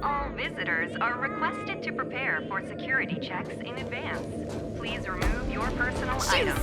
All visitors are requested to prepare for security checks in advance. Please remove your personal items.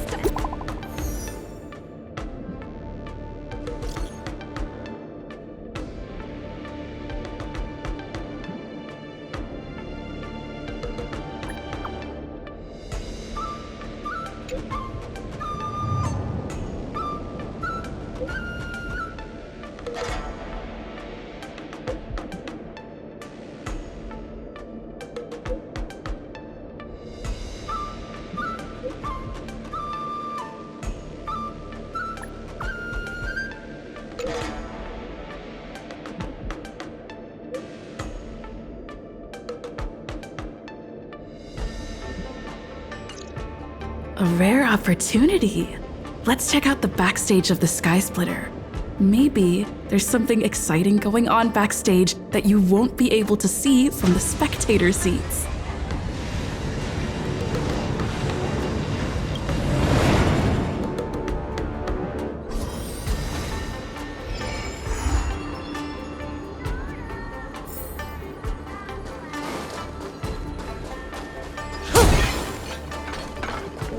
A rare opportunity. Let's check out the backstage of the Sky Splitter. Maybe there's something exciting going on backstage that you won't be able to see from the spectator seats.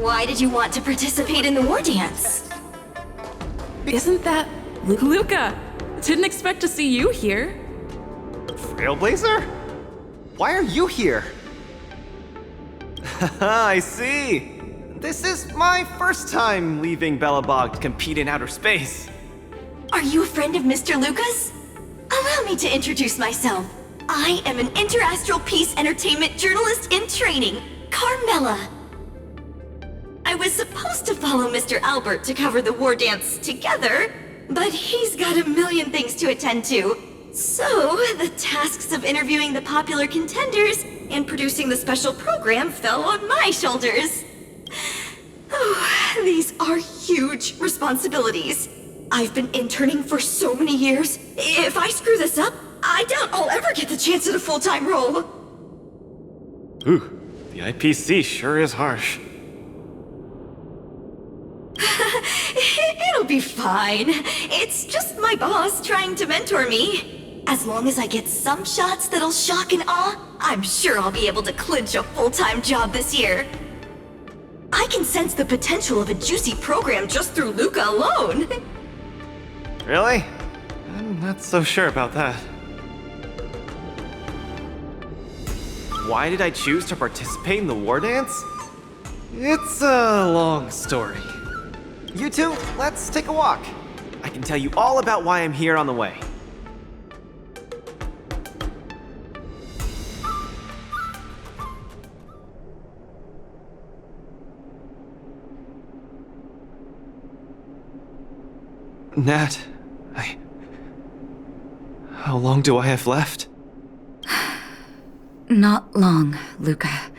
Why did you want to participate in the war dance? Isn't that Luka? Didn't expect to see you here. Trailblazer? Why are you here? I see. This is my first time leaving Belobog to compete in outer space. Are you a friend of Mr. Luka's? Allow me to introduce myself. I am an interastral peace entertainment journalist in training, Carmela. I was supposed to follow Mr. Albert to cover the war dance together, but he's got a million things to attend to. So, the tasks of interviewing the popular contenders and producing the special program fell on my shoulders. Oh, these are huge responsibilities. I've been interning for so many years. If I screw this up, I doubt I'll ever get the chance at a full-time role. Ooh, the IPC sure is harsh. It'll be fine. It's just my boss trying to mentor me. As long as I get some shots that'll shock and awe, I'm sure I'll be able to clinch a full-time job this year. I can sense the potential of a juicy program just through Luka alone. Really? I'm not so sure about that. Why did I choose to participate in the war dance? It's a long story. You two, let's take a walk. I can tell you all about why I'm here on the way. Nat, how long do I have left? Not long, Luka.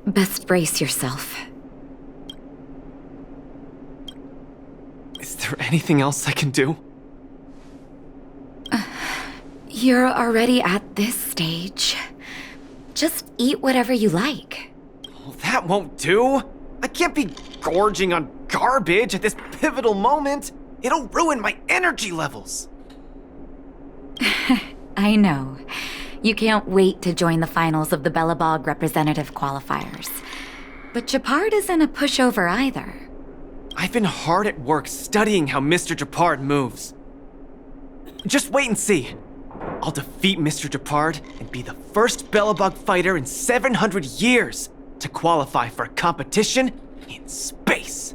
Best brace yourself. Is there anything else I can do? You're already at this stage. Just eat whatever you like. Well, that won't do. I can't be gorging on garbage at this pivotal moment. It'll ruin my energy levels. I know. You can't wait to join the finals of the Belobog representative qualifiers. But Gepard isn't a pushover either. I've been hard at work studying how Mr. Gepard moves. Just wait and see. I'll defeat Mr. Gepard and be the first Belobog fighter in 700 years to qualify for a competition in space.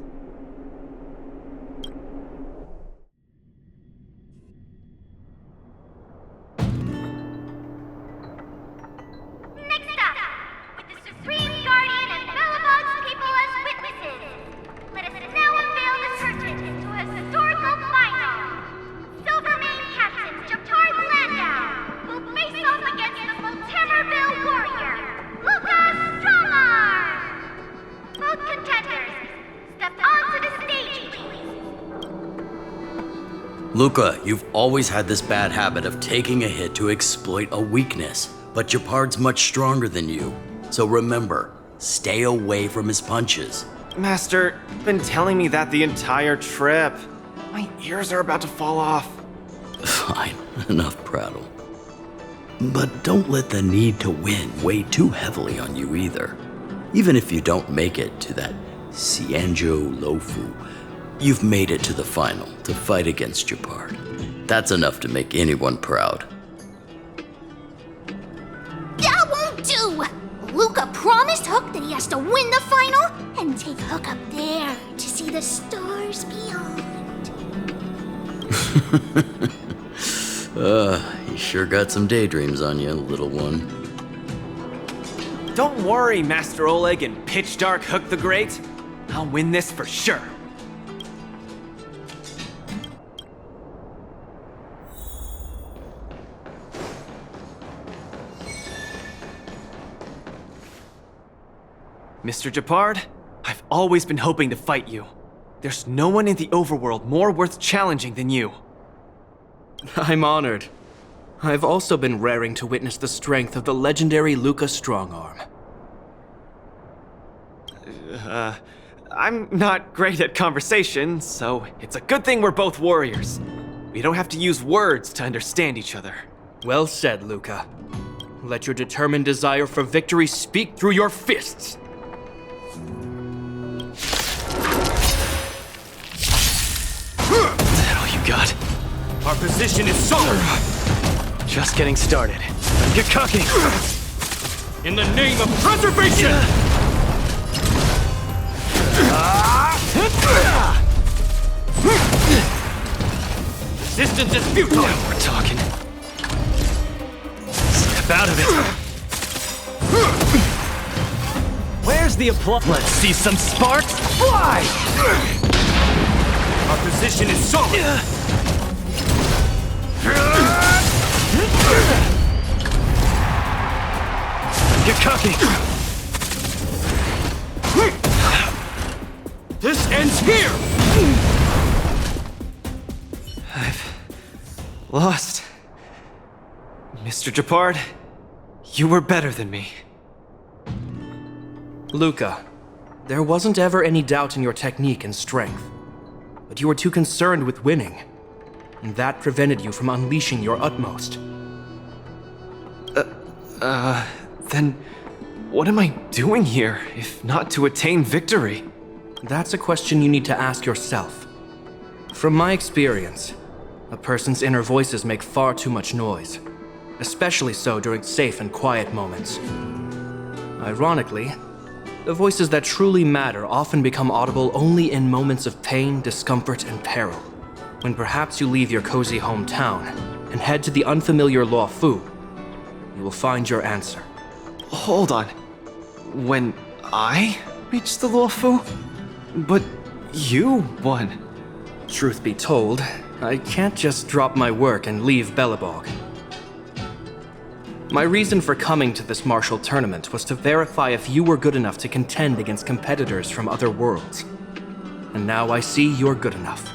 Next up, with the Supreme Guardian and Belobog's people as witnesses, let us now unveil the curtain to a historical final. Silvermane Captain Gepard Landau will face off against the Multimerville warrior, Luka Strongarm. Both contenders, step onto the stage, please. Luka, you've always had this bad habit of taking a hit to exploit a weakness, but Gepard's much stronger than you. So remember, stay away from his punches. Master, you've been telling me that the entire trip. My ears are about to fall off. Fine, enough prattle. But don't let the need to win weigh too heavily on you either. Even if you don't make it to that Xianzhou Luofu, you've made it to the final to fight against Gepard. That's enough to make anyone proud. That won't do! Luka promised Hook that he has to win the final and take Hook up there to see the stars beyond. You sure got some daydreams on you, little one. Don't worry, Master Oleg and Pitch Dark Hook the Great. I'll win this for sure. Mr. Gepard, I've always been hoping to fight you. There's no one in the overworld more worth challenging than you. I'm honored. I've also been raring to witness the strength of the legendary Luka Strongarm. I'm not great at conversation, so it's a good thing we're both warriors. We don't have to use words to understand each other. Well said, Luka. Let your determined desire for victory speak through your fists. Is that all you got? Our position is solid. Just getting started. Get cocking! In the name of preservation! Resistance is futile! Now we're talking. Step out of it! Where's the applause? Let's see some sparks fly! Our position is solid! Get cocking! This ends here! I've lost. Mr. Gepard, you were better than me. Luka, there wasn't ever any doubt in your technique and strength, but you were too concerned with winning, and that prevented you from unleashing your utmost. Then what am I doing here, if not to attain victory? That's a question you need to ask yourself. From my experience, a person's inner voices make far too much noise, especially so during safe and quiet moments. Ironically, the voices that truly matter often become audible only in moments of pain, discomfort, and peril, when perhaps you leave your cozy hometown and head to the unfamiliar Luofu. You will find your answer. Hold on. When I reached the Luofu? But you won. Truth be told, I can't just drop my work and leave Belobog. My reason for coming to this martial tournament was to verify if you were good enough to contend against competitors from other worlds. And now I see you're good enough.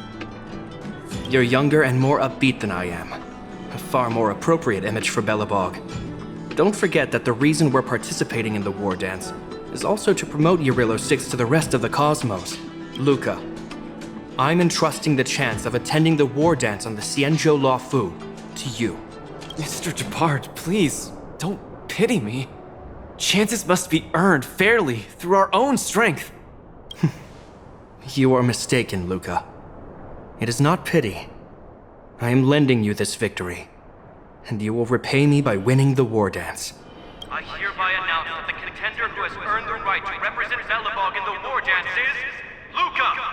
You're younger and more upbeat than I am. A far more appropriate image for Belobog. Don't forget that the reason we're participating in the war dance is also to promote Eurilo 6 to the rest of the cosmos. Luka, I'm entrusting the chance of attending the war dance on the Xianzhou Luofu to you. Mr. Gepard, please, don't pity me. Chances must be earned fairly through our own strength. You are mistaken, Luka. It is not pity. I am lending you this victory, and you will repay me by winning the war dance. I hereby announce that the contender who has earned the right to represent Belobog in the war dance is Luka!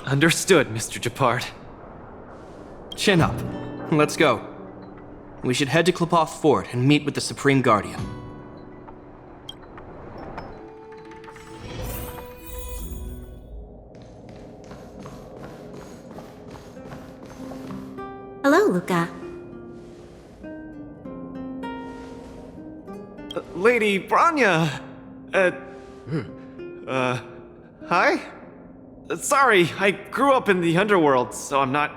Understood, Mr. Gepard. Chin up. Let's go. We should head to Klopov Fort and meet with the Supreme Guardian. Hello, Luka. Lady Bronya! Hi? Sorry, I grew up in the underworld, so I'm not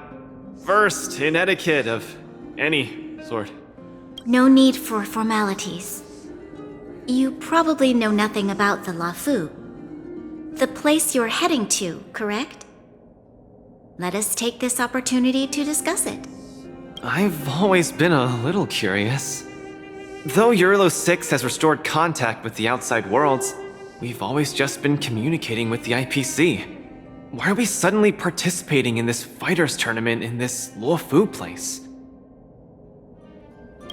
versed in etiquette of any sort. No need for formalities. You probably know nothing about the Luofu. The place you're heading to, correct? Let us take this opportunity to discuss it. I've always been a little curious. Though Eurolo 6 has restored contact with the outside worlds, we've always just been communicating with the IPC. Why are we suddenly participating in this fighters tournament in this Luofu place?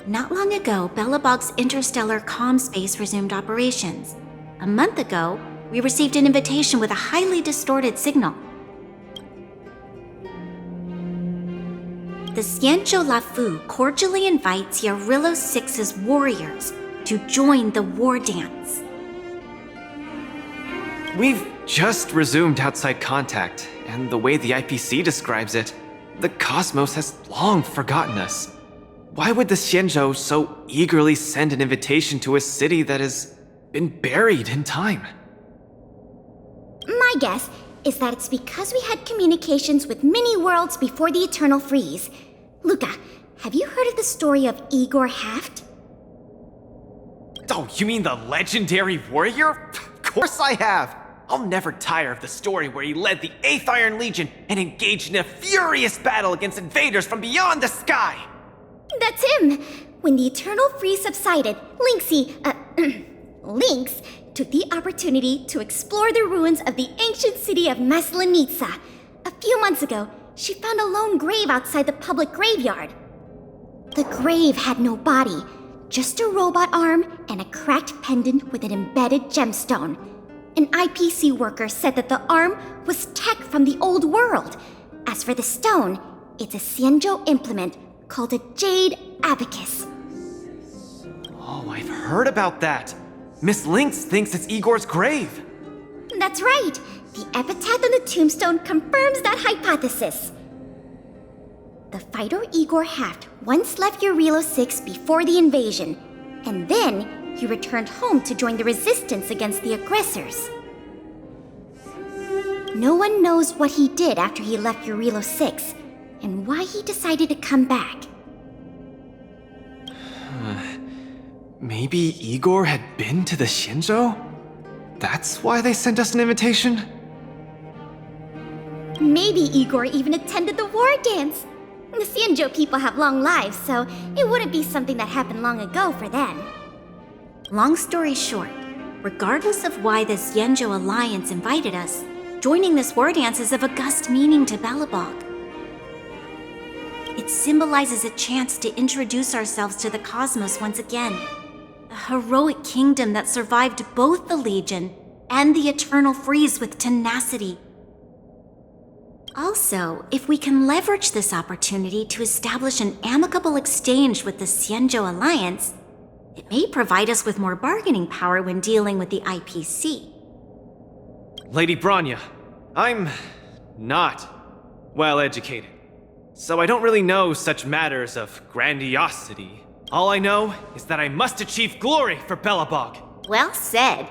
Not long ago, Belobog's interstellar comm space resumed operations. A month ago, we received an invitation with a highly distorted signal. The Xianzhou Luofu cordially invites Eurolo 6's warriors to join the war dance. We've just resumed outside contact, and the way the IPC describes it, the cosmos has long forgotten us. Why would the Xianzhou so eagerly send an invitation to a city that has been buried in time? My guess is that it's because we had communications with many worlds before the Eternal Freeze. Luka, have you heard of the story of Igor Haft? Oh, you mean the legendary warrior? Of course I have! I'll never tire of the story where he led the 8th Iron Legion and engaged in a furious battle against invaders from beyond the sky! That's him! When the Eternal Freeze subsided, Lynx took the opportunity to explore the ruins of the ancient city of Maslenitsa. A few months ago, she found a lone grave outside the public graveyard. The grave had no body, just a robot arm and a cracked pendant with an embedded gemstone. An IPC worker said that the arm was tech from the old world. As for the stone, it's a Xianzhou implement called a Jade Abacus. Oh, I've heard about that. Miss Lynx thinks it's Igor's grave. That's right. The epitaph on the tombstone confirms that hypothesis. The fighter Igor Haft once left Eurolo 6 before the invasion, and then he returned home to join the resistance against the aggressors. No one knows what he did after he left Eurolo 6, and why he decided to come back. Maybe Igor had been to the Xianzhou? That's why they sent us an invitation? Maybe Igor even attended the war dance. The Xianzhou people have long lives, so it wouldn't be something that happened long ago for them. Long story short, regardless of why the Xianzhou Alliance invited us, joining this war dance is of august meaning to Belobog. It symbolizes a chance to introduce ourselves to the cosmos once again. A heroic kingdom that survived both the Legion and the Eternal Freeze with tenacity. Also, if we can leverage this opportunity to establish an amicable exchange with the Xianzhou Alliance, it may provide us with more bargaining power when dealing with the IPC. Lady Bronya, I'm not well educated, so I don't really know such matters of grandiosity. All I know is that I must achieve glory for Belobog. Well said.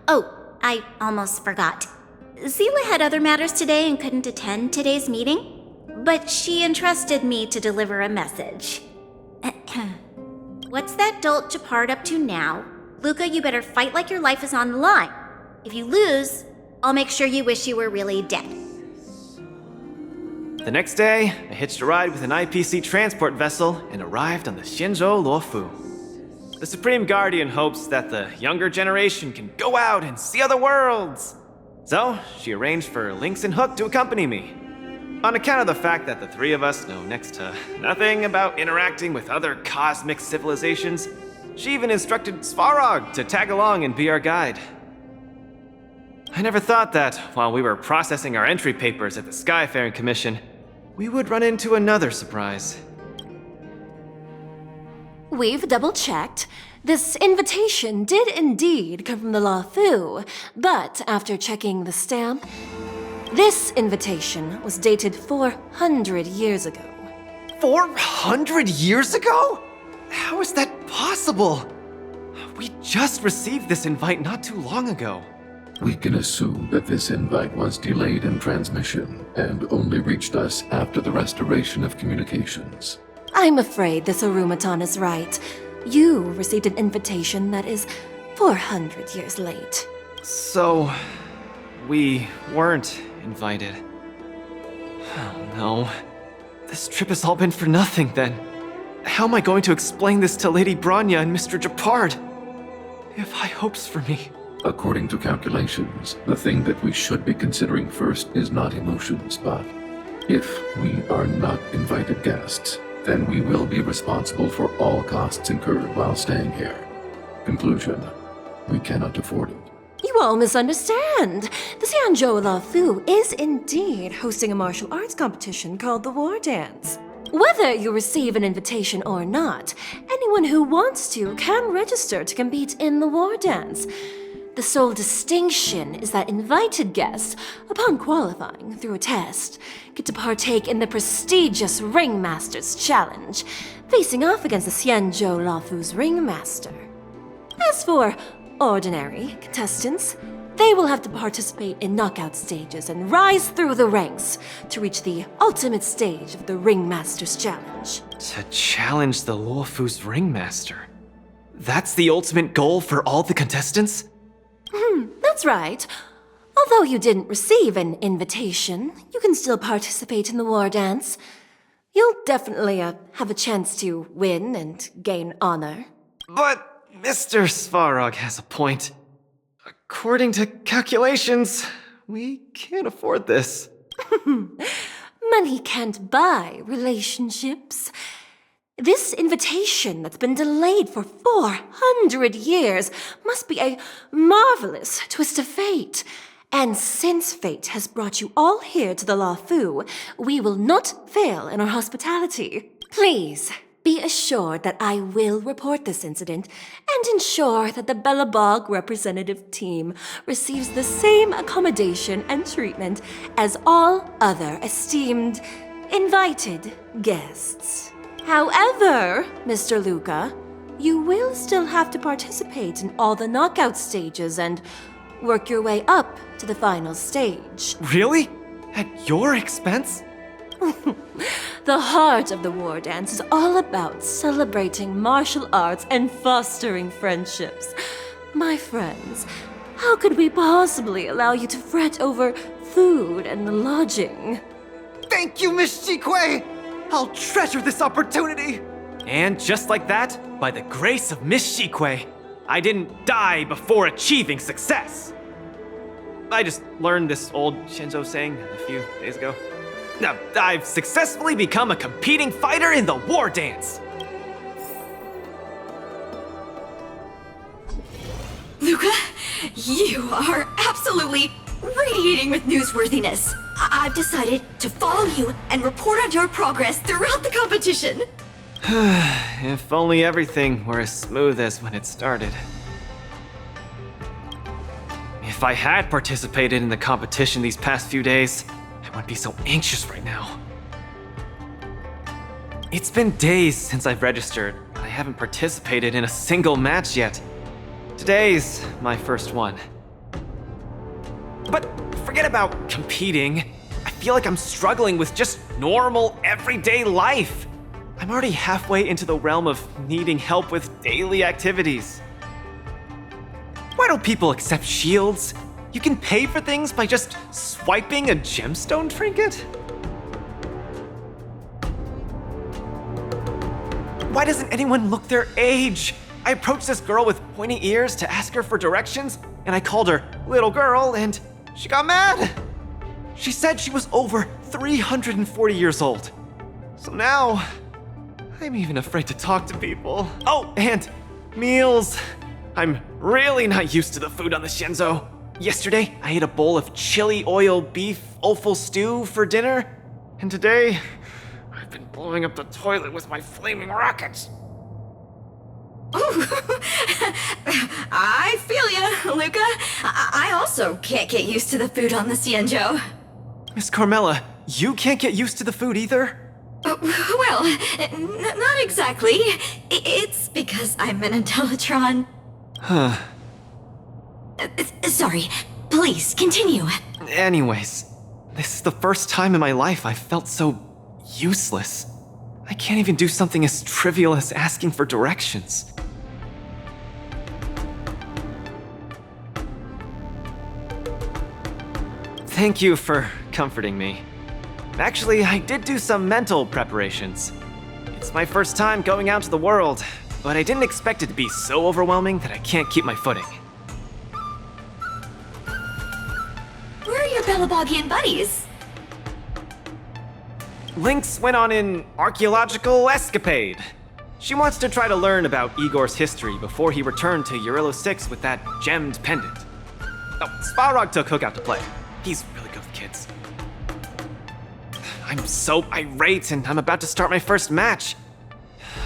Oh, I almost forgot. Zila had other matters today and couldn't attend today's meeting, but she entrusted me to deliver a message. What's that dolt Gepard up to now? Luka, you better fight like your life is on the line. If you lose, I'll make sure you wish you were really dead. The next day, I hitched a ride with an IPC transport vessel and arrived on the Xianzhou Luofu. The Supreme Guardian hopes that the younger generation can go out and see other worlds. So, she arranged for Lynx and Hook to accompany me. On account of the fact that the three of us know next to nothing about interacting with other cosmic civilizations, she even instructed Svarog to tag along and be our guide. I never thought that, while we were processing our entry papers at the Skyfaring Commission, we would run into another surprise. We've double-checked. This invitation did indeed come from the Luofu, but after checking the stamp, this invitation was dated 400 years ago. 400 years ago? How is that possible? We just received this invite not too long ago. We can assume that this invite was delayed in transmission and only reached us after the restoration of communications. I'm afraid this Arumaton is right. You received an invitation that is 400 years late. So, we weren't invited. Oh no. This trip has all been for nothing, then. How am I going to explain this to Lady Bronya and Mr. Gepard? They have high hopes for me. According to calculations, the thing that we should be considering first is not emotions, but if we are not invited guests, then we will be responsible for all costs incurred while staying here. Conclusion, we cannot afford it. You all misunderstand. The Xianzhou Lafu is indeed hosting a martial arts competition called the Wardance. Whether you receive an invitation or not, anyone who wants to can register to compete in the Wardance. The sole distinction is that invited guests, upon qualifying through a test, get to partake in the prestigious Ringmaster's Challenge, facing off against the Xianzhou Lafu's Ringmaster. As for ordinary contestants, they will have to participate in knockout stages and rise through the ranks to reach the ultimate stage of the Ringmaster's Challenge. To challenge the Luofu's Ringmaster? That's the ultimate goal for all the contestants? That's right. Although you didn't receive an invitation, you can still participate in the Wardance. You'll definitely have a chance to win and gain honor. But Mr. Svarog has a point. According to calculations, we can't afford this. Money can't buy relationships. This invitation that's been delayed for 400 years must be a marvelous twist of fate. And since fate has brought you all here to the Lafu, we will not fail in our hospitality. Please, be assured that I will report this incident and ensure that the Belobog representative team receives the same accommodation and treatment as all other esteemed, invited guests. However, Mr. Luka, you will still have to participate in all the knockout stages and work your way up to the final stage. Really? At your expense? The heart of the Wardance is all about celebrating martial arts and fostering friendships. My friends, how could we possibly allow you to fret over food and lodging? Thank you, Miss Qingque! I'll treasure this opportunity! And just like that, by the grace of Miss Qingque, I didn't die before achieving success! I just learned this old Shinzo saying a few days ago. Now, I've successfully become a competing fighter in the Wardance! Luka, you are absolutely radiating with newsworthiness. I've decided to follow you and report on your progress throughout the competition. If only everything were as smooth as when it started. If I had participated in the competition these past few days, I wouldn't be so anxious right now. It's been days since I've registered, but I haven't participated in a single match yet. Today's my first one. But forget about competing. I feel like I'm struggling with just normal, everyday life. I'm already halfway into the realm of needing help with daily activities. Why don't people accept shields? You can pay for things by just swiping a gemstone trinket? Why doesn't anyone look their age? I approached this girl with pointy ears to ask her for directions, and I called her little girl, and she got mad. She said she was over 340 years old. So now, I'm even afraid to talk to people. Oh, and meals. I'm really not used to the food on the Shenzhou. Yesterday, I ate a bowl of chili oil beef offal stew for dinner, and today, I've been blowing up the toilet with my flaming rockets. I feel ya, Luka. I also can't get used to the food on the Xianzhou. Miss Carmela, you can't get used to the food either? Well, not exactly. It's because I'm an Intellatron. Huh. Sorry, please continue. Anyways, this is the first time in my life I've felt so useless. I can't even do something as trivial as asking for directions. Thank you for comforting me. Actually, I did do some mental preparations. It's my first time going out to the world, but I didn't expect it to be so overwhelming that I can't keep my footing. Where are your Belabogian buddies? Lynx went on an archaeological escapade. She wants to try to learn about Igor's history before he returned to Urilla 6 with that gemmed pendant. Oh, Svarog took Hook out to play. He's really good with kids. I'm so irate, and I'm about to start my first match.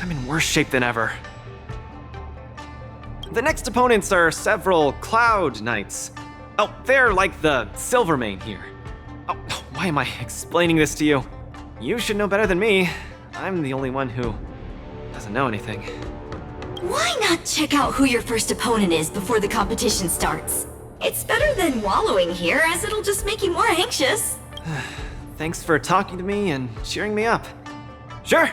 I'm in worse shape than ever. The next opponents are several Cloud Knights. Oh, they're like the Silvermane here. Oh, why am I explaining this to you? You should know better than me. I'm the only one who doesn't know anything. Why not check out who your first opponent is before the competition starts? It's better than wallowing here, as it'll just make you more anxious. Thanks for talking to me and cheering me up. Sure,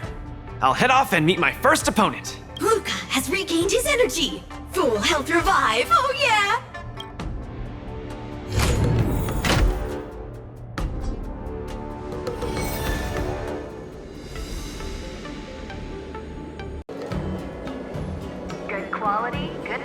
I'll head off and meet my first opponent. Luka has regained his energy. Full health revive, oh yeah! Good quality, good.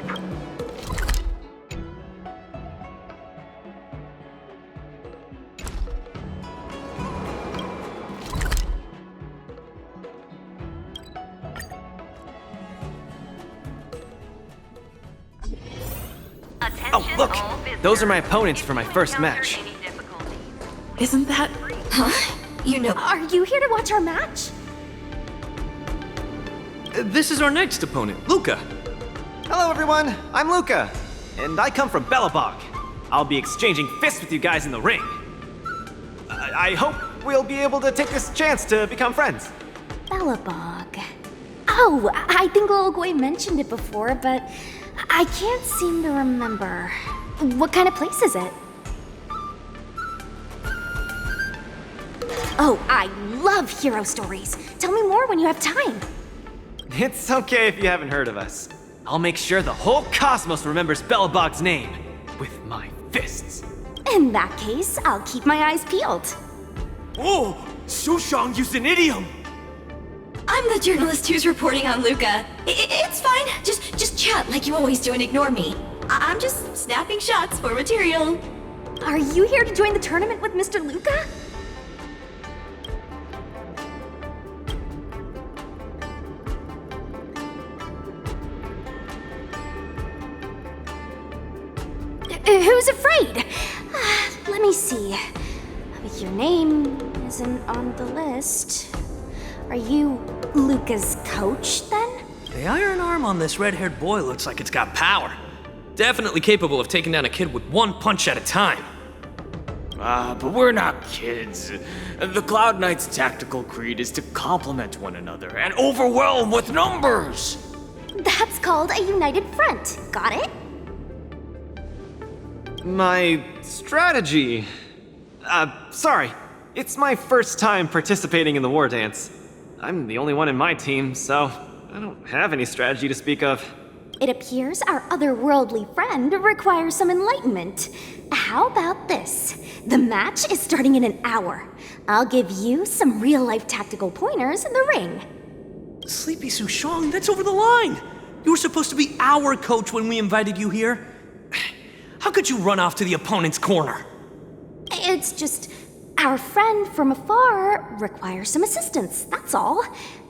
Oh, look! Those are my opponents for my first match. Isn't that... Huh? You know... Are you here to watch our match? This is our next opponent, Luka. Hello everyone, I'm Luka, and I come from Belobog. I'll be exchanging fists with you guys in the ring. I hope we'll be able to take this chance to become friends. Belobog. Oh, I think Olgoy mentioned it before, but I can't seem to remember. What kind of place is it? Oh, I love hero stories. Tell me more when you have time. It's okay if you haven't heard of us. I'll make sure the whole cosmos remembers Belobog's name with my fists. In that case, I'll keep my eyes peeled. Oh, Sushang used an idiom. I'm the journalist who's reporting on Luka. It's fine. Just chat like you always do and ignore me. I'm just snapping shots for material. Are you here to join the tournament with Mr. Luka? Who's afraid? Let me see. Your name isn't on the list. Are you Luka's coach, then? The iron arm on this red-haired boy looks like it's got power. Definitely capable of taking down a kid with one punch at a time. But we're not kids. The Cloud Knight's tactical creed is to complement one another and overwhelm with numbers! That's called a united front. Got it? My strategy... sorry. It's my first time participating in the war dance. I'm the only one in my team, so I don't have any strategy to speak of. It appears our otherworldly friend requires some enlightenment. How about this? The match is starting in an hour. I'll give you some real-life tactical pointers in the ring. Sleepy Sushang, that's over the line! You were supposed to be our coach when we invited you here. How could you run off to the opponent's corner? It's just... our friend from afar requires some assistance, that's all.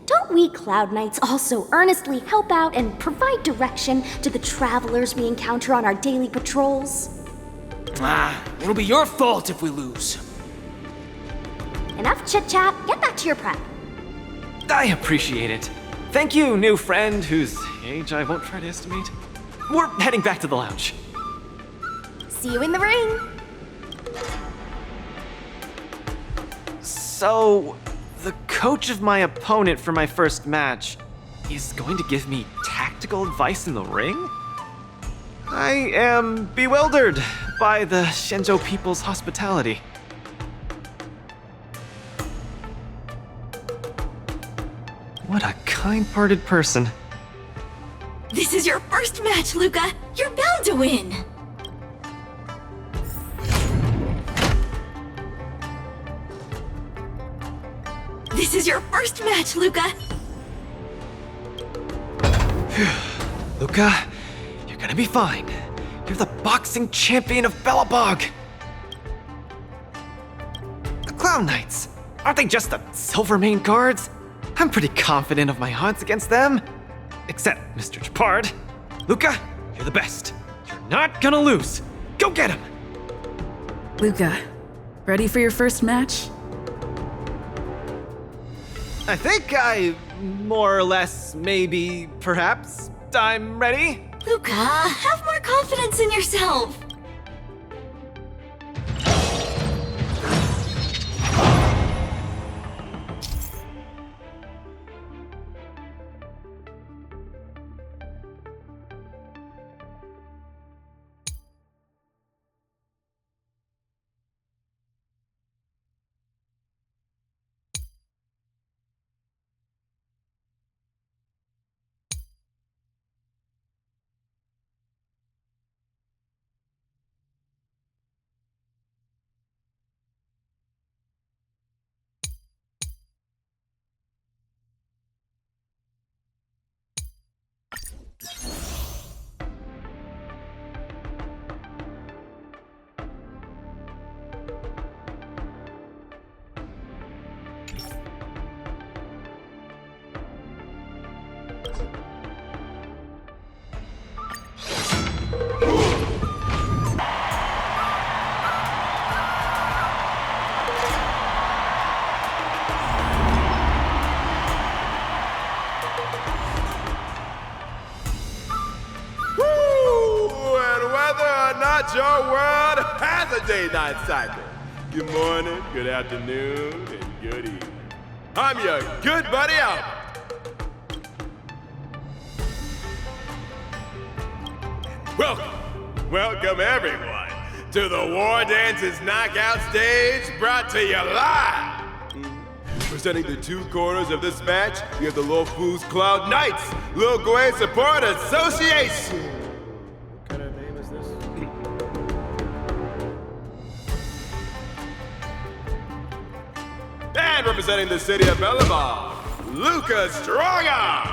Don't we Cloud Knights also earnestly help out and provide direction to the travelers we encounter on our daily patrols? It'll be your fault if we lose. Enough chit-chat, get back to your prep. I appreciate it. Thank you, new friend whose age I won't try to estimate. We're heading back to the lounge. See you in the ring! So, the coach of my opponent for my first match is going to give me tactical advice in the ring? I am bewildered by the Shenzhou people's hospitality. What a kind-hearted person. This is your first match, Luka. You're bound to win. This is your first match, Luka. Luka, you're gonna be fine. You're the boxing champion of Belobog. The Clown Knights, aren't they just the Silvermane guards? I'm pretty confident of my odds against them. Except Mr. Gepard. Luka, you're the best. You're not gonna lose. Go get him! Luka, ready for your first match? I think more or less, maybe, perhaps, I'm ready. Luka, have more confidence in yourself. Your world has a day-night cycle. Good morning, good afternoon, and good evening. I'm your good buddy Albert. Welcome everyone to the Wardance's knockout stage, brought to you live. Presenting the two corners of this match, we have the Lufu's Cloud Knights, Luka Support Association. And representing the city of Belobog, Luka Stronger!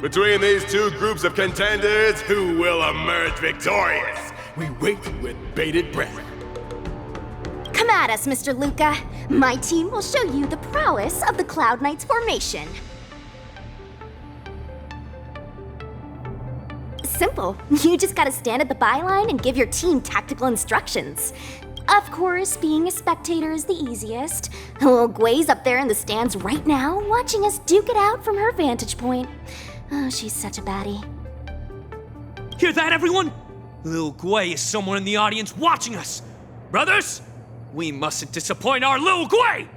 Between these two groups of contenders, who will emerge victorious? We wait with bated breath. Come at us, Mr. Luka. My team will show you the prowess of the Cloud Knights formation. Simple. You just gotta stand at the byline and give your team tactical instructions. Of course, being a spectator is the easiest. Little Gwei's up there in the stands right now, watching us duke it out from her vantage point. Oh, she's such a baddie. Hear that, everyone? Lil Gwei is somewhere in the audience watching us. Brothers, we mustn't disappoint our Lil Gwei!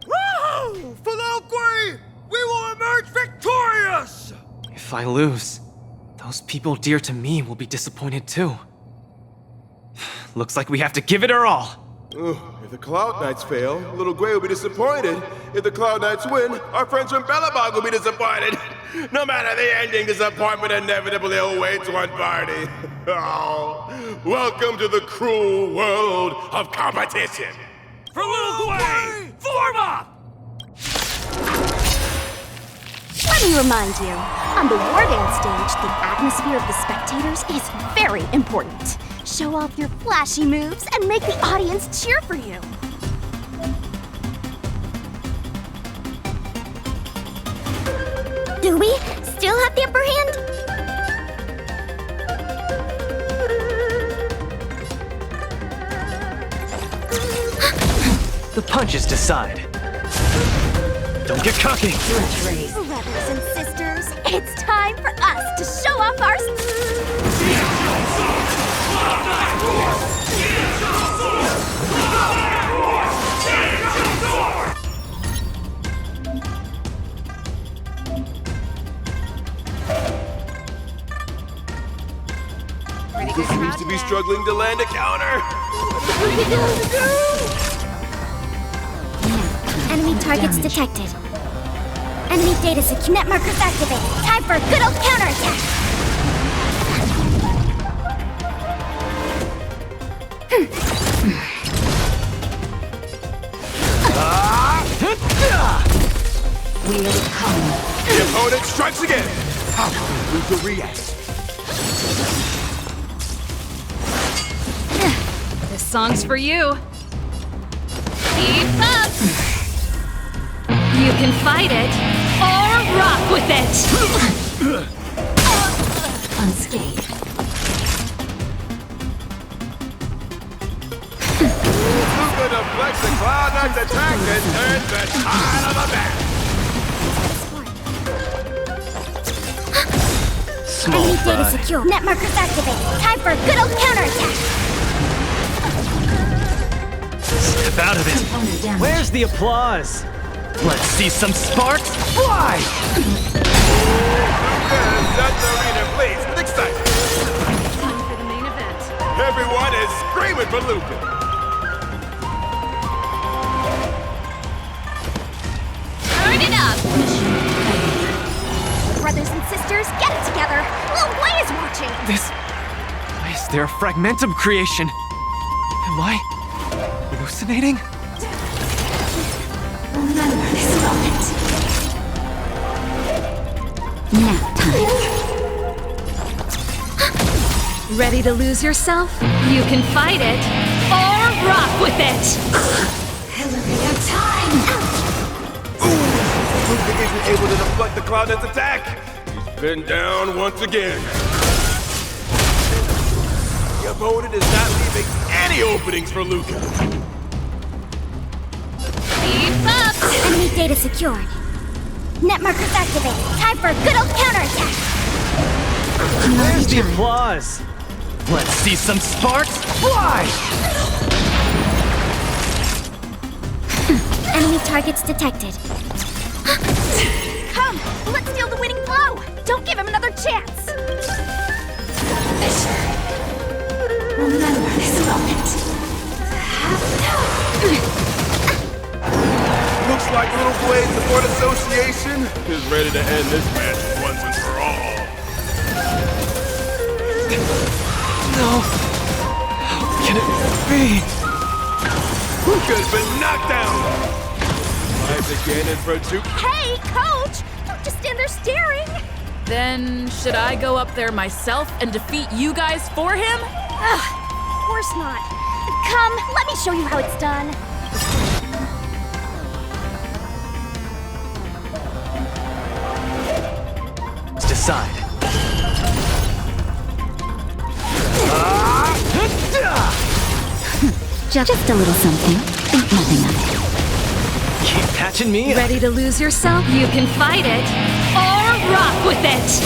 Woo! For Lil Gwei, we will emerge victorious! If I lose, those people dear to me will be disappointed too. Looks like we have to give it our all. If the Cloud Knights fail, Little Gwei will be disappointed. If the Cloud Knights win, our friends from Belobog will be disappointed. No matter the ending, disappointment inevitably awaits one party. Oh, welcome to the cruel world of competition. For Little Gwei, form up! Let me remind you, on the Wardance stage, the atmosphere of the spectators is very important. Show off your flashy moves and make the audience cheer for you. Do we still have the upper hand? The punches decide. Don't get cocky. Brothers and sisters, it's time for us to show off our... He seems to be struggling to land a counter. Enemy targets detected. Enemy data net markers activated. Time for a good old counterattack. Will come. The opponent strikes again. How will Luka react? This song's for you. Keep up! You can fight it, or rock with it! Unscathed. Luka deflects the Cloud Knight's attack and turns the tide of the match. Enemy data secure. Net markers activated. Time for a good old counterattack. Step out of it. Where's the applause? Let's see some sparks fly! Luka has set the arena ablaze with excitement. Time for the main event. Everyone is screaming for Luka. Turn it up! Brothers and sisters, get it together! Lil Way is watching! Why is there a fragmentum creation? Am I hallucinating? Remember this moment. Nap time. Ready to lose yourself? You can fight it, or rock with it! Elevator time. Luka isn't able to deflect the Cloud Knight's attack. He's been down once again. The opponent is not leaving any openings for Luka. Keep up! Enemy data secured. Net markers activated. Time for a good old counterattack. Where's the applause? Let's see some sparks fly! Enemy targets detected. Come, let's steal the winning blow. Don't give him another chance. Remember this moment. Looks like Little Blade Support Association is ready to end this match once and for all. No. How can it be? Luka's been knocked down. Lives again in for two. Hey, coach! Don't just stand there staring. Then, should I go up there myself and defeat you guys for him? Ugh, of course not. Come, let me show you how it's done. Let's decide. Just a little something. Think nothing of it. Keep catching me. Ready to lose yourself? You can fight it, or rock with it!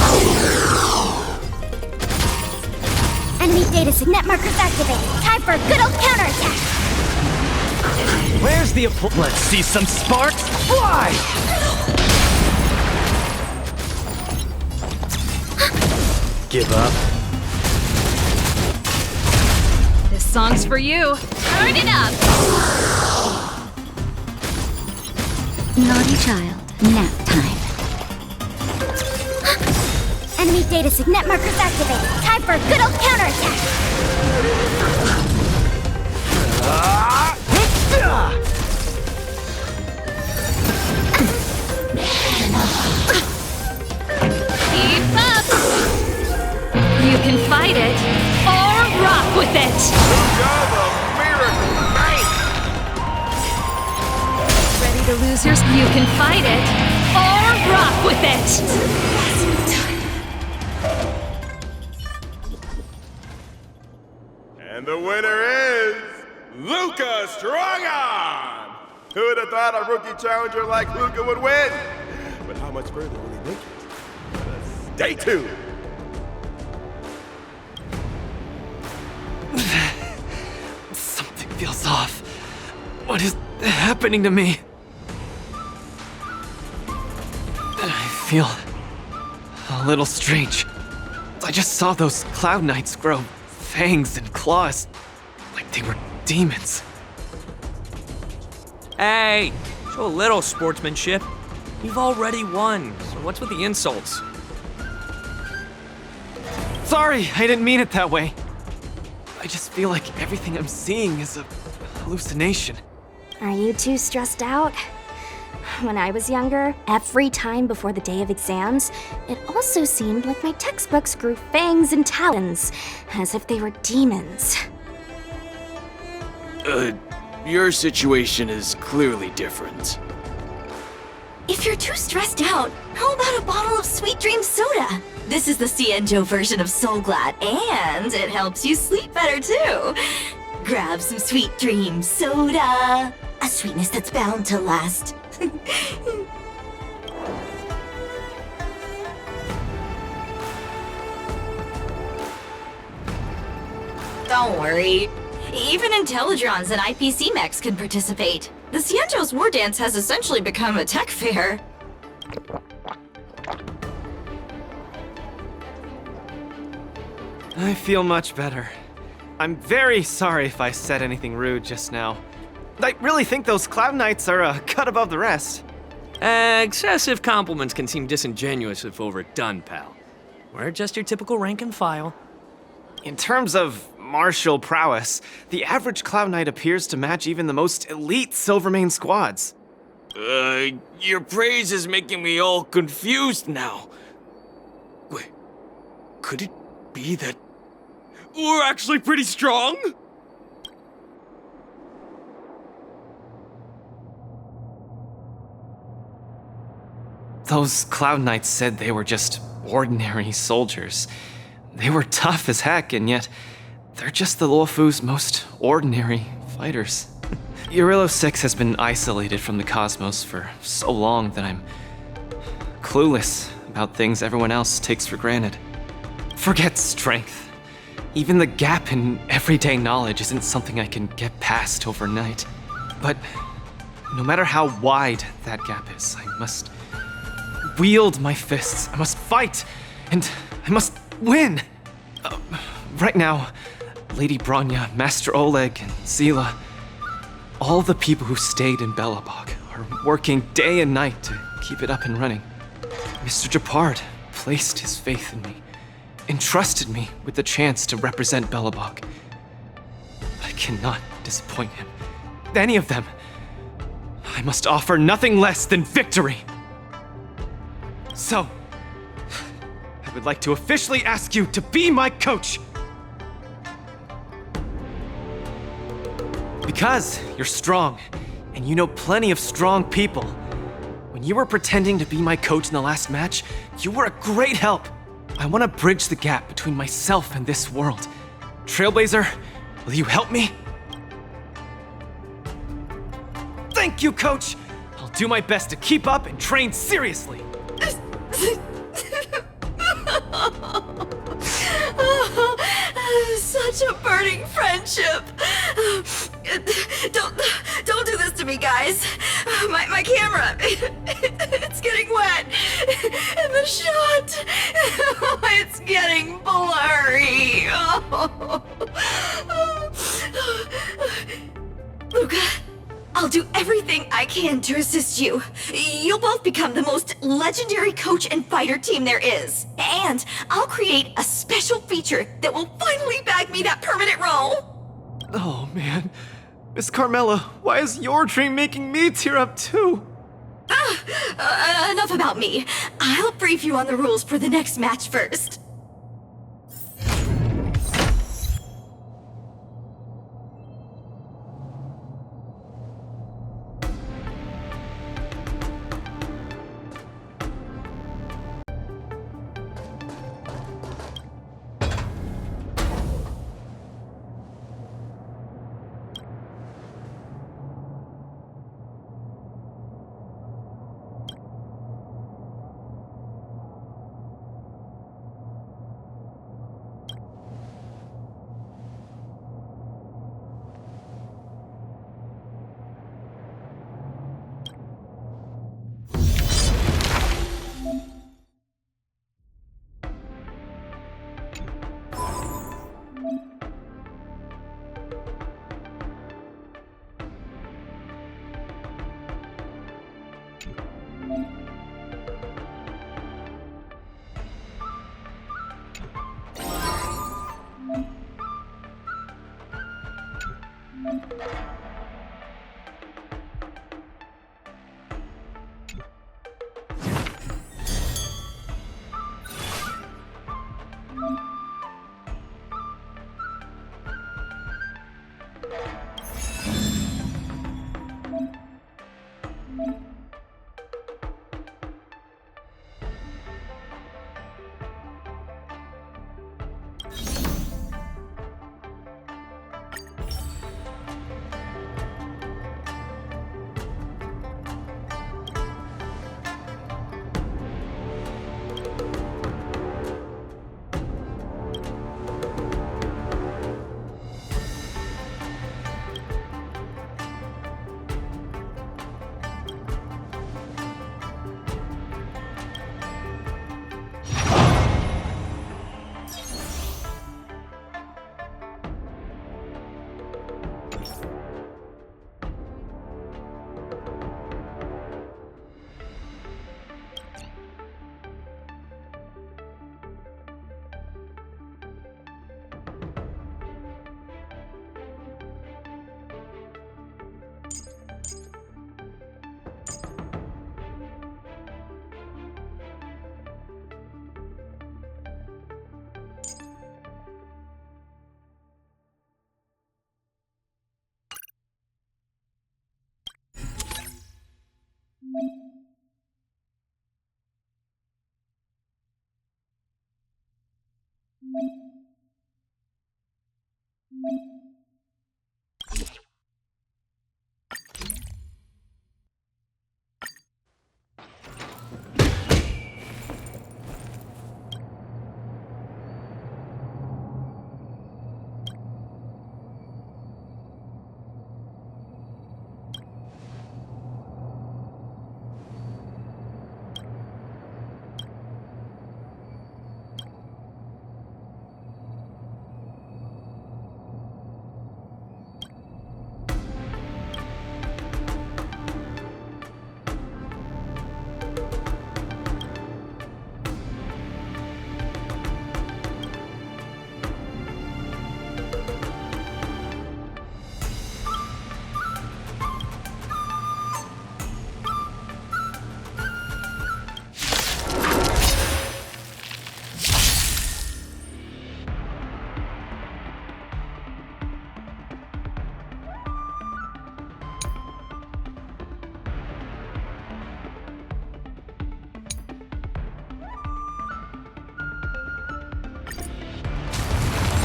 Enemy data net markers activated. Time for a good old counterattack. Where's the applause? Let's see some sparks fly! Give up. This song's for you. Turn it up! Naughty child. Nap time. Enemy data net markers activated. Time for a good old counterattack. Keep up! You can fight it, or rock with it! Ready to lose yours? You can fight it, or rock with it! And the winner is Luka Strongarm! Who would have thought a rookie challenger like Luka would win? But how much further will he make it? Stay tuned! Something feels off. What is happening to me? I feel a little strange. I just saw those Cloud Knights grow fangs and claws, like they were demons. Hey, show a little sportsmanship. You've already won, so what's with the insults? Sorry, I didn't mean it that way. I just feel like everything I'm seeing is a hallucination. Are you too stressed out? when I was younger, every time before the day of exams, it also seemed like my textbooks grew fangs and talons, as if they were demons. Your situation is clearly different. If you're too stressed out, how about a bottle of Sweet Dream Soda? This is the Xianzhou version of Soul Glad, and it helps you sleep better too. Grab some Sweet Dream Soda. A sweetness that's bound to last. Don't worry. Even Intellitrons and IPC mechs can participate. The Xianzhou's Wardance has essentially become a tech fair. I feel much better. I'm very sorry if I said anything rude just now. I really think those Cloud Knights are a cut above the rest. Excessive compliments can seem disingenuous if overdone, pal. We're just your typical rank and file. In terms of martial prowess, the average Cloud Knight appears to match even the most elite Silvermane squads. Your praise is making me all confused now. Wait, could it be that we're actually pretty strong? Those Cloud Knights said they were just ordinary soldiers. They were tough as heck, and yet they're just the Luofu's most ordinary fighters. Urilo 6 has been isolated from the cosmos for so long that I'm clueless about things everyone else takes for granted. Forget strength. Even the gap in everyday knowledge isn't something I can get past overnight. But no matter how wide that gap is, I must wield my fists. I must fight, and I must win. Right now, Lady Bronya, Master Oleg, and Zila, all the people who stayed in Belobog are working day and night to keep it up and running. Mr. Gepard placed his faith in me, entrusted me with the chance to represent Belobog. I cannot disappoint him. Any of them. I must offer nothing less than victory. So, I would like to officially ask you to be my coach. Because you're strong, and you know plenty of strong people. When you were pretending to be my coach in the last match, you were a great help. I want to bridge the gap between myself and this world. Trailblazer, will you help me? Thank you, coach! I'll do my best to keep up and train seriously. Such a burning friendship. Don't do this to me, guys. My camera, it's getting wet. And the shot, it's getting blurry. Luka, I'll do everything I can to assist you. You'll both become the most legendary coach and fighter team there is. And I'll create a special feature that will finally bag me that permanent role. Oh man, Miss Carmela, why is your dream making me tear up too? Enough about me. I'll brief you on the rules for the next match first.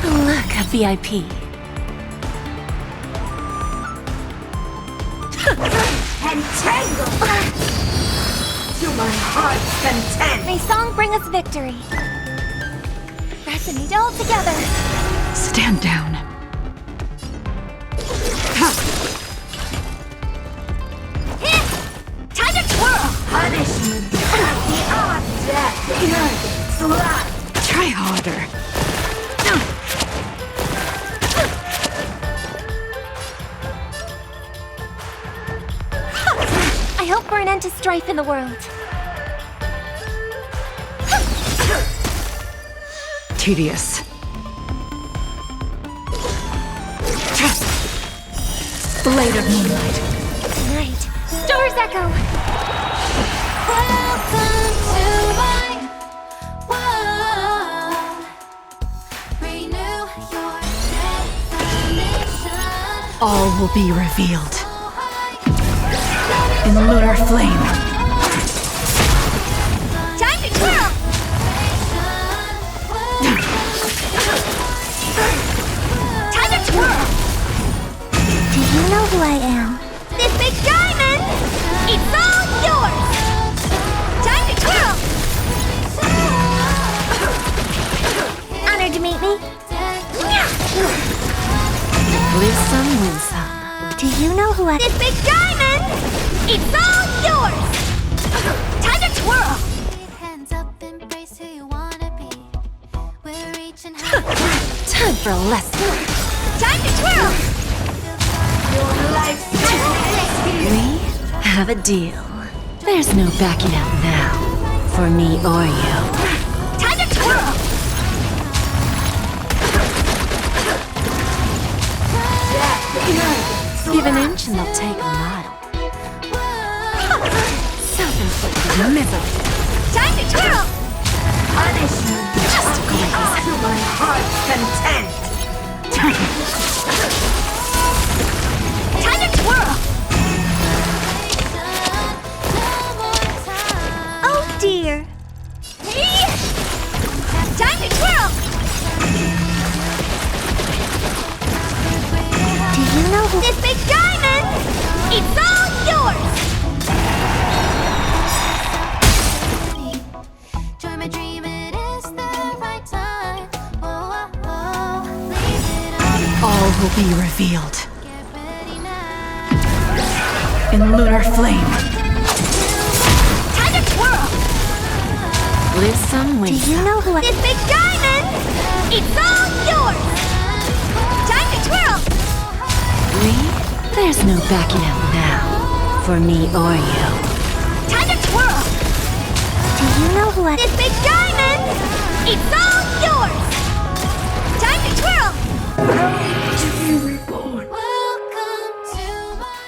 Luka VIP. Entangle! To my heart's content! May song bring us victory. Resonate all together. Stand down. Time to twirl! Punishment! The odd death! Try harder. I hope for an end to strife in the world. Tedious. Blade of moonlight. Night. Stars echo. Welcome to my world. Renew your definition. All will be revealed. In lunar flame. Time to twirl. Time to twirl! Do you know who I am? This big diamond! It's all yours! Time to twirl! Honored to meet me. Lose some, win some. Do you know who I... This big diamond! It's all yours! Time to twirl! Hands up, embrace who you wanna be. We're reaching Time for a lesson. Time to twirl! Your life's We have a deal. There's no backing out now. For me or you. Time to twirl! Give an inch and they'll take a mile. Self-inflicted misery. Time to twirl! Punishment. Just a glaze. To my heart's content! Time to twirl! Oh dear. Time to twirl! Do you know who... This big diamond! It's all yours! Join my dream, it is the right time. Oh, oh, oh. Leave it all. All will be revealed. Get ready now. In lunar flame. Time to twirl! Lose some, win Do you some. know who I... This big diamond! It's all yours! Time to twirl! There's no backing out now. For me or you. Time to twirl! Do you know who I... This big diamond! It's all yours! Time to twirl! Welcome to my...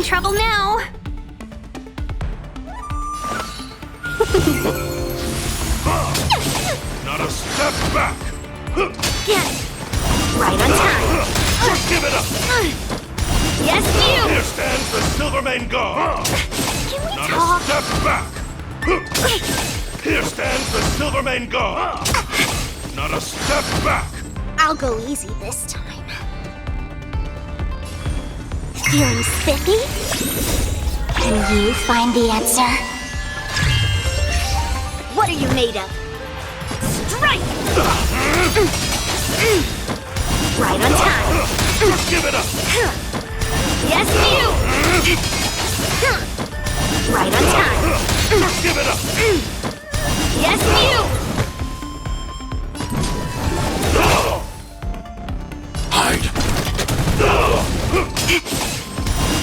in trouble now. Not a step back! Get it. Right on time. Just give it up! Yes, you! Here stands the Silvermane God! Can we Not talk? a step back! Here stands the Silvermane God! Not a step back! I'll go easy this time. Feeling spiffy? Can you find the answer? What are you made of? Strike! Right on time. Just give it up! Yes, you! Right on time. Just give it up! Yes, you! Hide!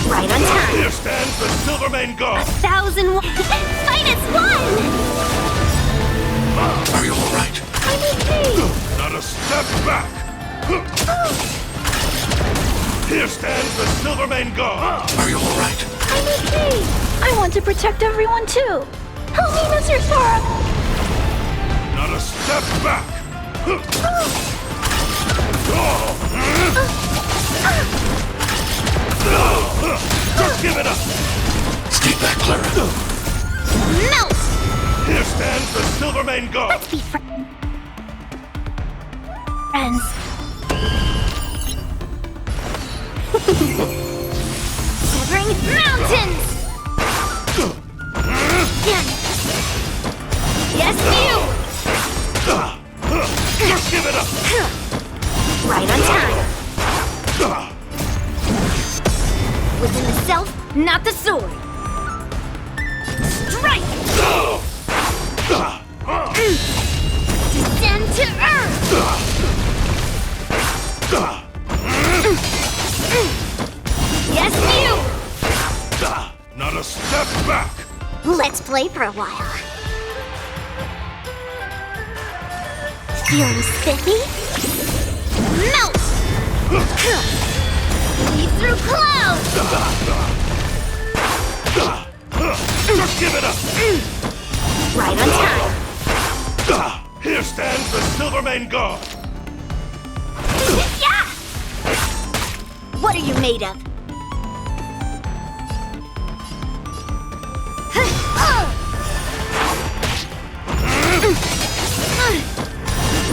Right on time. Here stands the Silvermane God! 1,000 Fight as one! Are you alright? I'm okay! Not a step back! Here stands the Silvermane God! Are you alright? I'm okay! I want to protect everyone too! Help me, Mr. Svarog! Not a step back! Just give it up! Stay back, Clara. Melt! Here stands the Silvermane God! Let's be friends. Severing mountains! Yes, you! Just give it up! Right on time. Within the self, not the sword. Strike! Descend to earth! Yes, you! Not a step back! Let's play for a while. Feeling spiffy? Melt! Leap through clouds! Just give it up! Right on time. Here stands the Silvermane God! Yeah! What are you made of?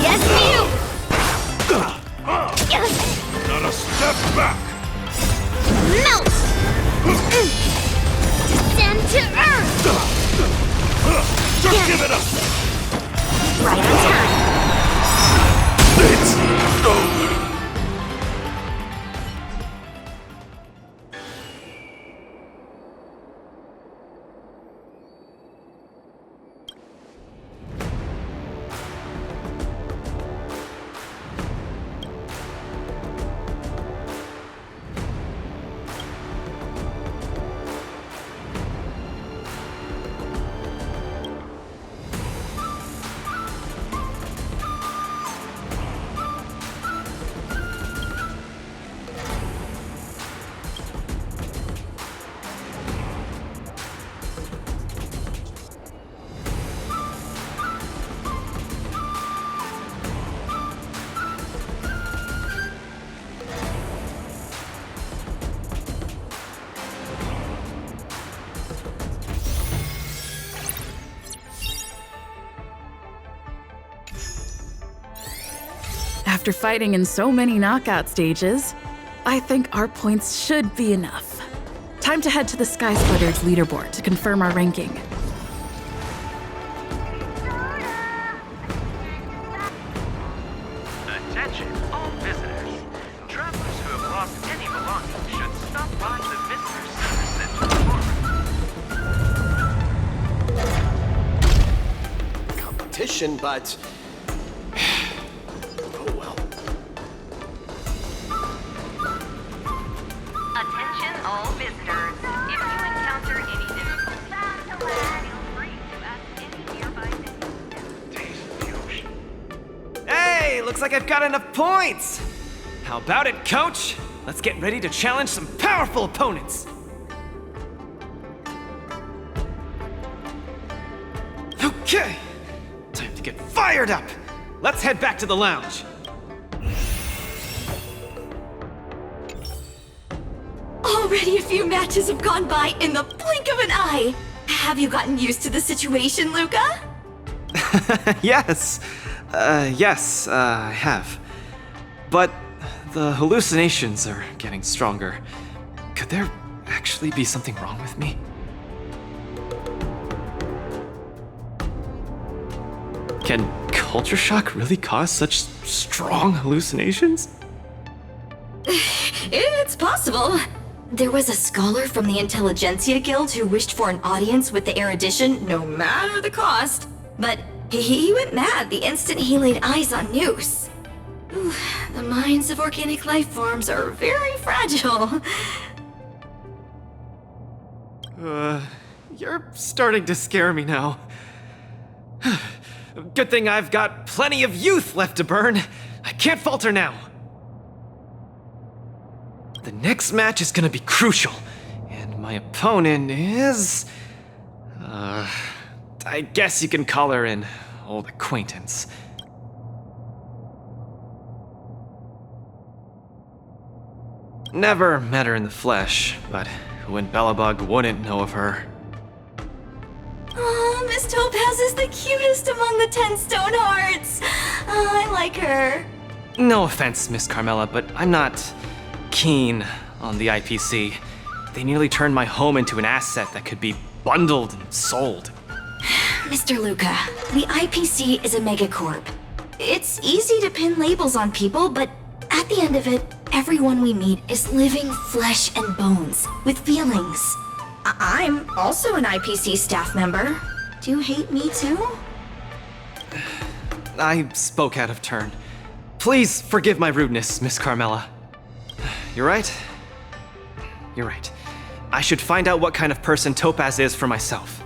Yes, you! Not a step back! Melt! Descend to earth! Just give it up! Right on time. It's over! After fighting in so many knockout stages, I think our points should be enough. Time to head to the Sky Splitters leaderboard to confirm our ranking. Attention, all visitors. Travelers who have lost any belongings should stop by the Visitor Service Center tomorrow. Competition, but... oh well. Attention all visitors. If you encounter any difficulties, feel free to ask any nearby visitors. Hey, looks like I've got enough points! How about it, coach? Let's get ready to challenge some powerful opponents! Okay, time to get fired up. Let's head back to the lounge. Already a few matches have gone by in the blink of an eye. Have you gotten used to the situation, Luka? Yes. Yes, I have. But the hallucinations are getting stronger. Could there actually be something wrong with me? Can culture shock really cause such strong hallucinations? It's possible. There was a scholar from the Intelligentsia Guild who wished for an audience with the erudition, no matter the cost. But he went mad the instant he laid eyes on Noose. Ooh, the minds of organic life forms are very fragile. You're starting to scare me now. Good thing I've got plenty of youth left to burn. I can't falter now. The next match is gonna be crucial, and my opponent is... I guess you can call her an old acquaintance. Never met her in the flesh, but who in Belobog wouldn't know of her? Oh, Miss Topaz is the cutest among the 10 stone hearts. Oh, I like her. No offense, Miss Carmela, but I'm not keen on the IPC. They nearly turned my home into an asset that could be bundled and sold. Mr. Luka, the IPC is a megacorp. It's easy to pin labels on people, but at the end of it, everyone we meet is living flesh and bones with feelings. I'm also an IPC staff member. Do you hate me too? I spoke out of turn. Please forgive my rudeness, Miss Carmela. You're right. You're right. I should find out what kind of person Topaz is for myself.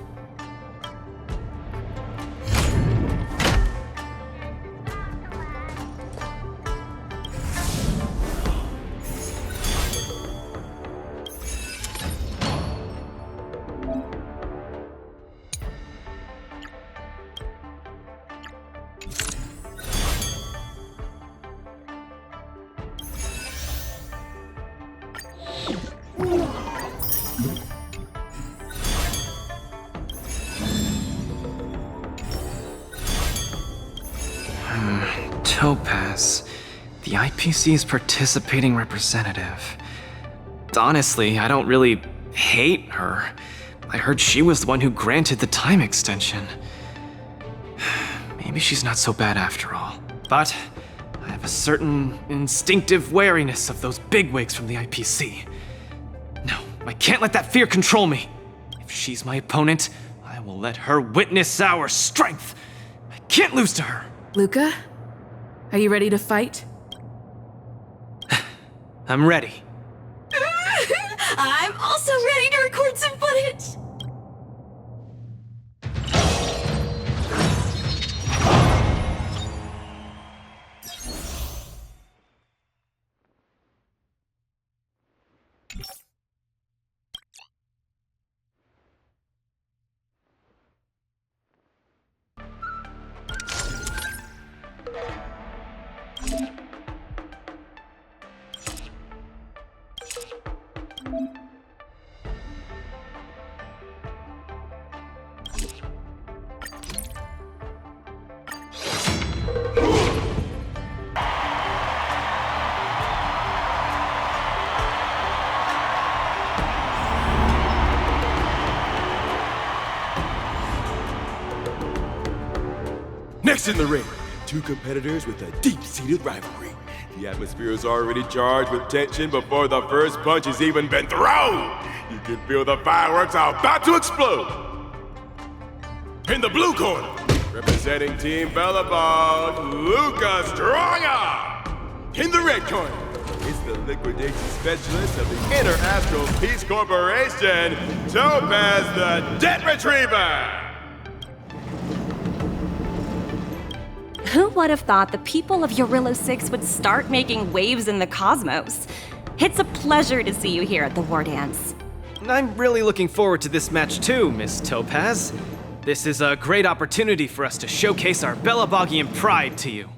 Topaz, the IPC's participating representative. Honestly, I don't really hate her. I heard she was the one who granted the time extension. Maybe she's not so bad after all. But I have a certain instinctive wariness of those bigwigs from the IPC. No, I can't let that fear control me. If she's my opponent, I will let her witness our strength. I can't lose to her. Luka, are you ready to fight? I'm ready. I'm also ready to record some footage. Next in the ring, two competitors with a deep-seated rivalry. The atmosphere is already charged with tension before the first punch has even been thrown. You can feel the fireworks are about to explode. In the blue corner, representing Team Belobog, Luka Stronger. In the red corner, it's the liquidation specialist of the Inter-Astral Peace Corporation, Topaz the Debt Retriever. Who would have thought the people of Eurillo 6 would start making waves in the cosmos? It's a pleasure to see you here at the Wardance. I'm really looking forward to this match too, Miss Topaz. This is a great opportunity for us to showcase our Belabogian pride to you.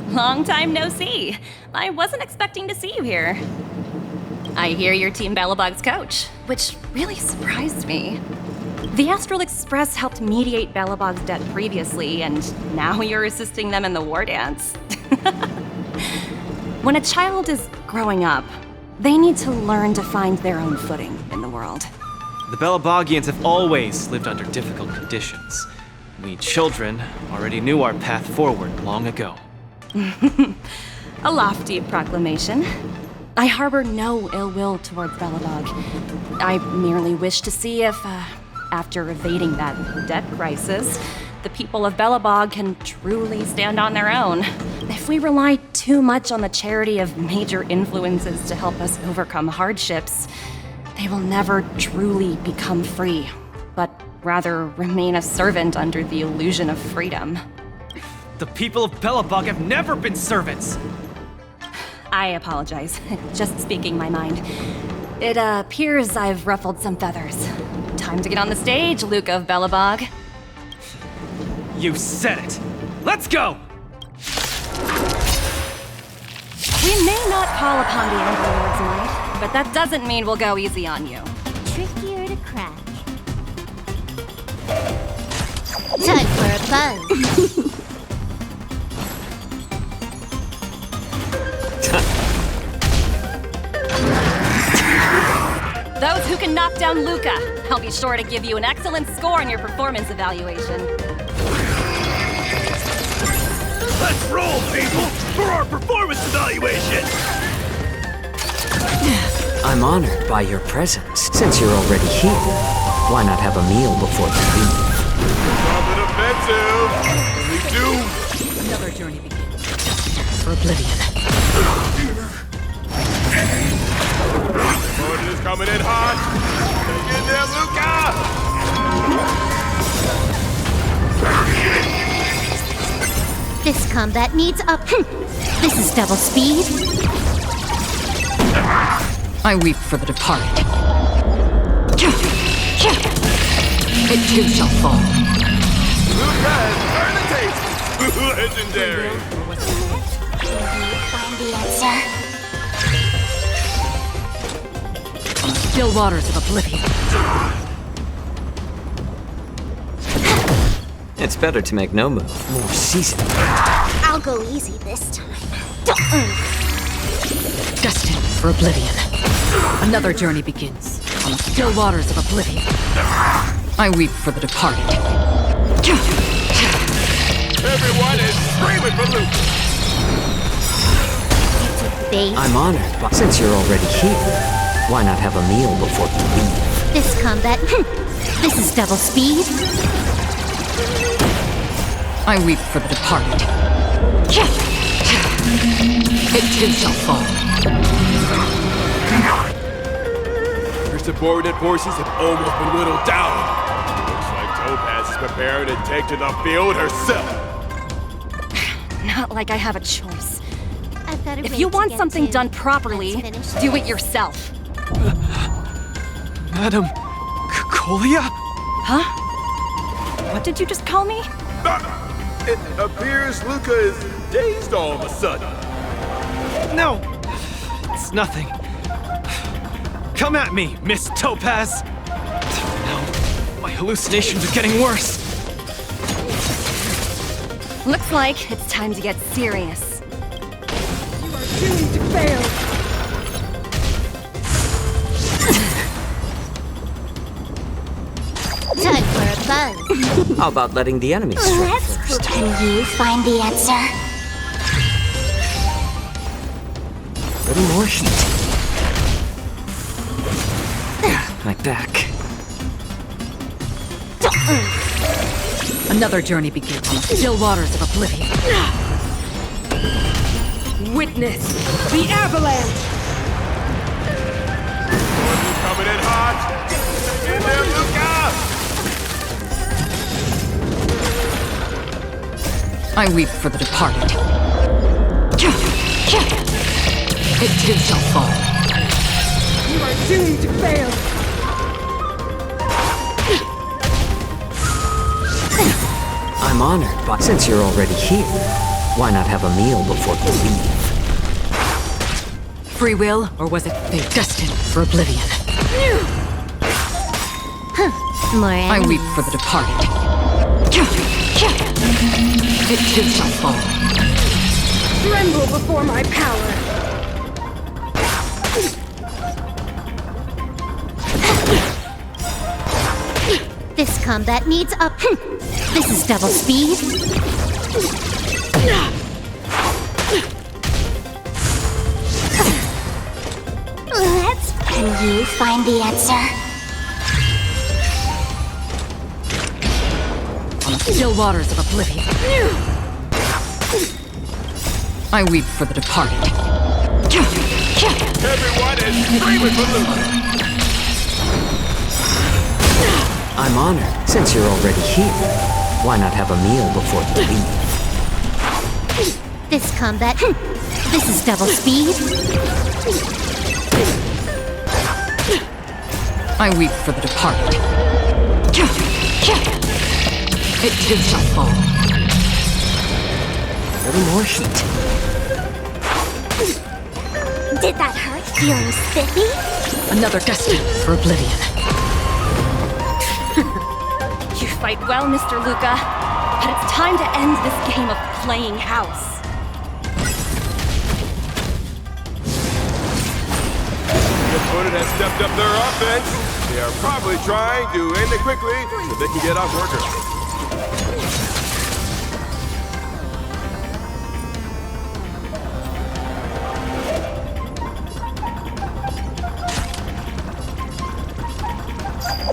Long time no see. I wasn't expecting to see you here. I hear you're Team Belobog's coach, which really surprised me. The Astral Express helped mediate Belobog's debt previously, and now you're assisting them in the war dance. When a child is growing up, they need to learn to find their own footing in the world. The Belabogians have always lived under difficult conditions. We children already knew our path forward long ago. A lofty proclamation. I harbor no ill will towards Belobog. I merely wish to see if, after evading that debt crisis, the people of Belobog can truly stand on their own. If we rely too much on the charity of major influences to help us overcome hardships, they will never truly become free, but rather remain a servant under the illusion of freedom. The people of Belobog have never been servants! I apologize. Just speaking my mind. It appears I've ruffled some feathers. Time to get on the stage, Luka of Belobog. You said it! Let's go! We may not call upon the Amber Lord tonight, but that doesn't mean we'll go easy on you. Trickier to crack. Time for a buzz. Those who can knock down Luka, I'll be sure to give you an excellent score on your performance evaluation. Let's roll, people, for our performance evaluation! I'm honored by your presence. Since you're already here, why not have a meal before you leave? Something offensive! We do! Another journey begins. For oblivion. Gordon is coming in hot! Get in there, Luka! This combat needs up. This is double speed. I weep for the departed. It too shall fall. Luka has turned the taste! Legendary! Find the answer. Still waters of oblivion. It's better to make no move, more seasoned. I'll go easy this time. Destined for oblivion. Another journey begins on the still waters of oblivion. I weep for the departed. Everyone is screaming for Luka! I'm honored, but since you're already here, why not have a meal before you leave? This combat. This is double speed. I weep for the departed. It too shall fall. Your subordinate forces have almost been whittled down. Looks like Topaz is preparing to take to the field herself. Not like I have a choice. I've got a If raid you to want get something to. done properly, Let's finish do this. it yourself. Madam Kolia? Huh? What did you just call me? It appears Luka is dazed all of a sudden. No! It's nothing. Come at me, Miss Topaz! No, my hallucinations are getting worse. Looks like it's time to get serious. You are doomed to fail. Time for a buzz. How about letting the enemy strike Let's first? Can you find the answer? A little more heat. My back. Another journey begins on the still waters of oblivion. Witness the avalanche! Coming in hot! Get in there, Luka! I weep for the departed. It too shall fall. You are doomed to fail. I'm honored, but since you're already here, why not have a meal before you leave? Free will, or was it fate? Destined for oblivion. More I enemies. weep for the departed. It too shall fall. Tremble before my power. This combat needs up. This is double speed. Let's. Can you find the answer? On the still waters of oblivion. I weep for the departed. Everyone is screaming for Luka. I'm honored, since you're already here. Why not have a meal before you leave? This combat. This is double speed. I weep for the departed. It too shall fall. A little more heat. Did that hurt? Feeling spiffy? Another destined for oblivion. You fight well, Mr. Luka, but it's time to end this game of playing house. The opponent has stepped up their offense. They are probably trying to end it quickly so they can get off work early.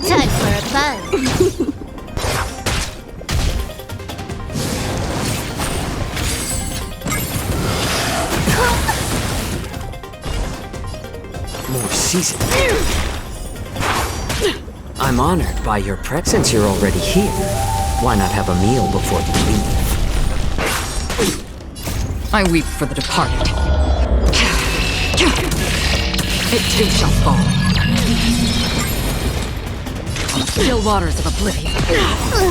Time for a buzz. More seasoned. I'm honored by your presence. You're already here. Why not have a meal before you leave? I weep for the departed. It too shall fall. On the still waters of oblivion.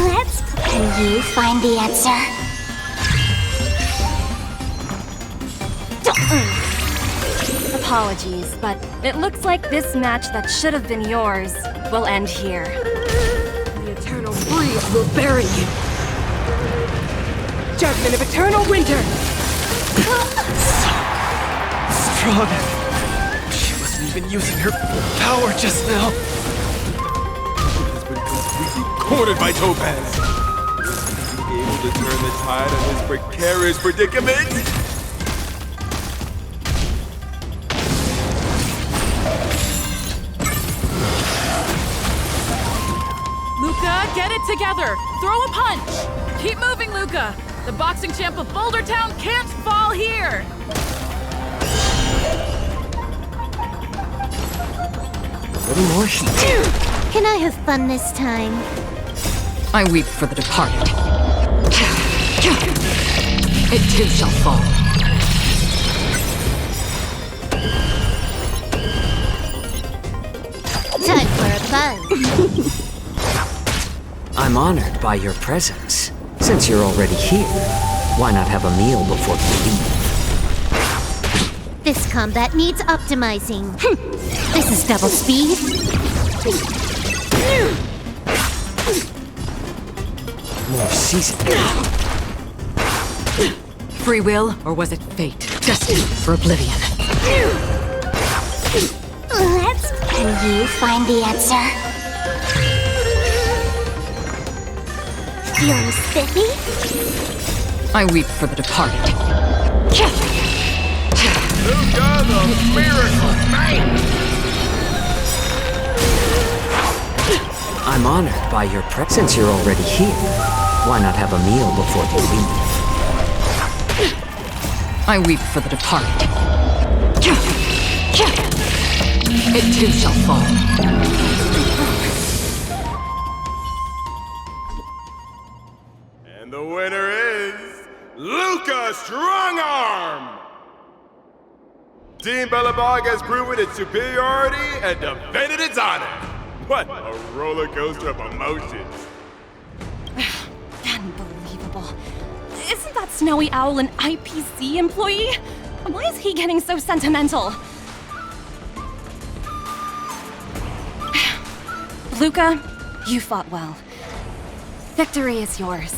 Let's. Can you find the answer? Apologies, but it looks like this match that should have been yours will end here. The eternal breeze will bury you. Judgment of eternal winter. Strong. She wasn't even using her full power just now. Has been completely cornered by Topaz. Is he able to turn the tide of his precarious predicament? Luka, get it together! Throw a punch! Keep moving, Luka! The boxing champ of Boulder Town can't fall here! A little more heat. Can I have fun this time? I weep for the departed. It too shall fall. Time for a buzz. I'm honored by your presence. Since you're already here, why not have a meal before you leave? This combat needs optimizing. This is double speed. More seasoned. Free will, or was it fate? Destined for oblivion. Let's. Can you find the answer? Feeling spiffy? I weep for the departed. Luka, the miracle man! I'm honored by your presence. Since you're already here, why not have a meal before you leave? I weep for the departed. It too shall fall. And the winner is Luka Strongarm! Team Belobog has proven its superiority and defended its honor. What a roller coaster of emotions. Unbelievable. Isn't that snowy owl an IPC employee? Why is he getting so sentimental? Luka, you fought well. Victory is yours.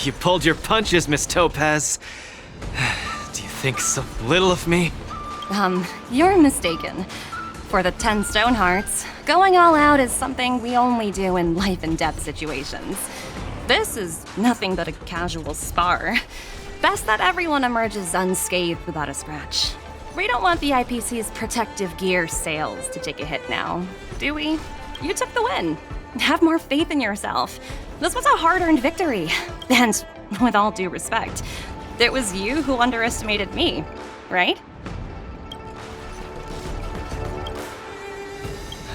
You pulled your punches, Miss Topaz. Do you think so little of me? You're mistaken. For the 10 stone hearts, going all out is something we only do in life and death situations. This is nothing but a casual spar. Best that everyone emerges unscathed without a scratch. We don't want the IPC's protective gear sales to take a hit now, do we? You took the win. Have more faith in yourself. This was a hard-earned victory. And with all due respect, it was you who underestimated me, right?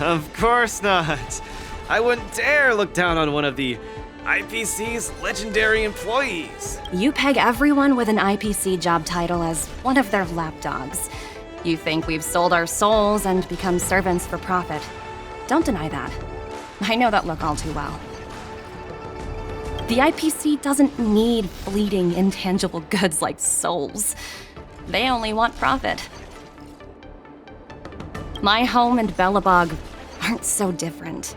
Of course not. I wouldn't dare look down on one of the IPC's legendary employees. You peg everyone with an IPC job title as one of their lapdogs. You think we've sold our souls and become servants for profit. Don't deny that. I know that look all too well. The IPC doesn't need fleeting, intangible goods like souls. They only want profit. My home and Belobog aren't so different.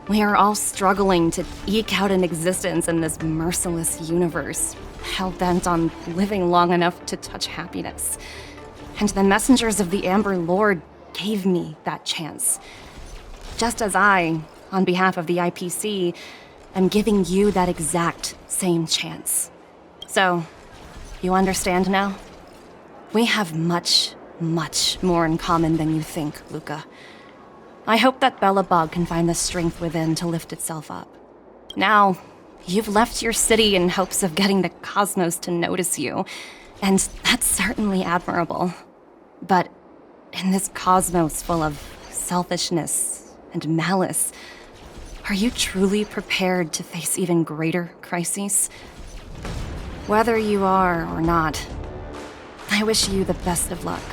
We are all struggling to eke out an existence in this merciless universe, hell-bent on living long enough to touch happiness. And the messengers of the Amber Lord gave me that chance. Just as I, on behalf of the IPC, am giving you that exact same chance. So, you understand now? We have much, much more in common than you think, Luka. I hope that Belobog can find the strength within to lift itself up. Now, you've left your city in hopes of getting the cosmos to notice you, and that's certainly admirable. But in this cosmos full of selfishness and malice, are you truly prepared to face even greater crises? Whether you are or not, I wish you the best of luck.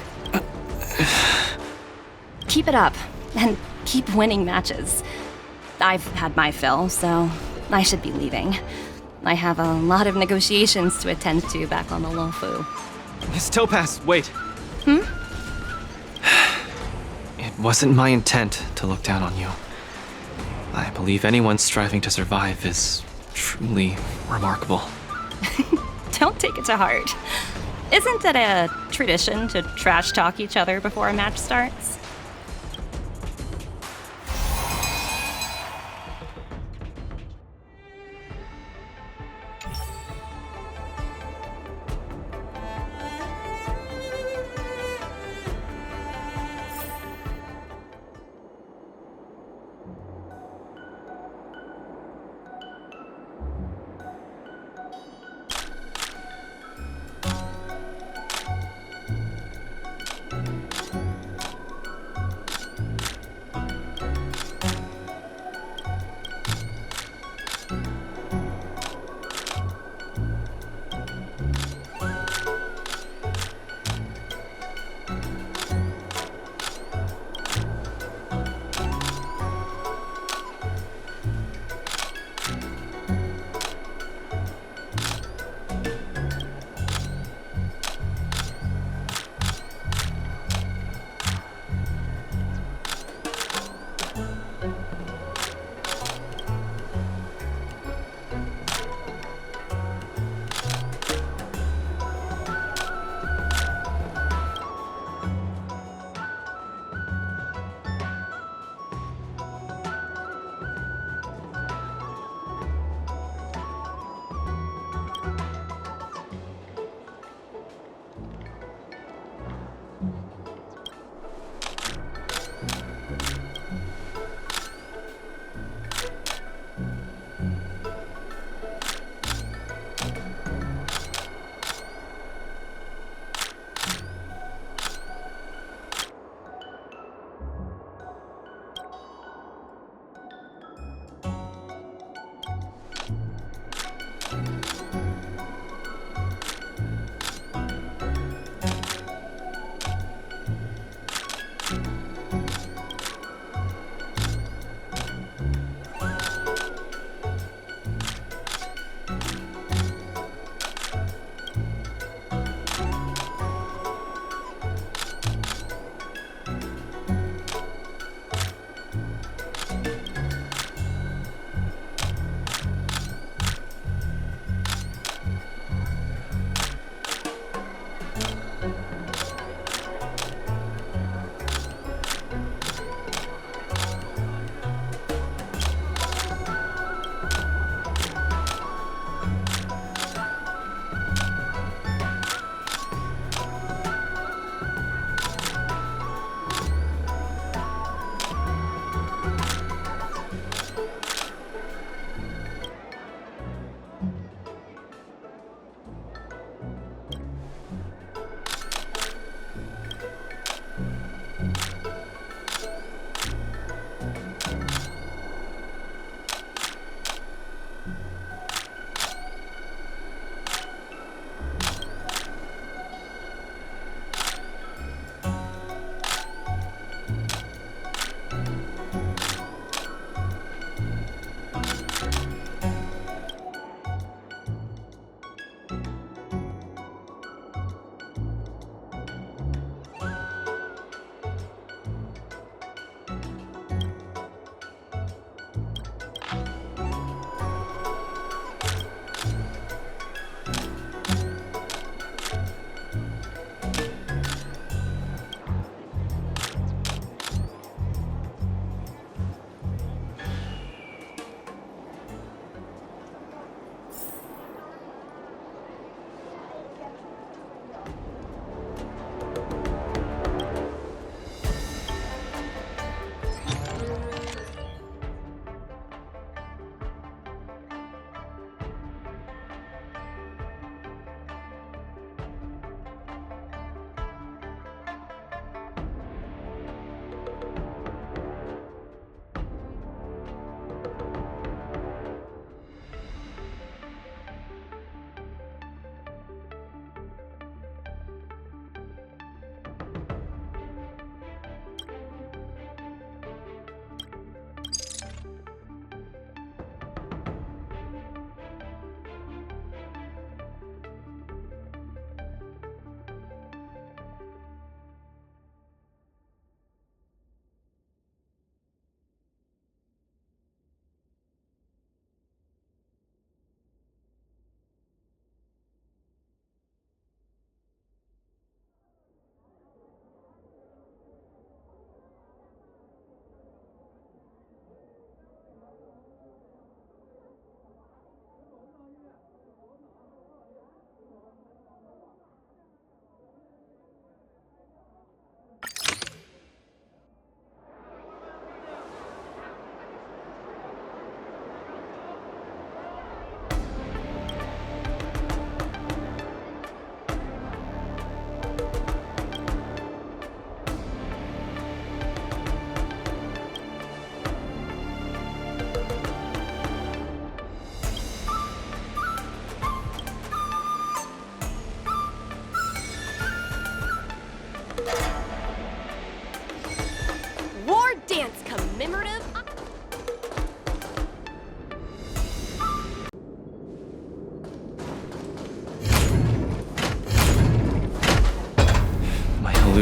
Keep it up, and keep winning matches. I've had my fill, so I should be leaving. I have a lot of negotiations to attend to back on the Lufu. Miss Topaz, wait. Hmm? It wasn't my intent to look down on you. I believe anyone striving to survive is truly remarkable. Don't take it to heart. Isn't it a tradition to trash talk each other before a match starts?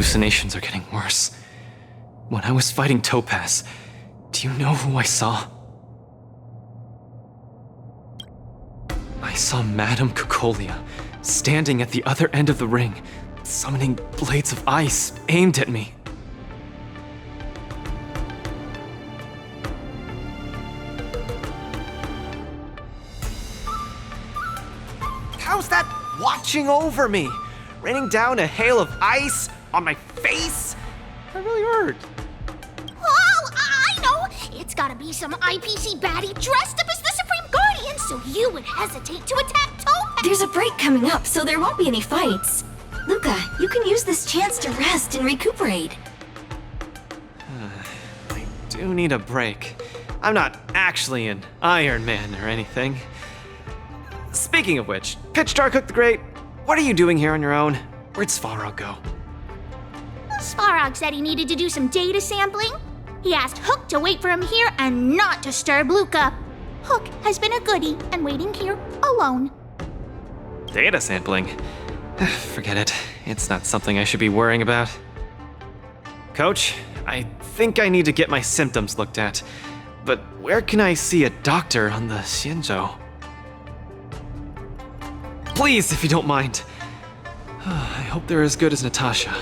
hallucinations are getting worse. When I was fighting Topaz, do you know who I saw? I saw Madame Cocolia standing at the other end of the ring, summoning blades of ice aimed at me. How's that watching over me? Raining down a hail of ice on my face? That really hurt. Oh, I know! It's gotta be some IPC baddie dressed up as the Supreme Guardian so you would hesitate to attack Topaz! There's a break coming up, so there won't be any fights. Luka, you can use this chance to rest and recuperate. I do need a break. I'm not actually an Iron Man or anything. Speaking of which, Pitch Dark Hook the Great, what are you doing here on your own? Where'd Svarog go? Svarog said he needed to do some data sampling. He asked Hook to wait for him here and not disturb Luka. Hook has been a goodie and waiting here alone. Data sampling? Forget it. It's not something I should be worrying about. Coach, I think I need to get my symptoms looked at. But where can I see a doctor on the Xianzhou? Please, if you don't mind. I hope they're as good as Natasha.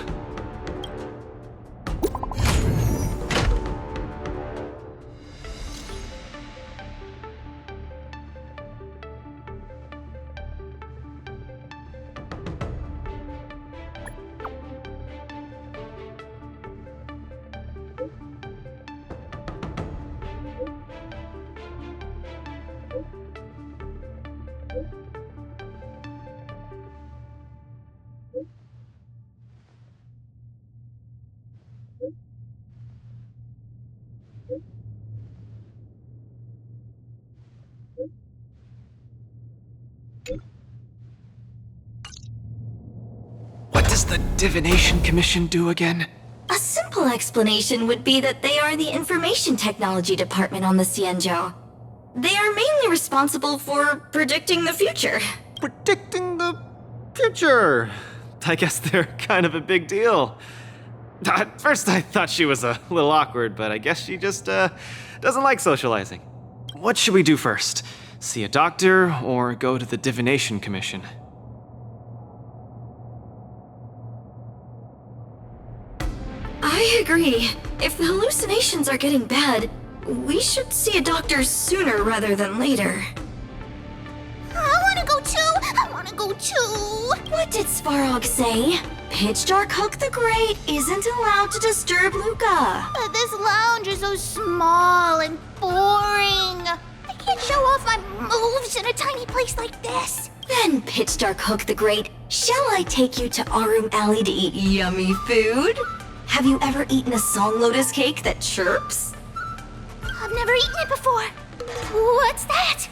What does the Divination Commission do again? A simple explanation would be that they are the information technology department on the Xianzhou. They are mainly responsible for predicting the future. Predicting the future? I guess they're kind of a big deal. At first I thought she was a little awkward, but I guess she just doesn't like socializing. What should we do first? See a doctor or go to the Divination Commission? I agree. If the hallucinations are getting bad, we should see a doctor sooner rather than later. I wanna go too! What did Svarog say? Pitch Dark Hook the Great isn't allowed to disturb Luka. But this lounge is so small and boring. I can't show off my moves in a tiny place like this. Then, Pitch Dark Hook the Great, shall I take you to Arum Alley to eat yummy food? Have you ever eaten a song lotus cake that chirps? I've never eaten it before. What's that?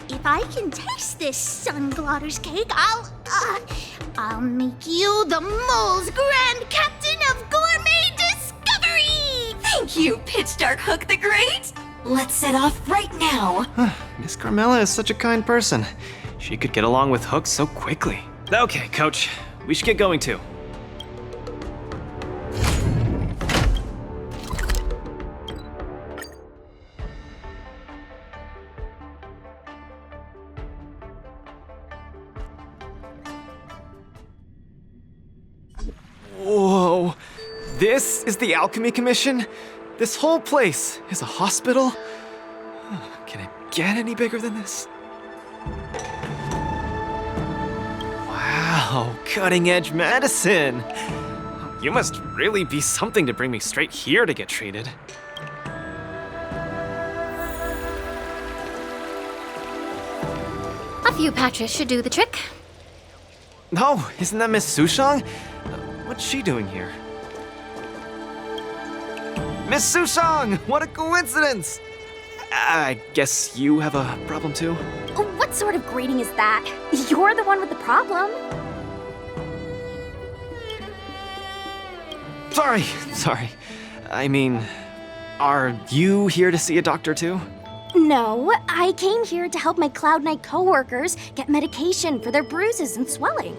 If I can taste this sunglotters cake, I'll make you the mole's grand captain of gourmet discovery! Thank you, Pitch Dark Hook the Great! Let's set off right now. Miss Carmela is such a kind person. She could get along with Hook so quickly. Okay, Coach, we should get going too. Whoa, this is the Alchemy Commission? This whole place is a hospital? Can it get any bigger than this? Wow, cutting edge medicine. You must really be something to bring me straight here to get treated. A few patches should do the trick. No, isn't that Miss Sushang? What's she doing here? Miss Sushang! What a coincidence! I guess you have a problem too? What sort of greeting is that? You're the one with the problem. Sorry. I mean, are you here to see a doctor too? No, I came here to help my Cloud Knight coworkers get medication for their bruises and swelling.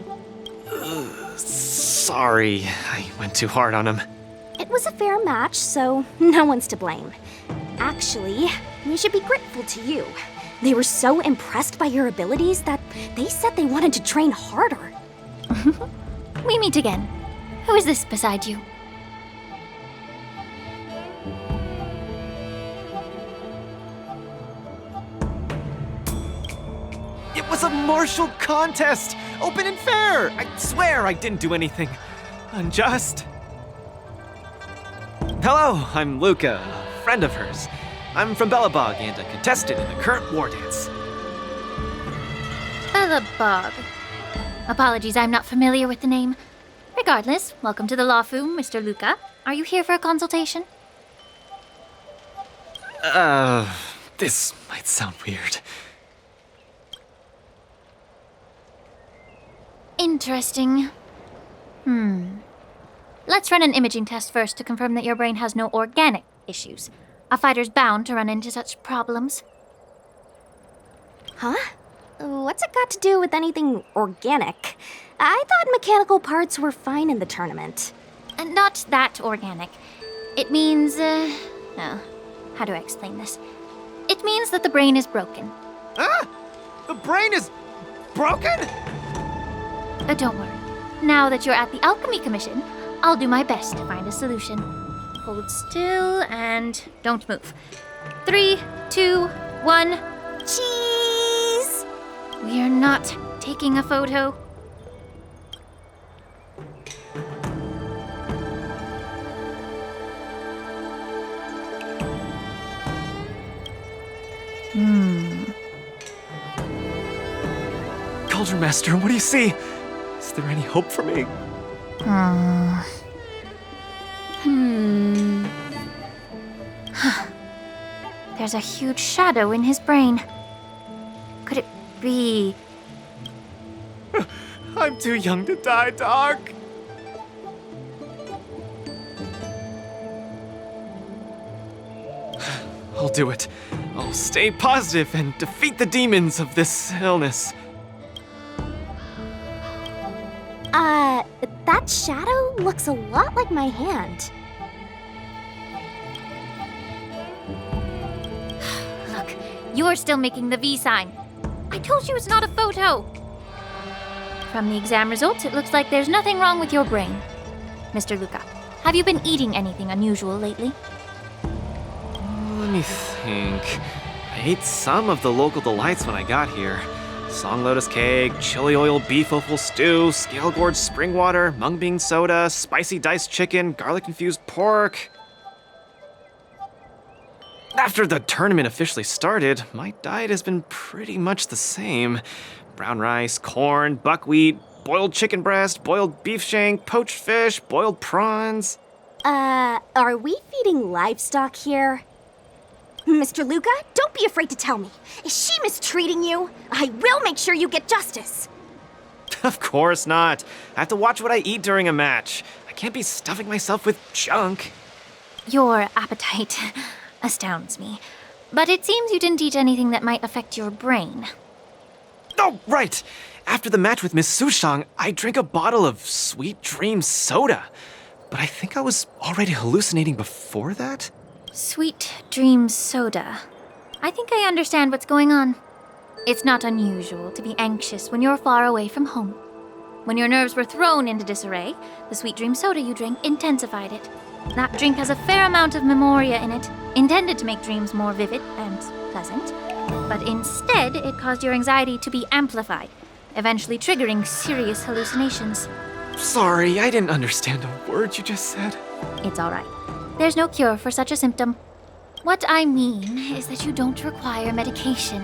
Sorry, I went too hard on him. It was a fair match, so no one's to blame. Actually, we should be grateful to you. They were so impressed by your abilities that they said they wanted to train harder. We meet again. Who is this beside you? It was a martial contest! Open and fair! I swear I didn't do anything unjust. Hello, I'm Luka, a friend of hers. I'm from Belobog and a contestant in the current war dance. Belobog. Apologies, I'm not familiar with the name. Regardless, welcome to the Lawfu, Mr. Luka. Are you here for a consultation? This might sound weird. Interesting. Let's run an imaging test first to confirm that your brain has no organic issues. A fighter's bound to run into such problems. Huh? What's it got to do with anything organic? I thought mechanical parts were fine in the tournament. Not that organic. It means, how do I explain this? It means that the brain is broken. Ah! The brain is broken? Don't worry. Now that you're at the Alchemy Commission, I'll do my best to find a solution. Hold still and don't move. 3, 2, 1. Cheese! We're not taking a photo. Cauldron Master, what do you see? Is there any hope for me? There's a huge shadow in his brain. Could it be... I'm too young to die, Doc. I'll do it. I'll stay positive and defeat the demons of this illness. That shadow looks a lot like my hand. Look, you're still making the V sign. I told you it's not a photo. From the exam results, it looks like there's nothing wrong with your brain. Mr. Luka, have you been eating anything unusual lately? Let me think. I ate some of the local delights when I got here. Song lotus cake, chili oil beef offal stew, scale gourd spring water, mung bean soda, spicy diced chicken, garlic infused pork. After the tournament officially started, my diet has been pretty much the same. Brown rice, corn, buckwheat, boiled chicken breast, boiled beef shank, poached fish, boiled prawns. Are we feeding livestock here? Mr. Luka, don't be afraid to tell me. Is she mistreating you? I will make sure you get justice. Of course not. I have to watch what I eat during a match. I can't be stuffing myself with junk. Your appetite astounds me. But it seems you didn't eat anything that might affect your brain. Oh, right. After the match with Miss Sushang, I drank a bottle of Sweet Dream soda. But I think I was already hallucinating before that? Sweet Dream soda. I think I understand what's going on. It's not unusual to be anxious when you're far away from home. When your nerves were thrown into disarray, the Sweet Dream soda you drank intensified it. That drink has a fair amount of memoria in it, intended to make dreams more vivid and pleasant. But instead, it caused your anxiety to be amplified, eventually triggering serious hallucinations. Sorry, I didn't understand a word you just said. It's all right. There's no cure for such a symptom. What I mean is that you don't require medication.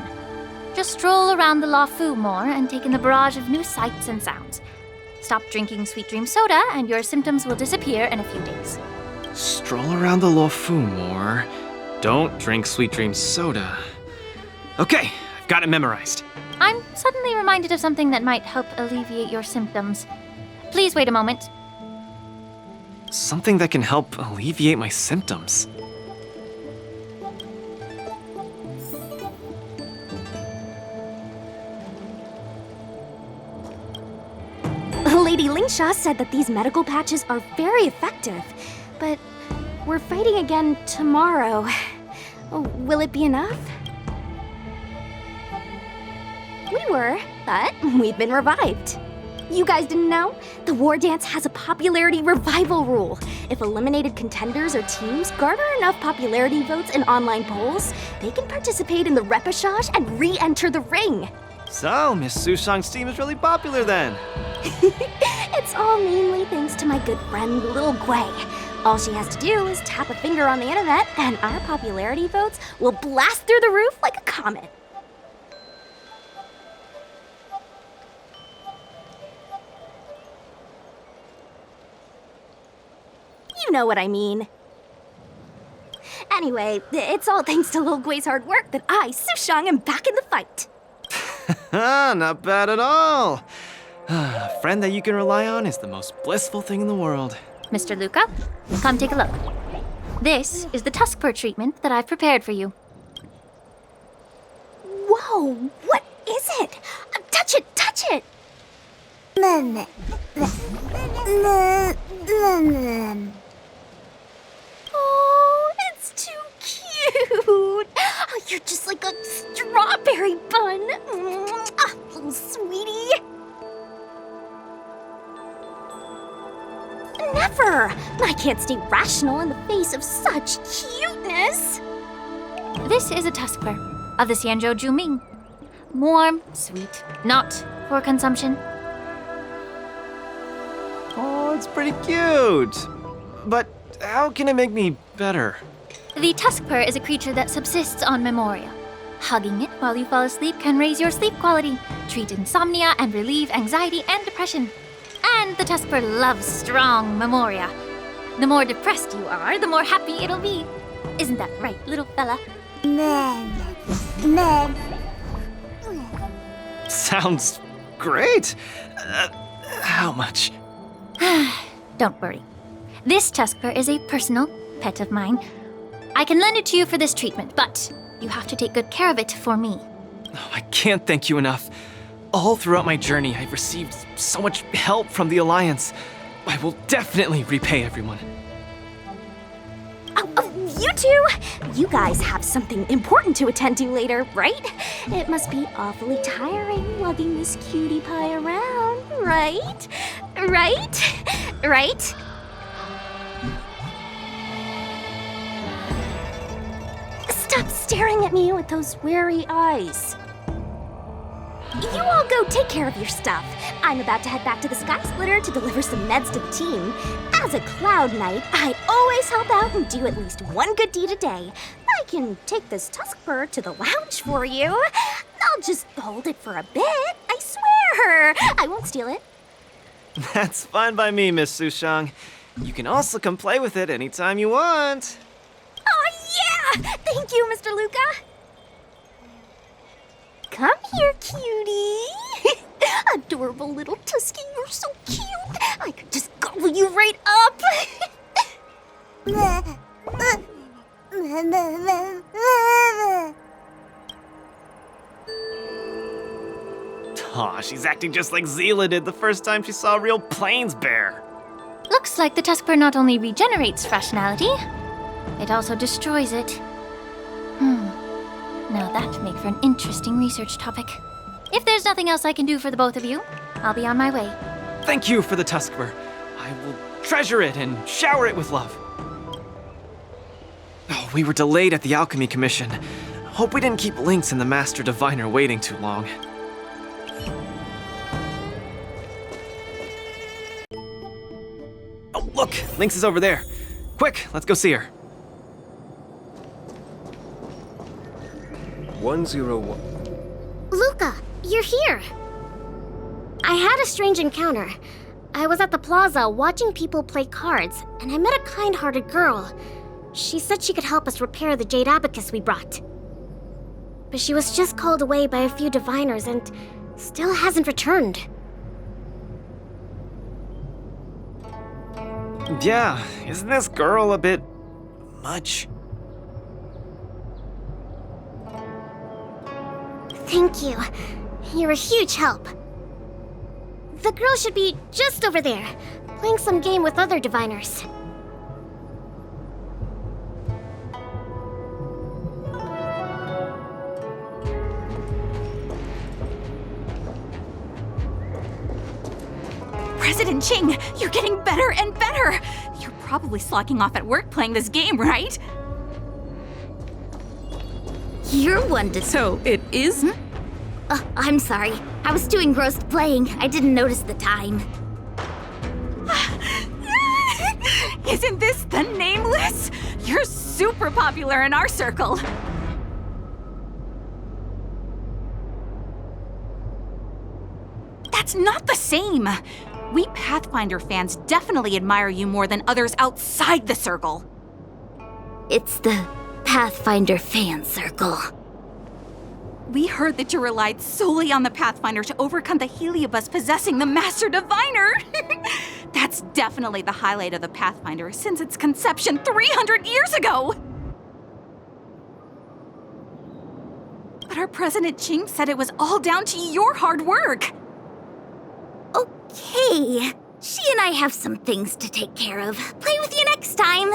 Just stroll around the Lawfu more and take in the barrage of new sights and sounds. Stop drinking Sweet Dream soda and your symptoms will disappear in a few days. Stroll around the Lawfu more. Don't drink Sweet Dream soda. Okay, I've got it memorized. I'm suddenly reminded of something that might help alleviate your symptoms. Please wait a moment. Something that can help alleviate my symptoms. Lady Lingsha said that these medical patches are very effective, but we're fighting again tomorrow. Oh, will it be enough? We were, but we've been revived. You guys didn't know? The War Dance has a popularity revival rule. If eliminated contenders or teams garner enough popularity votes in online polls, they can participate in the repechage and re-enter the ring. So, Miss Sushang's team is really popular then. It's all mainly thanks to my good friend Lil Guay. All she has to do is tap a finger on the internet, and our popularity votes will blast through the roof like a comet. You know what I mean. Anyway, it's all thanks to Lil Guay's hard work that I, Sushang, am back in the fight. Not bad at all. A friend that you can rely on is the most blissful thing in the world. Mr. Luka, come take a look. This is the tusk fur treatment that I've prepared for you. Whoa, what is it? Touch it, touch it! Oh, it's too cute! Oh, you're just like a strawberry bun. Ah, little sweetie. Never! I can't stay rational in the face of such cuteness. This is a tusk fur of the Xianzhou Juming. Warm, sweet, not for consumption. Oh, it's pretty cute. But how can it make me better? The tusk fur is a creature that subsists on memoria. Hugging it while you fall asleep can raise your sleep quality, treat insomnia, and relieve anxiety and depression. And the tusk fur loves strong memoria. The more depressed you are, the more happy it'll be. Isn't that right, little fella? Sounds great. How much? Don't worry. This tusk fur is a personal pet of mine. I can lend it to you for this treatment, but you have to take good care of it for me. Oh, I can't thank you enough. All throughout my journey, I've received so much help from the Alliance. I will definitely repay everyone. You two? You guys have something important to attend to later, right? It must be awfully tiring lugging this cutie pie around, right? Right? Stop staring at me with those wary eyes. You all go take care of your stuff. I'm about to head back to the Sky Splitter to deliver some meds to the team. As a Cloud Knight, I always help out and do at least one good deed a day. I can take this tusk fur to the lounge for you. I'll just hold it for a bit, I swear. I won't steal it. That's fine by me, Miss Sushang. You can also come play with it anytime you want. Oh yeah! Thank you, Mr. Luka. Come here, cutie. Adorable little Tusky, you're so cute. I could just gobble you right up. Aw, she's acting just like Zila did the first time she saw a real plains bear. Looks like the tusk fur not only regenerates rationality, it also destroys it. Now that'd make for an interesting research topic. If there's nothing else I can do for the both of you, I'll be on my way. Thank you for the tusk fur. I will treasure it and shower it with love. Oh, we were delayed at the Alchemy Commission. Hope we didn't keep Lynx and the Master Diviner waiting too long. Oh, look! Lynx is over there. Quick, let's go see her. 101. Luka, you're here! I had a strange encounter. I was at the plaza watching people play cards, and I met a kind-hearted girl. She said she could help us repair the jade abacus we brought. But she was just called away by a few diviners and still hasn't returned. Yeah, isn't this girl a bit much? Thank you. You're a huge help. The girl should be just over there, playing some game with other diviners. President Jing, you're getting better and better! You're probably slacking off at work playing this game, right? You're one to... So, it is? I'm sorry. I was too engrossed playing. I didn't notice the time. Isn't this the Nameless? You're super popular in our circle. That's not the same. We Pathfinder fans definitely admire you more than others outside the circle. It's the Pathfinder fan circle. We heard that you relied solely on the Pathfinder to overcome the Heliobus possessing the Master Diviner. That's definitely the highlight of the Pathfinder since its conception 300 years ago. But our President Qing said it was all down to your hard work. Okay. She and I have some things to take care of. Play with you next time.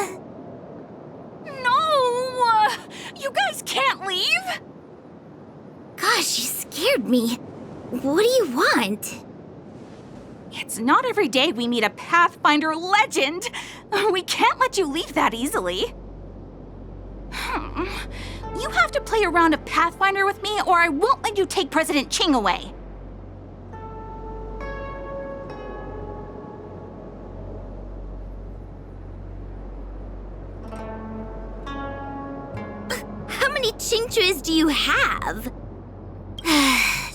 No! You guys can't leave! Gosh, you scared me. What do you want? It's not every day we meet a Pathfinder legend. We can't let you leave that easily. You have to play a round of Pathfinder with me, or I won't let you take President Qing away. How many Qingques do you have?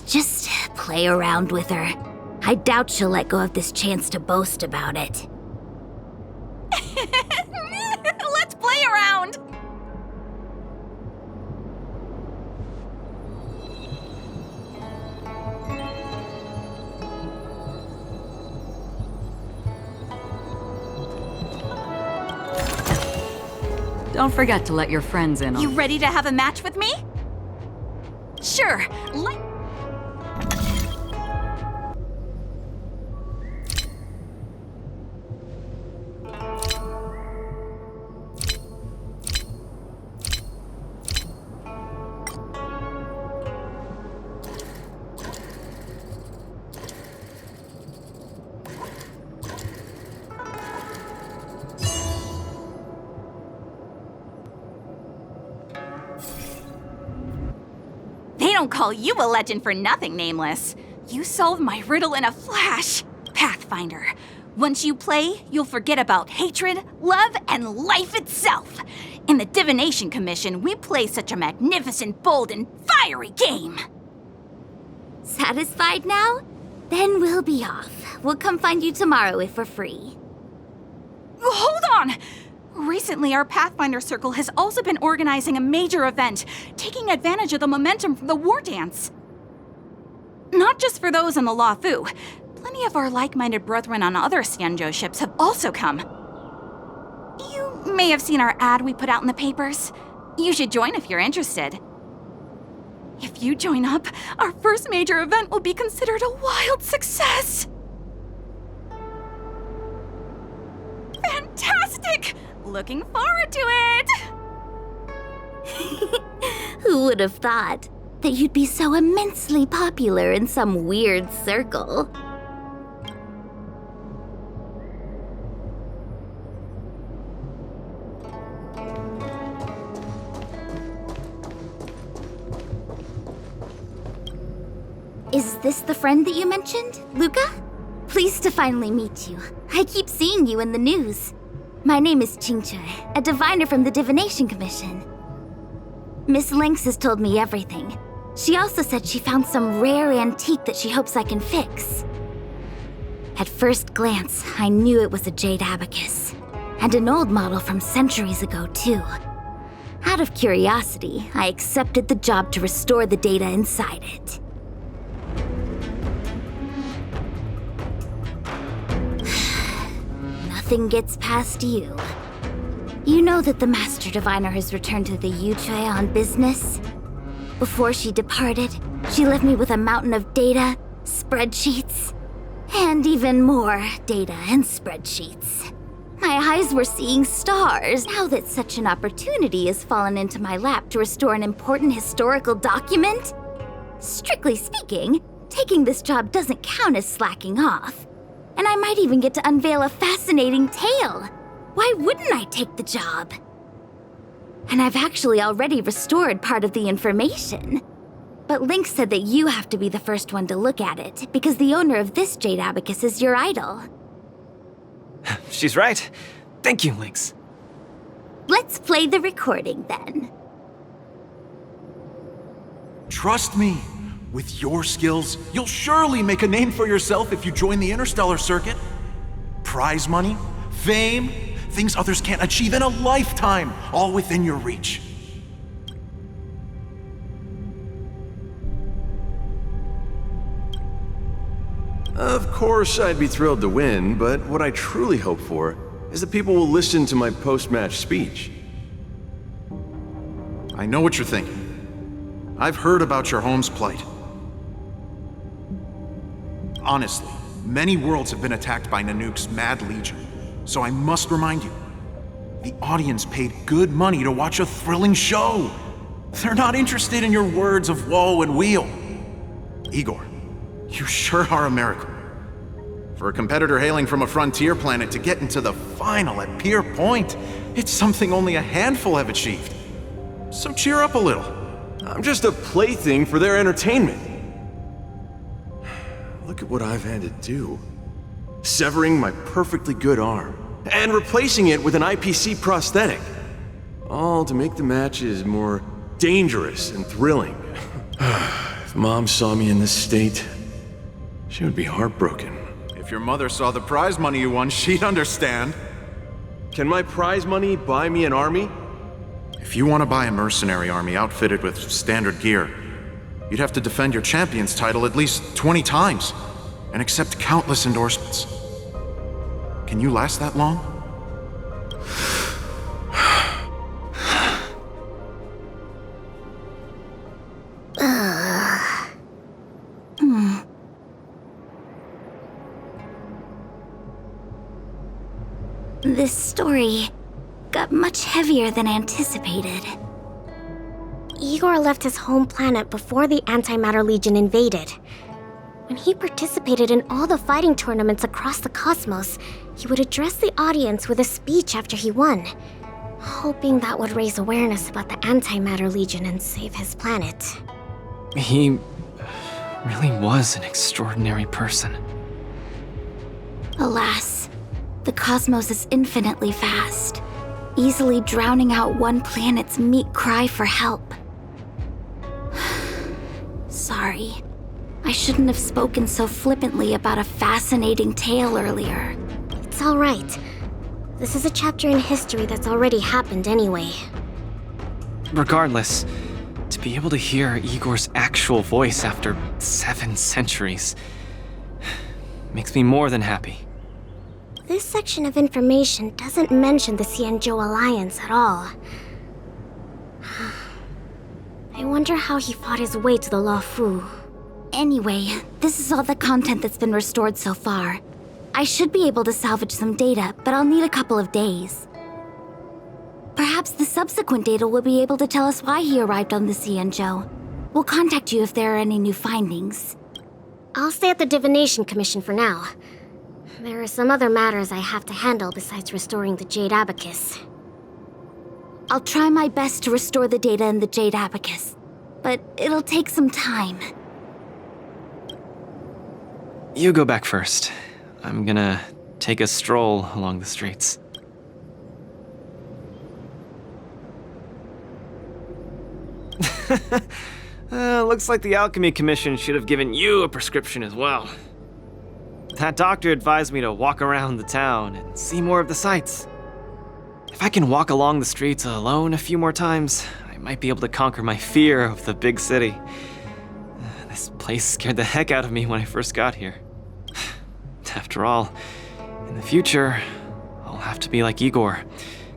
Just play around with her. I doubt she'll let go of this chance to boast about it. Let's play around! Don't forget to let your friends in on You ready to have a match with me? Sure. They don't call you a legend for nothing, Nameless. You solved my riddle in a flash. Pathfinder. Once you play, you'll forget about hatred, love, and life itself. In the Divination Commission, we play such a magnificent, bold, and fiery game. Satisfied now? Then we'll be off. We'll come find you tomorrow if we're free. Hold on! Recently, our Pathfinder Circle has also been organizing a major event, taking advantage of the momentum from the war dance. Not just for those in the La Fu. Plenty of our like-minded brethren on other Xianzhou ships have also come. You may have seen our ad we put out in the papers. You should join if you're interested. If you join up, our first major event will be considered a wild success. Fantastic! Looking forward to it! Who would have thought that you'd be so immensely popular in some weird circle? Is this the friend that you mentioned, Luka? Pleased to finally meet you. I keep seeing you in the news. My name is Qingque, a diviner from the Divination Commission. Miss Lynx has told me everything. She also said she found some rare antique that she hopes I can fix. At first glance, I knew it was a jade abacus, and an old model from centuries ago, too. Out of curiosity, I accepted the job to restore the data inside it. Nothing gets past you. You know that the Master Diviner has returned to the Yuan on business? Before she departed, she left me with a mountain of data, spreadsheets, And even more data and spreadsheets. My eyes were seeing stars now that such an opportunity has fallen into my lap to restore an important historical document. Strictly speaking, taking this job doesn't count as slacking off. And I might even get to unveil a fascinating tale. Why wouldn't I take the job? And I've actually already restored part of the information. But Lynx said that you have to be the first one to look at it, because the owner of this Jade Abacus is your idol. She's right. Thank you, Lynx. Let's play the recording then. Trust me, with your skills, you'll surely make a name for yourself if you join the interstellar circuit. Prize money, fame, things others can't achieve in a lifetime, all within your reach. Of course, I'd be thrilled to win, but what I truly hope for is that people will listen to my post-match speech. I know what you're thinking. I've heard about your home's plight. Honestly, many worlds have been attacked by Nanook's Mad Legion, so I must remind you, the audience paid good money to watch a thrilling show. They're not interested in your words of woe and weal. Igor, you sure are a miracle. For a competitor hailing from a frontier planet to get into the final at Pier Point, it's something only a handful have achieved. So cheer up a little. I'm just a plaything for their entertainment. Look at what I've had to do. Severing my perfectly good arm, and replacing it with an IPC prosthetic. All to make the matches more dangerous and thrilling. If Mom saw me in this state, she would be heartbroken. If your mother saw the prize money you won, she'd understand. Can my prize money buy me an army? If you want to buy a mercenary army outfitted with standard gear, you'd have to defend your champion's title at least 20 times, and accept countless endorsements. Can you last that long? This story got much heavier than anticipated. Igor left his home planet before the Antimatter Legion invaded. When he participated in all the fighting tournaments across the cosmos, he would address the audience with a speech after he won, hoping that would raise awareness about the Antimatter Legion and save his planet. He really was an extraordinary person. Alas, the cosmos is infinitely vast, easily drowning out one planet's meek cry for help. Sorry. I shouldn't have spoken so flippantly about a fascinating tale earlier. It's all right. This is a chapter in history that's already happened anyway. Regardless, to be able to hear Igor's actual voice after 7 centuries makes me more than happy. This section of information doesn't mention the Xianzhou Alliance at all. I wonder how he fought his way to the Luofu. Anyway, this is all the content that's been restored so far. I should be able to salvage some data, but I'll need a couple of days. Perhaps the subsequent data will be able to tell us why he arrived on the Xianzhou. We'll contact you if there are any new findings. I'll stay at the Divination Commission for now. There are some other matters I have to handle besides restoring the Jade Abacus. I'll try my best to restore the data in the Jade Abacus, but it'll take some time. You go back first. I'm gonna take a stroll along the streets. Looks like the Alchemy Commission should have given you a prescription as well. That doctor advised me to walk around the town and see more of the sights. If I can walk along the streets alone a few more times, I might be able to conquer my fear of the big city. This place scared the heck out of me when I first got here. After all, in the future, I'll have to be like Igor,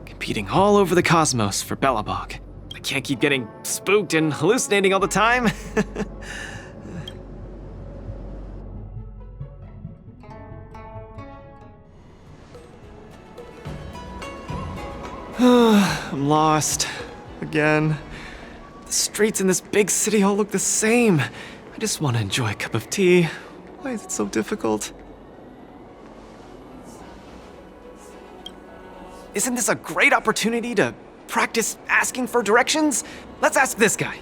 competing all over the cosmos for Belobog. I can't keep getting spooked and hallucinating all the time. I'm lost. Again. The streets in this big city all look the same. I just want to enjoy a cup of tea. Why is it so difficult? Isn't this a great opportunity to practice asking for directions? Let's ask this guy.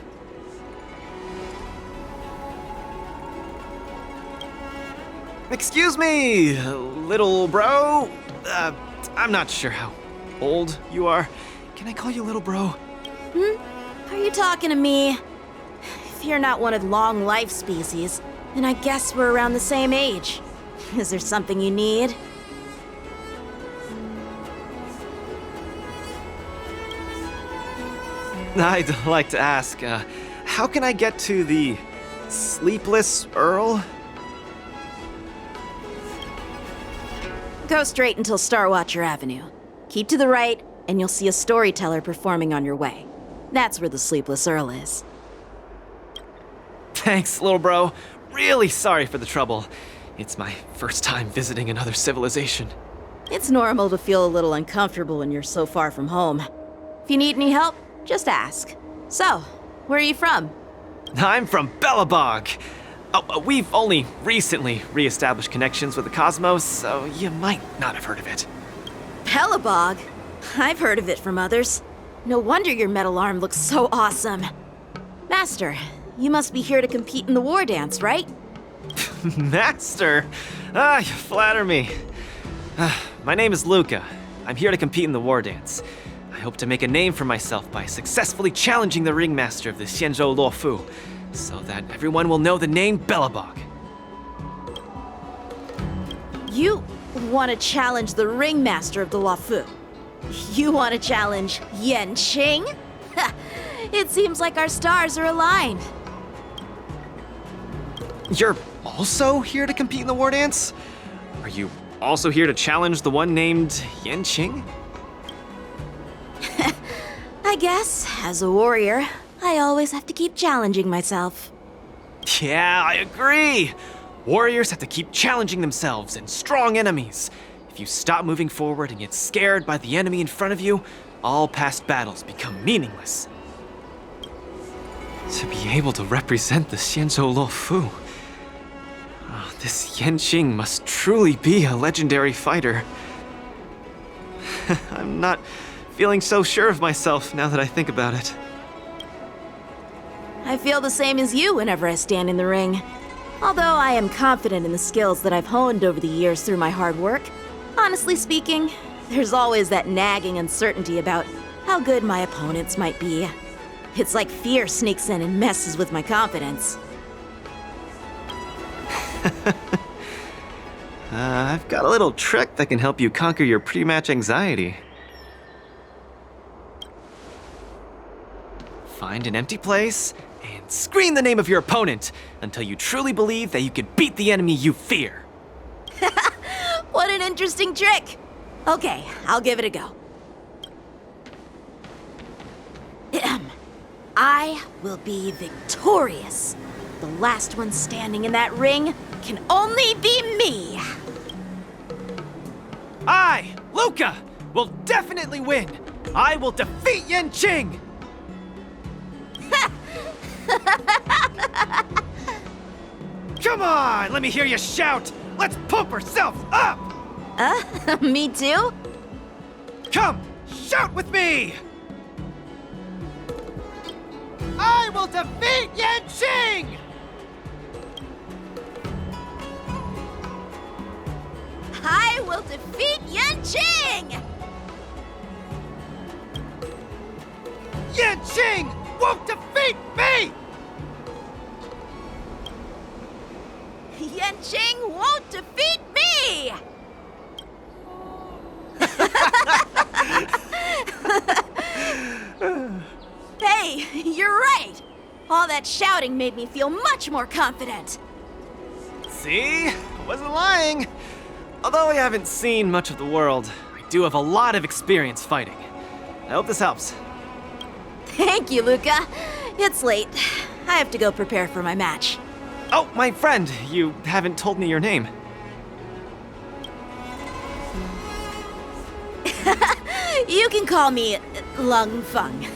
Excuse me, little bro. I'm not sure how old you are. Can I call you little bro? Are you talking to me? If you're not one of the long life species, then I guess we're around the same age. Is there something you need? I'd like to ask, how can I get to the Sleepless Earl? Go straight until Starwatcher Avenue. Keep to the right, and you'll see a storyteller performing on your way. That's where the Sleepless Earl is. Thanks, little bro. Really sorry for the trouble. It's my first time visiting another civilization. It's normal to feel a little uncomfortable when you're so far from home. If you need any help, just ask. So, where are you from? I'm from Belobog. Oh, we've only recently re-established connections with the cosmos, so you might not have heard of it. Belobog? I've heard of it from others. No wonder your metal arm looks so awesome. Master, you must be here to compete in the war dance, right? Master? You flatter me. My name is Luka. I'm here to compete in the war dance. I hope to make a name for myself by successfully challenging the ringmaster of the Xianzhou Luofu, so that everyone will know the name Belobog. You want to challenge the ringmaster of the Luofu? You want to challenge Yanqing? It seems like our stars are aligned. You're also here to compete in the war dance? Are you also here to challenge the one named Yanqing? I guess, as a warrior, I always have to keep challenging myself. Yeah, I agree. Warriors have to keep challenging themselves and strong enemies. If you stop moving forward and get scared by the enemy in front of you, all past battles become meaningless. To be able to represent the Xianzhou Luofu. This Yanqing must truly be a legendary fighter. I'm not feeling so sure of myself now that I think about it. I feel the same as you whenever I stand in the ring. Although I am confident in the skills that I've honed over the years through my hard work, honestly speaking, there's always that nagging uncertainty about how good my opponents might be. It's like fear sneaks in and messes with my confidence. I've got a little trick that can help you conquer your pre-match anxiety. Find an empty place and scream the name of your opponent until you truly believe that you can beat the enemy you fear. What an interesting trick! Okay, I'll give it a go. I will be victorious. The last one standing in that ring can only be me. I, Luka, will definitely win. I will defeat Yanqing. Come on, let me hear you shout. Let's pump ourselves up. Me too? Come, shout with me. I will defeat Yanqing. I will defeat Yanqing! Yanqing won't defeat me! Yanqing won't defeat me! Hey, you're right! All that shouting made me feel much more confident. See? I wasn't lying. Although I haven't seen much of the world, I do have a lot of experience fighting. I hope this helps. Thank you, Luka. It's late. I have to go prepare for my match. Oh, my friend, you haven't told me your name. You can call me Lung Feng.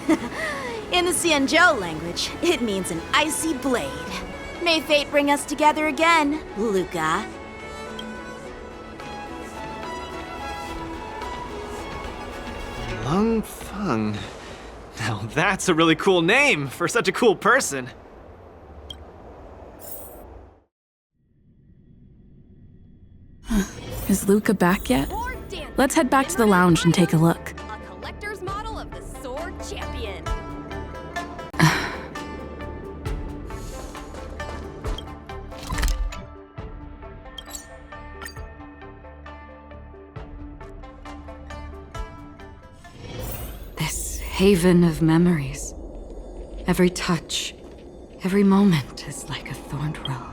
In the Xianzhou language, it means an icy blade. May fate bring us together again, Luka. Lung Feng. Now that's a really cool name for such a cool person. Is Luka back yet? Let's head back to the lounge and take a look. A collector's model of the Sword Champion. This haven of memories. Every touch, every moment is like a thorned rose.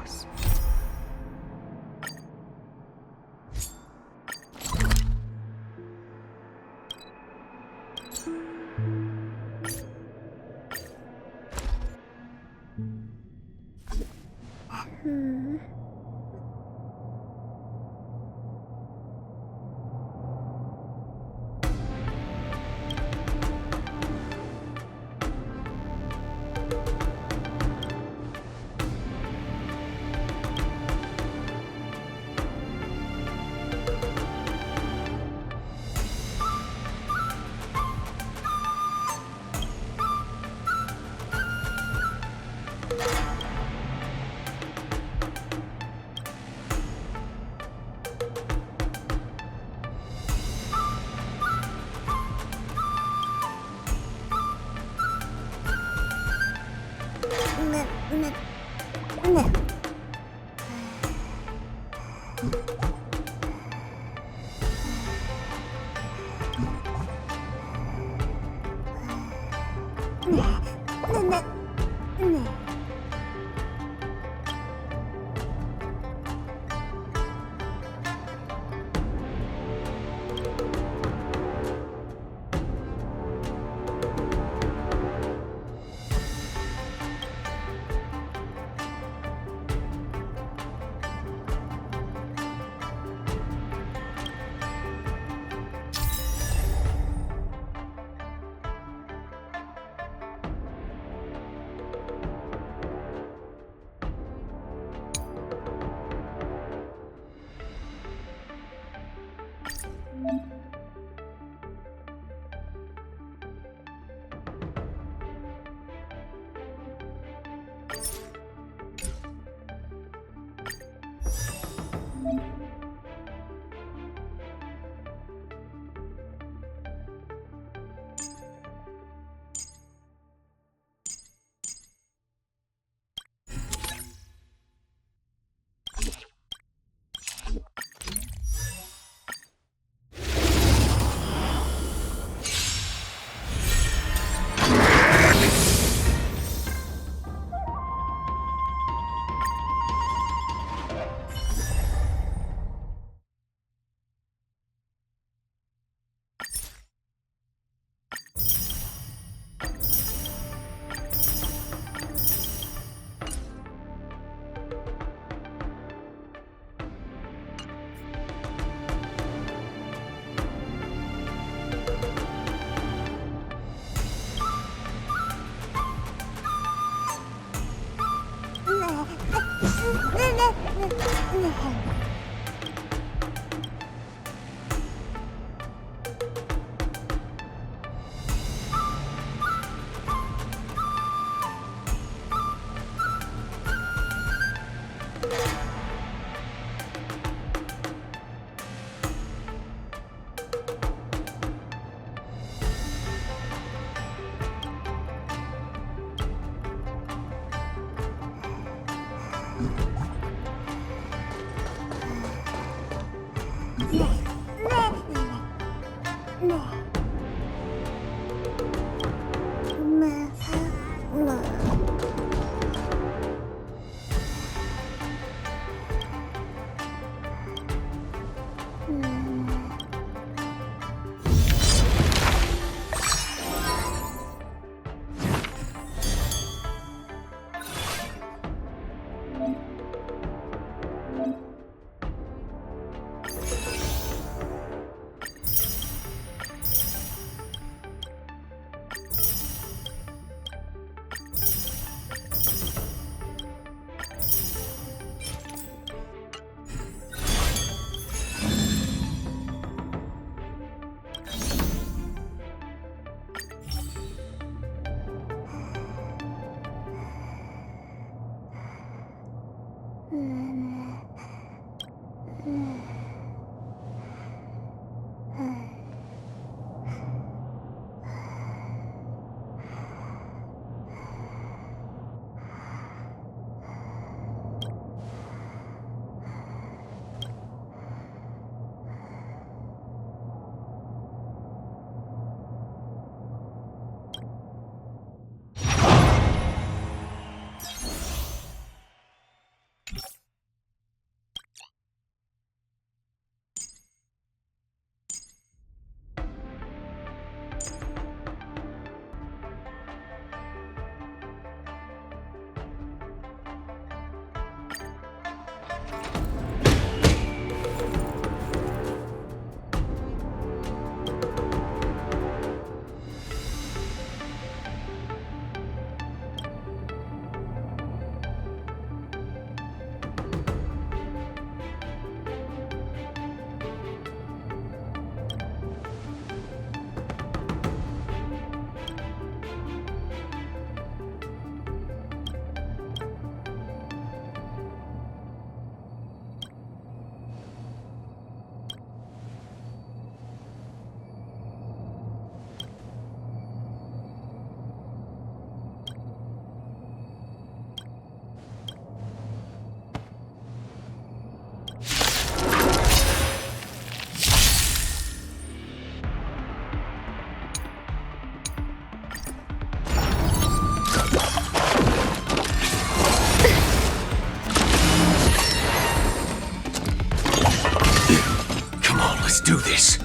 do this.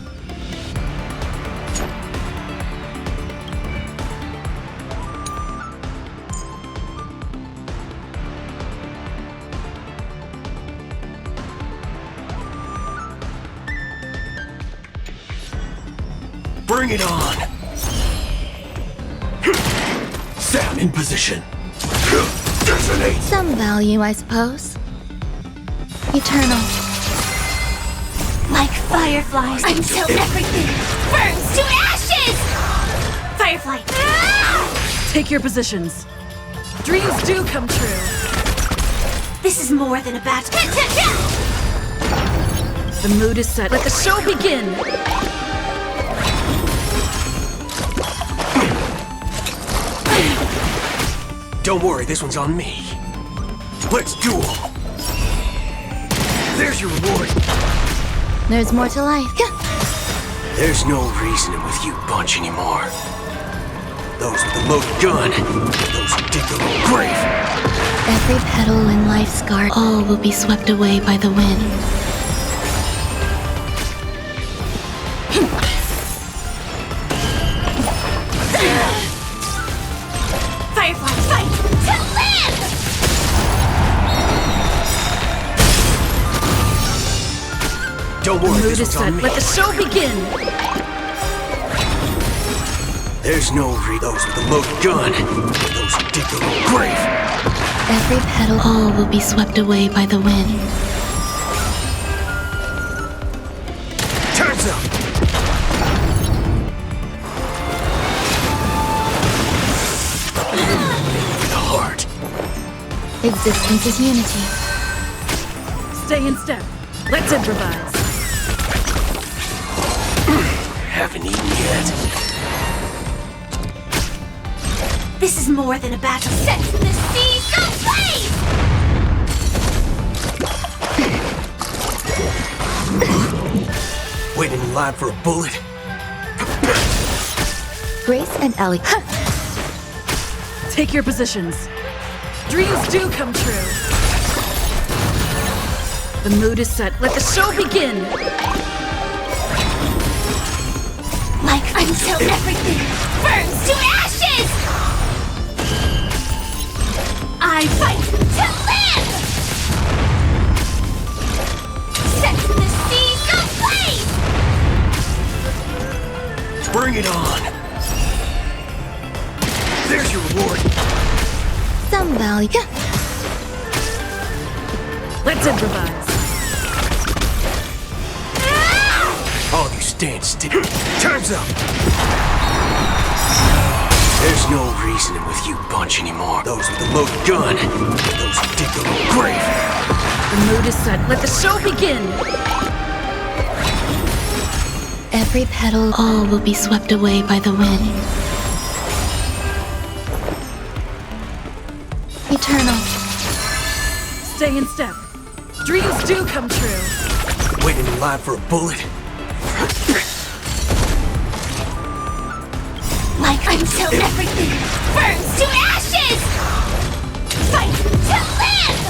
Bring it on! Sound in position. Detonate! Some value, I suppose. Eternal. Like fireflies until everything burns to ashes! Firefly! Take your positions. Dreams do come true. This is more than a battle. The mood is set. Let the show begin! Don't worry, this one's on me. Let's duel! There's your reward. There's more to life. There's no reasoning with you bunch anymore. Those with the loaded gun, those who dig their own grave. Every petal in life's scar, all will be swept away by the wind. Firefly, fight to live! Don't The worry, mood this is one's set. on me. Let the show begin! There's no those with the loaded gun, those who dig their own grave. Every petal, all will be swept away by the wind. Time's up! The heart. Existence is unity. Stay in step. Let's improvise. Haven't eaten yet. This is more than a battle. Set the seas ablaze! Waiting in line for a bullet. Grace and Ellie. Take your positions. Dreams do come true. The mood is set. Let the show begin! Like until everything burns to ashes! I fight to live! Set the seas ablaze! Bring it on! There's your reward. Some value. Let's improvise. All you stand still. Time's up! There's no reasoning with you bunch anymore. Those with the loaded gun, those who dig their own grave. The mood is set. Let the show begin! Every petal, all will be swept away by the wind. Eternal. Stay in step. Dreams do come true. Waiting in line for a bullet. Like until everything burns to ashes! Fight to live!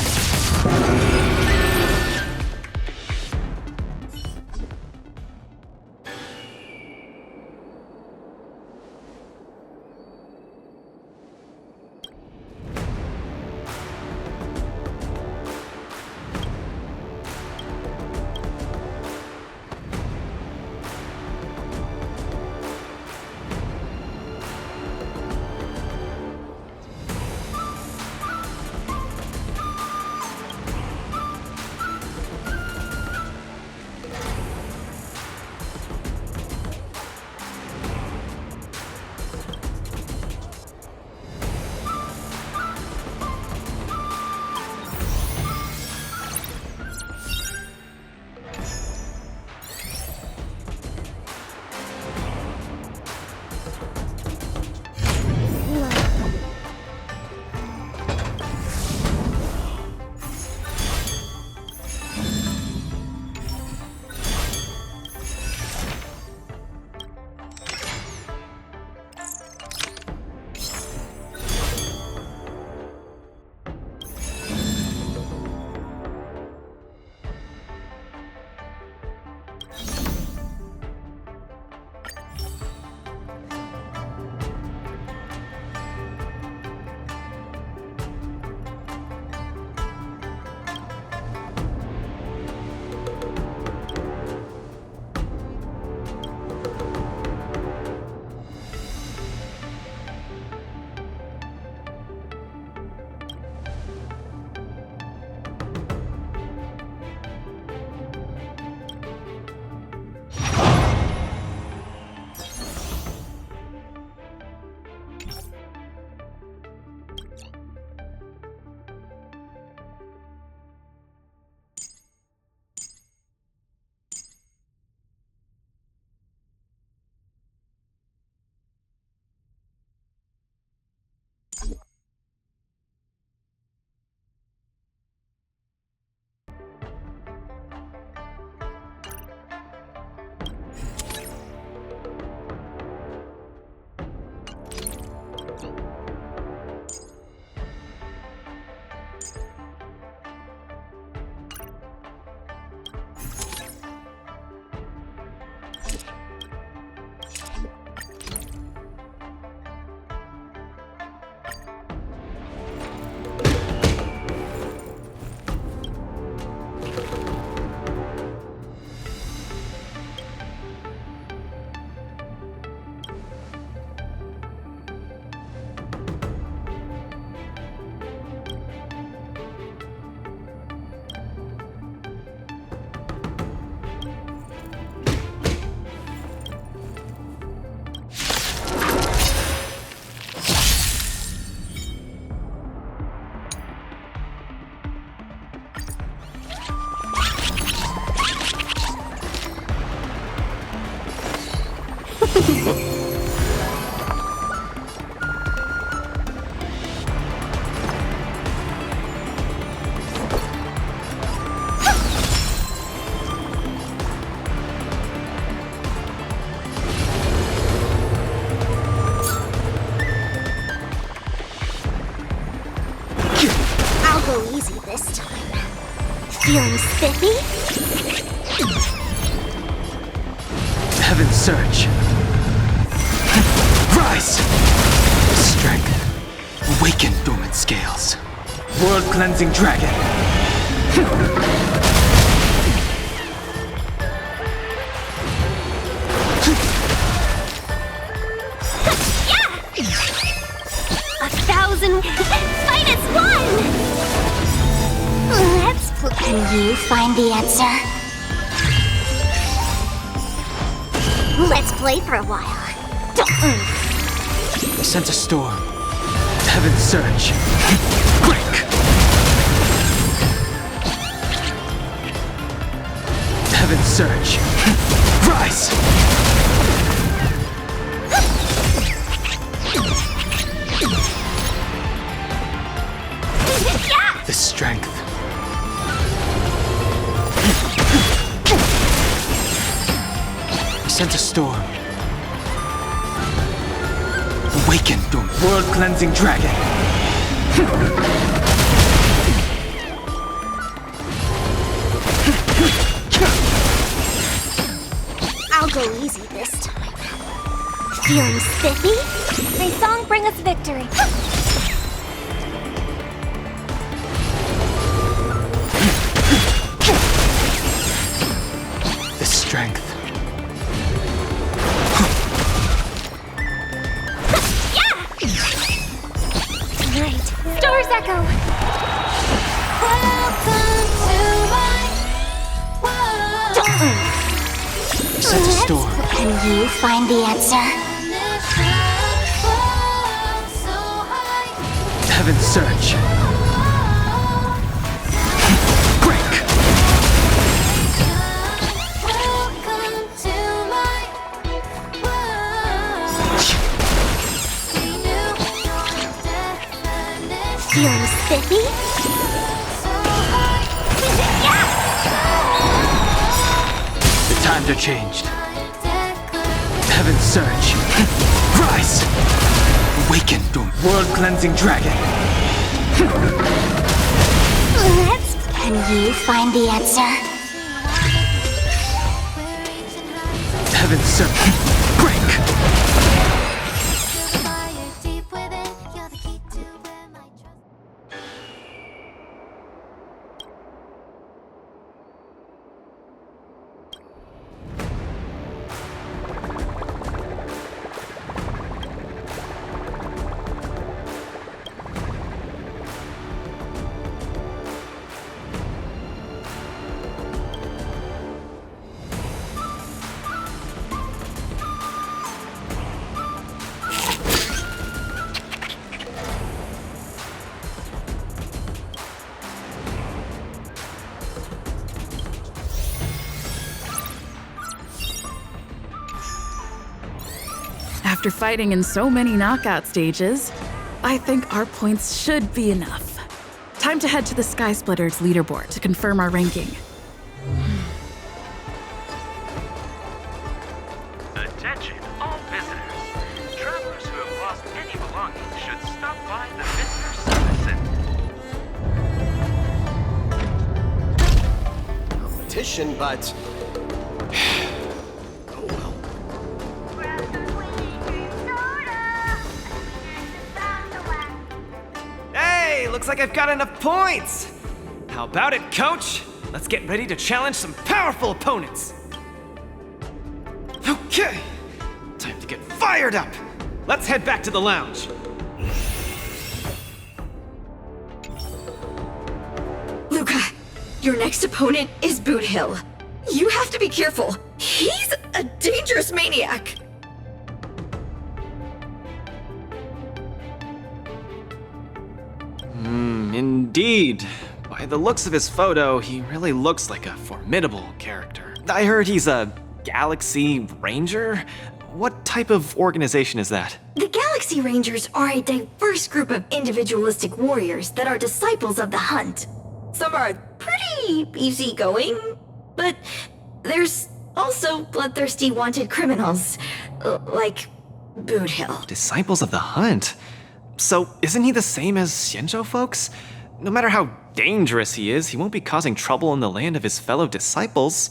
I'll go easy this time. Feeling spiffy? Heaven's surge. Rise! Strength. Awaken dormant scales. World cleansing dragon. A thousand fight as one! Let's play. Can you find the answer? Let's play for a while. Sense a storm. Heaven's surge. Break! surge. Rise! The strength. Sent a storm. Awaken the world-cleansing dragon. I'll go easy this time. Feeling spiffy? May song bring us victory. The strength. Right. Stars echo. Welcome to my world. Sent a storm. Can you find the answer? Heaven's surge. Break. Welcome to my world. Feeling spiffy? The times are changed. Heaven's surge. Rise! Awaken the world-cleansing dragon. Can you find the answer? Heaven's surge. Break! After fighting in so many knockout stages, I think our points should be enough. Time to head to the Sky Splitter's leaderboard to confirm our ranking. Attention, all visitors. Travelers who have lost any belongings should stop by the Visitor Service Center. Competition, but... oh well. Hey, looks like I've got enough points! How about it, coach? Let's get ready to challenge some powerful opponents! Okay, time to get fired up! Let's head back to the lounge. Luka, your next opponent is Boothill. You have to be careful. He's a dangerous maniac. Indeed. By the looks of his photo, he really looks like a formidable character. I heard he's a Galaxy Ranger? What type of organization is that? The Galaxy Rangers are a diverse group of individualistic warriors that are disciples of the hunt. Some are pretty easygoing, but there's also bloodthirsty wanted criminals, like Boothill. Disciples of the hunt? So isn't he the same as Xianzhou folks? No matter how dangerous he is, he won't be causing trouble in the land of his fellow disciples,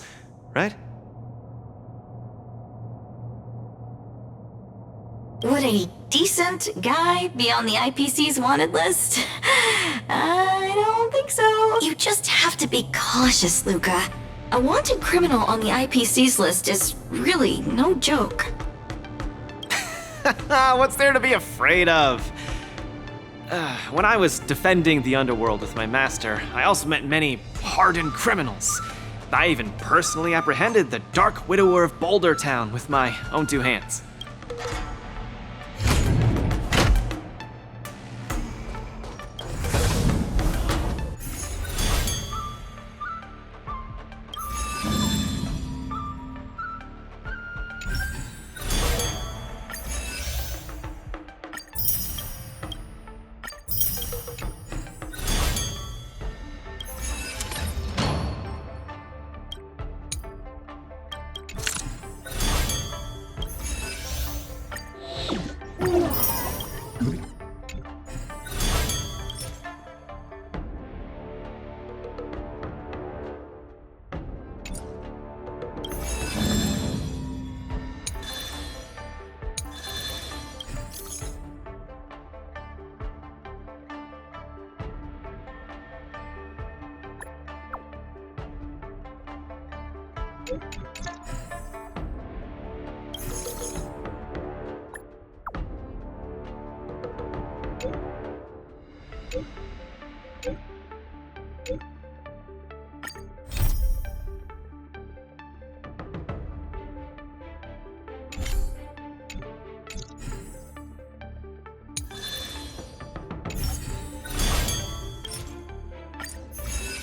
right? Would a decent guy be on the IPC's wanted list? I don't think so. You just have to be cautious, Luka. A wanted criminal on the IPC's list is really no joke. What's there to be afraid of? When I was defending the underworld with my master, I also met many hardened criminals. I even personally apprehended the Dark Widower of Boulder Town with my own two hands.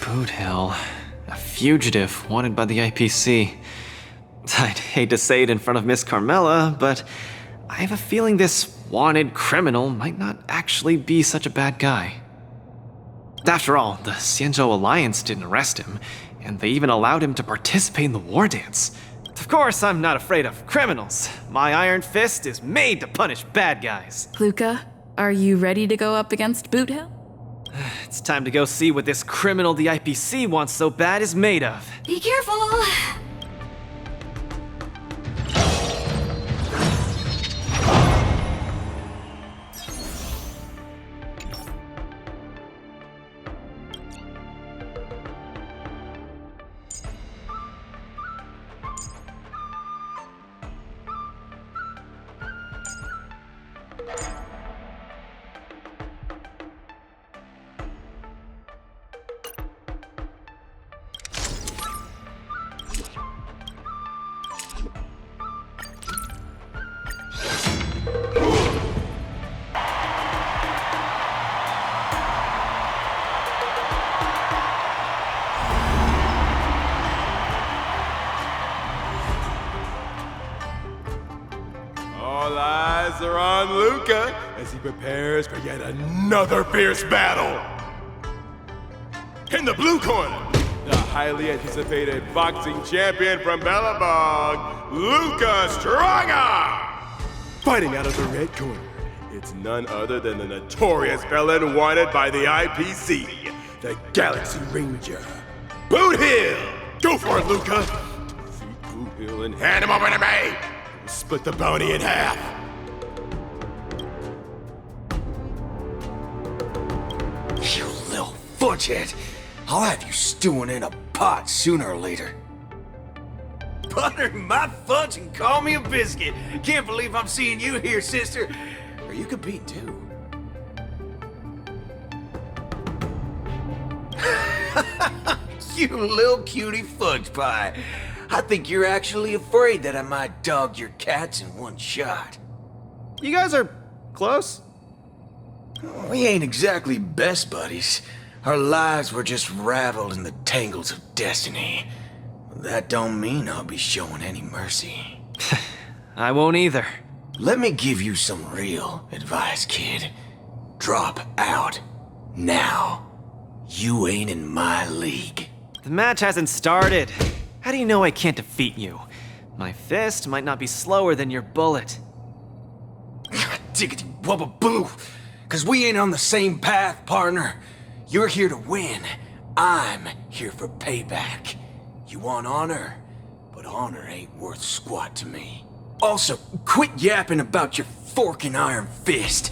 Boothill, a fugitive wanted by the IPC. I'd hate to say it in front of Miss Carmela, but I have a feeling this wanted criminal might not actually be such a bad guy. After all, the Xianzhou Alliance didn't arrest him, and they even allowed him to participate in the war dance. Of course, I'm not afraid of criminals. My iron fist is made to punish bad guys. Luka, are you ready to go up against Boothill? It's time to go see what this criminal the IPC wants so bad is made of. Be careful! All eyes are on Luka as he prepares for yet another fierce battle. In the blue corner, the highly anticipated boxing champion from Belobog, Luka Stronger! Fighting out of the red corner, it's none other than the notorious felon wanted by the IPC, the Galaxy Ranger, Boothill! Go for it, Luka! Defeat Boothill and hand him over to me! We'll split the bounty in half! You little fudgehead! I'll have you stewing in a pot sooner or later. Butter my fudge and call me a biscuit. Can't believe I'm seeing you here, sister. Or you could be too. You little cutie fudge pie. I think you're actually afraid that I might dog your cats in one shot. You guys are close? We ain't exactly best buddies. Our lives were just raveled in the tangles of destiny. That don't mean I'll be showing any mercy. I won't either. Let me give you some real advice, kid. Drop out. Now. You ain't in my league. The match hasn't started. How do you know I can't defeat you? My fist might not be slower than your bullet. Diggity wubba boo! 'Cause we ain't on the same path, partner. You're here to win. I'm here for payback. You want honor, but honor ain't worth squat to me. Also, quit yapping about your forking iron fist.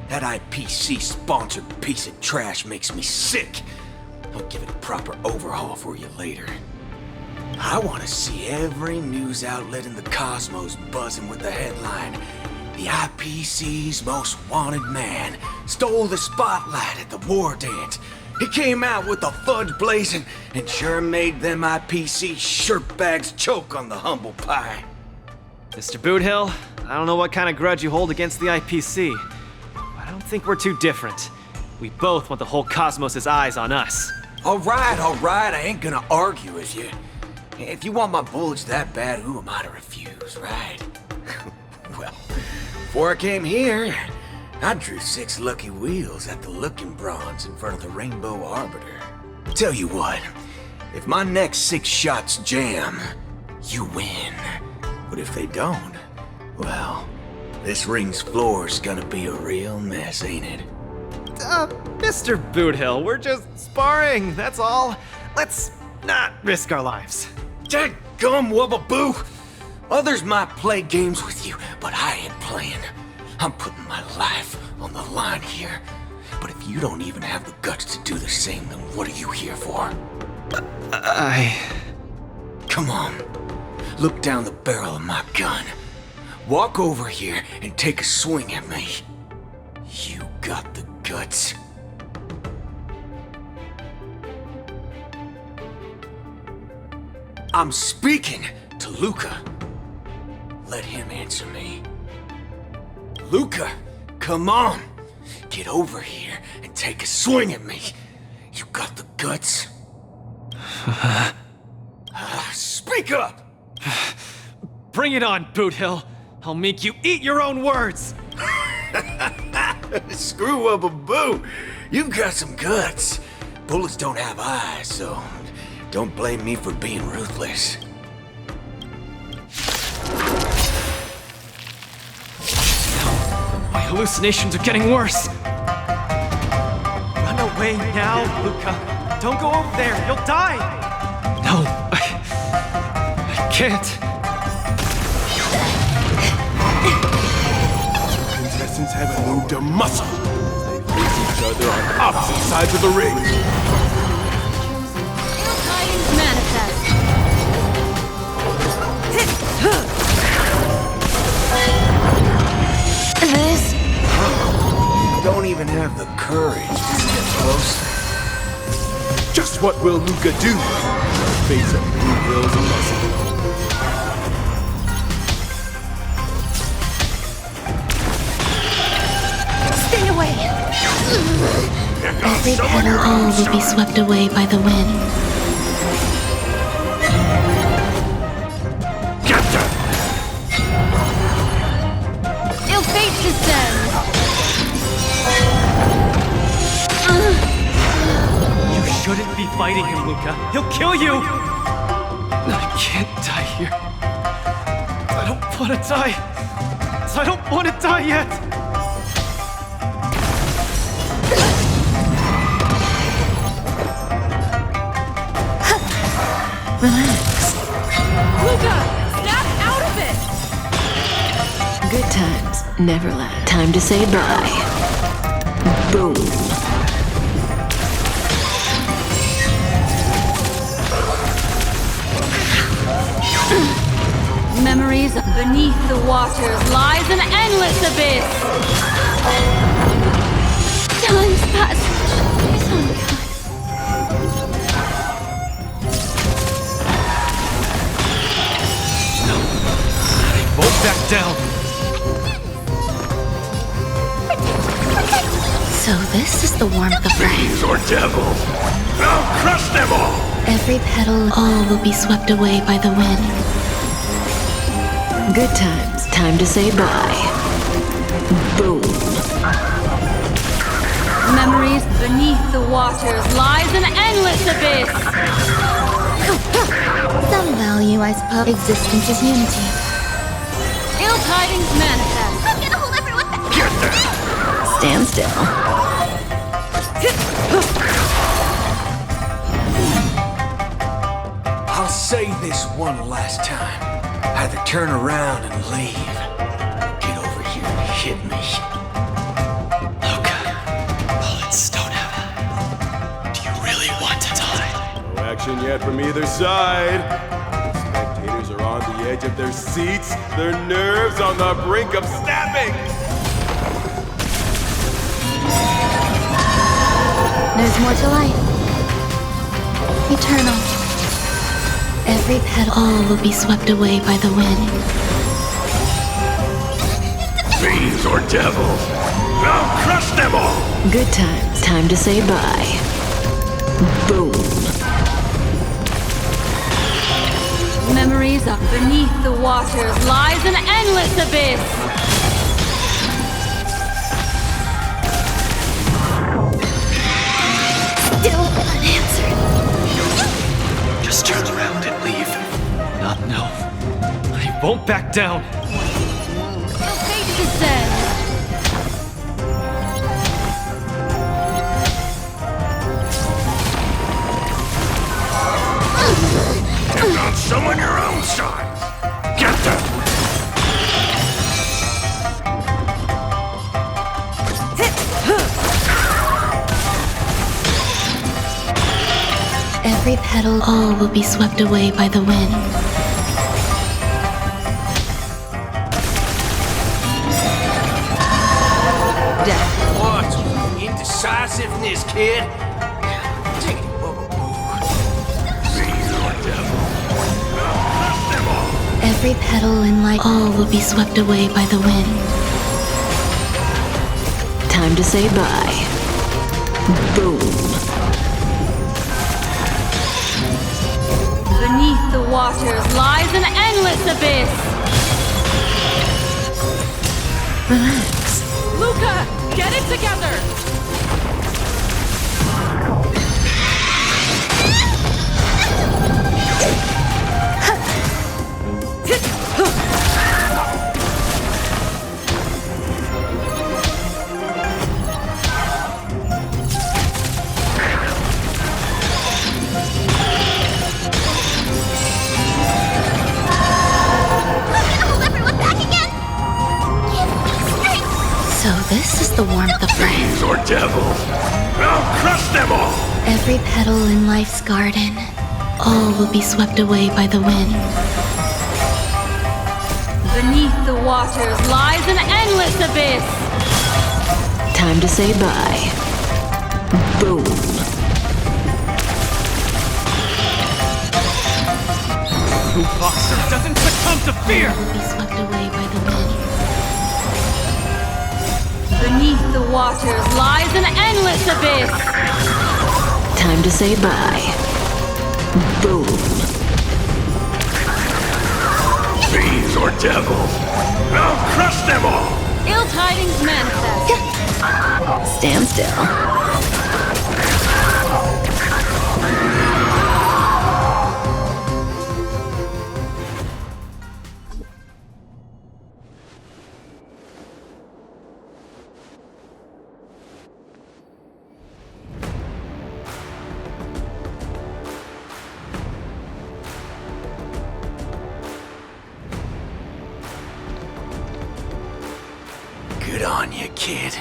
That IPC-sponsored piece of trash makes me sick. I'll give it a proper overhaul for you later. I want to see every news outlet in the cosmos buzzing with the headline, "The IPC's most wanted man stole the spotlight at the war dance. He came out with the fudge blazing and sure made them IPC shirtbags choke on the humble pie." Mr. Boothill, I don't know what kind of grudge you hold against the IPC, but I don't think we're too different. We both want the whole cosmos' eyes on us. All right, I ain't gonna argue with you. If you want my bullets that bad, who am I to refuse, right? Well, before I came here, I drew 6 lucky wheels at the Looking Bronze in front of the Rainbow Arbiter. Tell you what, if my next 6 shots jam, you win. But if they don't, well, this ring's floor's gonna be a real mess, ain't it? Mr. Boothill, we're just sparring, that's all. Let's not risk our lives. Dadgum wubba-boo! Others might play games with you, but I ain't playing. I'm putting my life on the line here. But if you don't even have the guts to do the same, then what are you here for? I... Come on. look down the barrel of my gun. Walk over here and take a swing at me. You got the guts. I'm speaking to Luka. Let him answer me. Luka, come on. Get over here and take a swing at me. You got the guts? Speak up! Bring it on, Boothill. I'll make you eat your own words. Screw up a boo. You've got some guts. Bullets don't have eyes, so don't blame me for being ruthless. My hallucinations are getting worse. Run away now, Luka. Don't go over there. You'll die. No, I can't. Contestants haven't moved a muscle as they face each other on opposite sides of the ring. Tidings manifest. This? You don't even have the courage to get close. Just what will Luka do? Face of Boothill's muscle. Stay away. Every petal all will be swept away by the wind. Get them! Ill fate descends. You shouldn't be fighting him, Luka. He'll kill you. I can't die here. I don't want to die. I don't want to die yet. Relax. Luka, snap out of it! Good times never last. Time to say bye. Boom. Memories beneath the waters lies an endless abyss. Time's passage is unkind. Won't back down. So this is the warmth of Fiends life. or devils, I'll crush them all! Every petal all will be swept away by the wind. Good times. Time to say bye. Boom. Memories beneath the waters lies an endless abyss. Some value, I suppose. Existence is unity. Ill tidings manifest. I'm gonna hold everyone back. Get them! Stand still. I'll say this one last time. Either turn around and leave. Get over here and hit me. Luka, bullets don't have. Do you really want to die? No action yet from either side. The spectators are on the edge of their seats, their nerves on the brink of snapping. There's more to life. Eternal. Every petal all will be swept away by the wind. Fiends or devils, I'll crush them all! Good times. Time to say bye. Boom. Memories of beneath the waters lies an endless abyss. Still unanswered. Just turn around and leave. Not now. I won't back down. Ill fate descends. You got some on your own side. Get them! Every petal all will be swept away by the wind. aggressiveness, kid. Take it, Every petal in life, all will be swept away by the wind. Time to say bye. Boom. Beneath the waters lies an endless abyss. Relax. Luka, get it together! So this is the warmth of friends. Or devils. I'll crush them all! Every petal in life's garden, all will be swept away by the wind. Beneath the waters lies an endless abyss. Time to say bye. Boom. Who boxer doesn't succumb to fear? All will be swept away by the wind. Beneath the waters lies an endless abyss. Time to say bye. Boom. Fiends or devils. I'll crush them all! Ill tidings manifest. Stand still. Good on you, kid.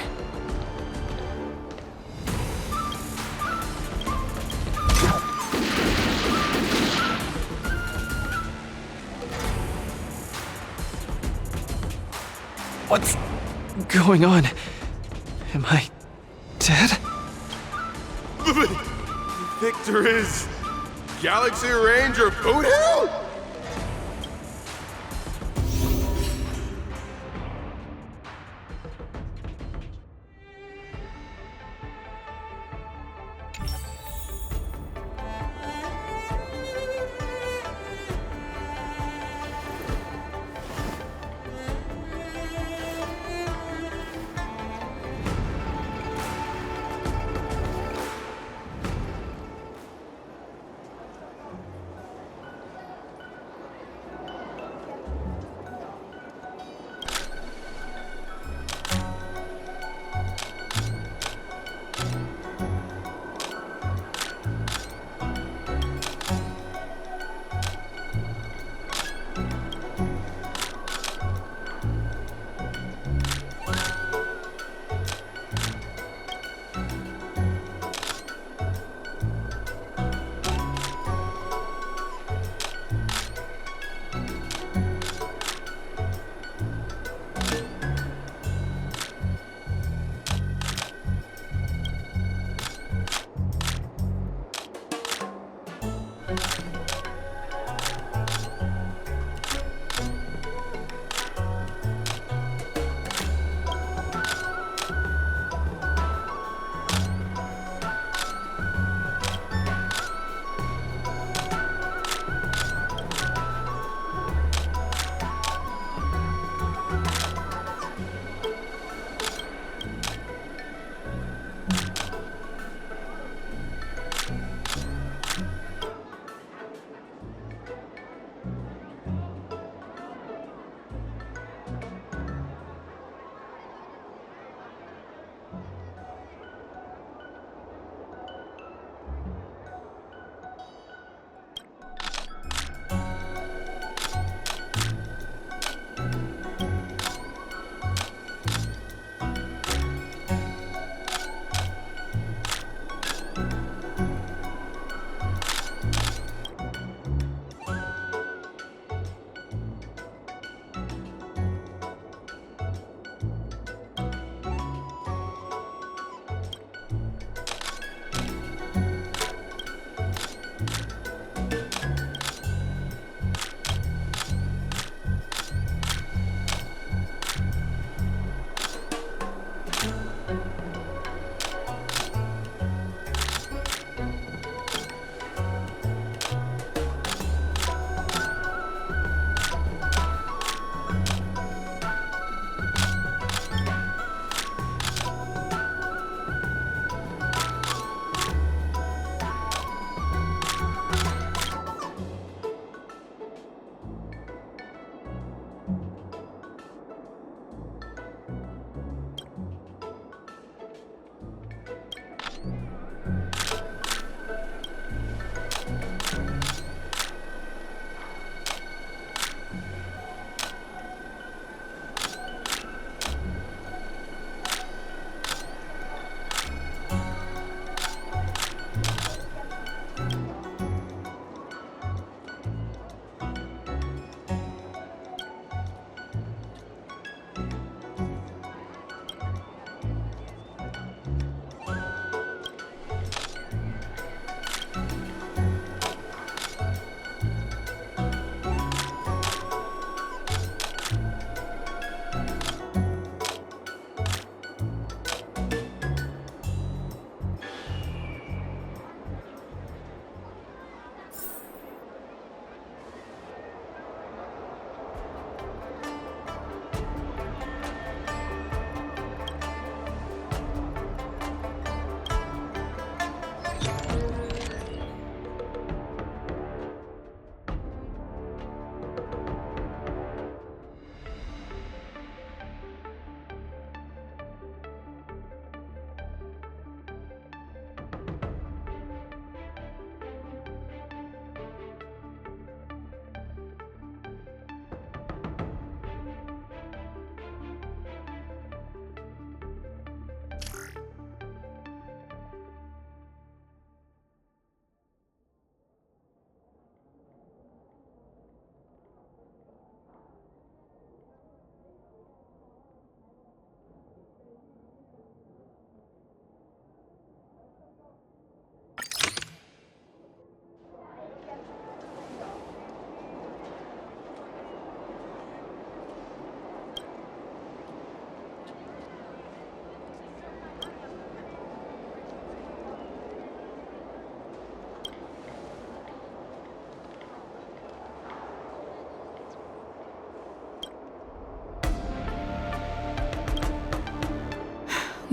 What's going on? Am I dead? The victor is Galaxy Ranger Boothill?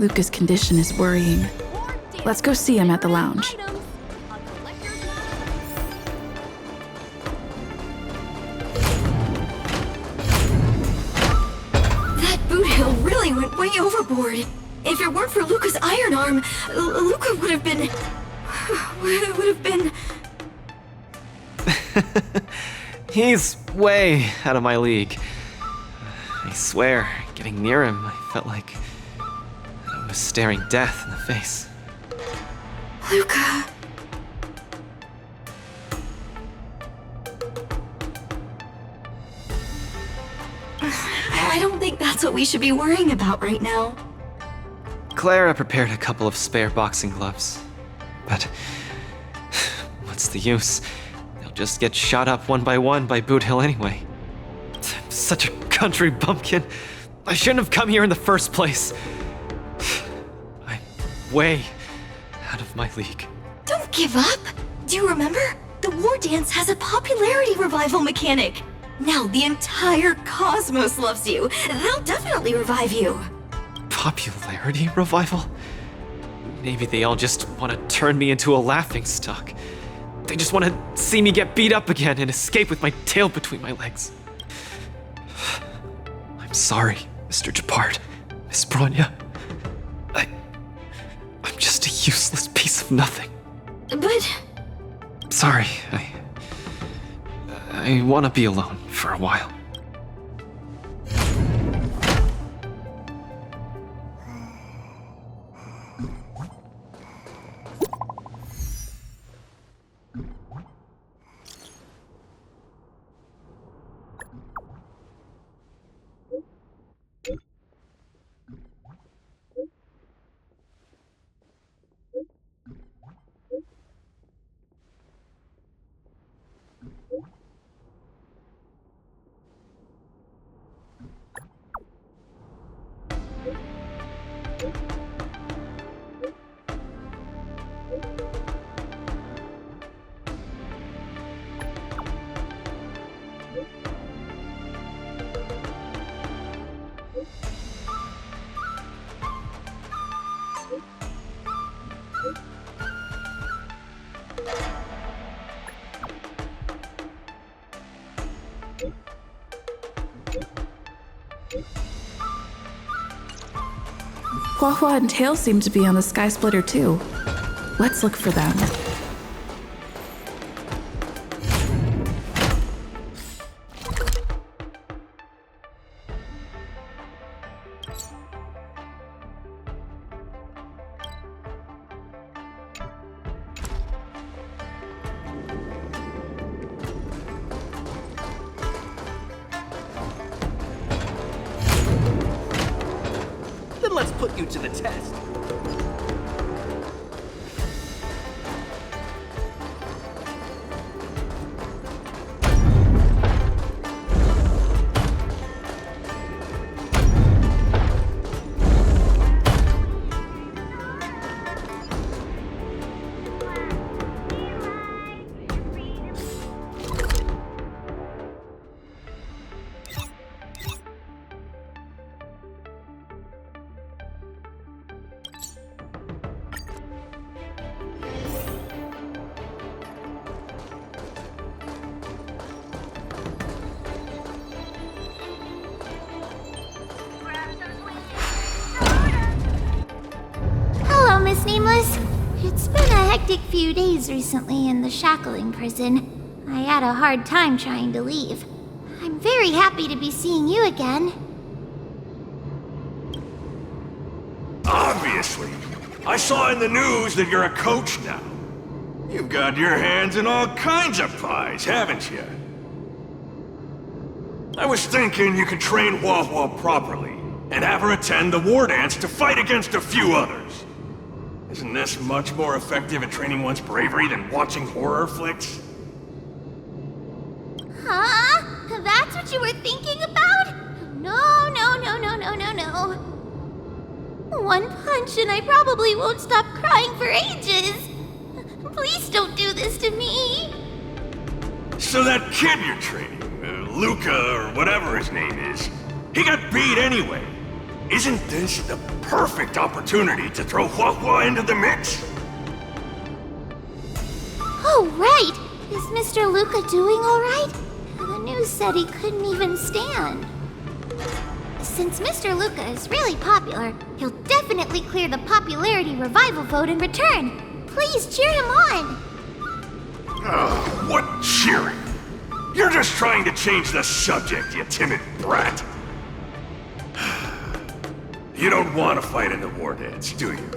Luka's condition is worrying. Let's go see him at the lounge. That Boothill really went way overboard. If it weren't for Luka's iron arm, Luka would have been... He's way out of my league. I swear, getting near him, I felt like I was staring death in the face. Luka... I don't think that's what we should be worrying about right now. Clara prepared a couple of spare boxing gloves, but what's the use? They'll just get shot up one by Boothill anyway. I'm such a country bumpkin. I shouldn't have come here in the first place. I'm way out of my league. Don't give up! Do you remember? The War Dance has a popularity revival mechanic. Now the entire cosmos loves you. They'll definitely revive you. Popularity revival? Maybe they all just want to turn me into a laughingstock. They just want to see me get beat up again and escape with my tail between my legs. I'm sorry, Mr. Gepard, Miss Bronya. I'm just a useless piece of nothing. But... Sorry, I want to be alone for a while. Hua and Tail seem to be on the Sky Splitter too. Let's look for them. Then let's put you to the test. Miss Nameless. It's been a hectic few days recently in the shackling prison. I had a hard time trying to leave. I'm very happy to be seeing you again. Obviously. I saw in the news that you're a coach now. You've got your hands in all kinds of pies, haven't you? I was thinking you could train Hua properly, and have her attend the war dance to fight against a few others. Isn't this much more effective at training one's bravery than watching horror flicks? Huh? That's what you were thinking about? No. One punch and I probably won't stop crying for ages. Please don't do this to me. So that kid you're training, Luka or whatever his name is, he got beat anyway. Isn't this the perfect opportunity to throw Hua into the mix? Oh, right! Is Mr. Luka doing alright? The news said he couldn't even stand. Since Mr. Luka is really popular, he'll definitely clear the popularity revival vote in return. Please cheer him on! What cheering? You're just trying to change the subject, you timid brat. You don't want to fight in the war dance, do you?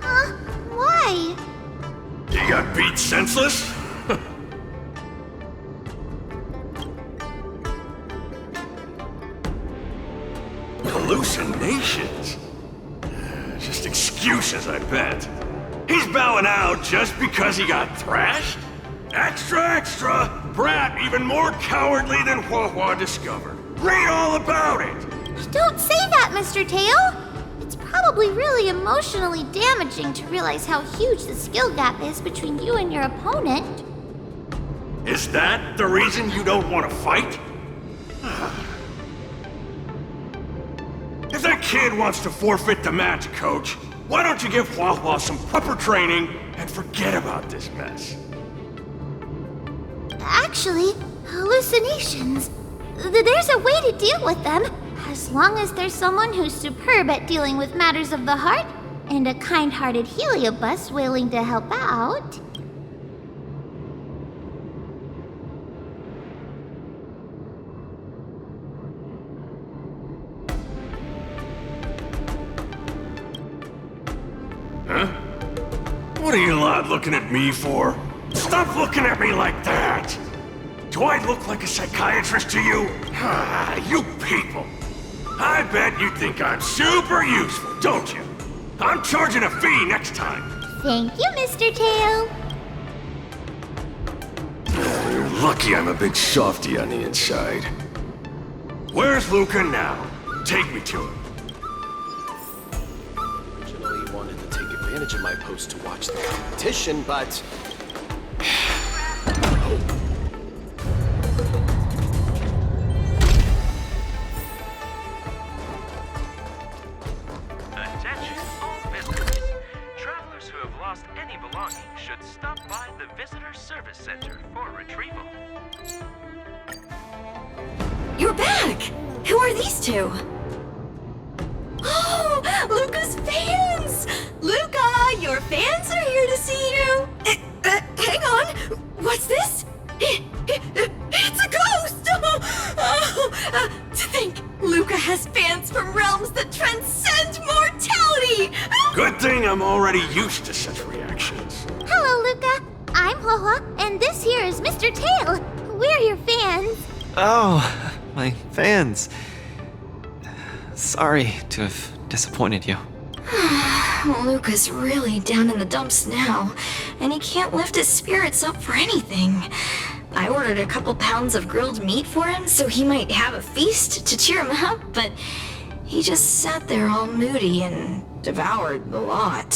Huh? Why? You got beat senseless? Hallucinations? Just excuses, I bet. He's bowing out just because he got thrashed? Extra, extra! Brat even more cowardly than Hua discovered. Read all about it! Don't say that, Mr. Tail! It's probably really emotionally damaging to realize how huge the skill gap is between you and your opponent. Is that the reason you don't want to fight? If that kid wants to forfeit the match, Coach, why don't you give Hua some proper training and forget about this mess? Actually, hallucinations. There's a way to deal with them, as long as there's someone who's superb at dealing with matters of the heart, and a kind-hearted heliobus willing to help out. Huh? What are you lot looking at me for? Stop looking at me like that! Do I look like a psychiatrist to you? You people! I bet you think I'm super useful, don't you? I'm charging a fee next time. Thank you, Mr. Tail. You're lucky I'm a big softy on the inside. Where's Luka now? Take me to him. Originally wanted to take advantage of my post to watch the competition, but... Attention, all visitors. Travelers who have lost any belongings should stop by the Visitor Service Center for retrieval. You're back! Who are these two? Oh, Luka's fans! Luka, your fans are here to see you! Hang on, what's this? It's a ghost! To think Luka has fans from realms that transcend mortality! Good thing I'm already used to such reactions. Hello, Luka. I'm Hua, and this here is Mr. Tail. We're your fans. Oh, my fans. Sorry to have disappointed you. Luka's really down in the dumps now, and he can't lift his spirits up for anything. I ordered a couple pounds of grilled meat for him so he might have a feast to cheer him up, but he just sat there all moody and devoured the lot.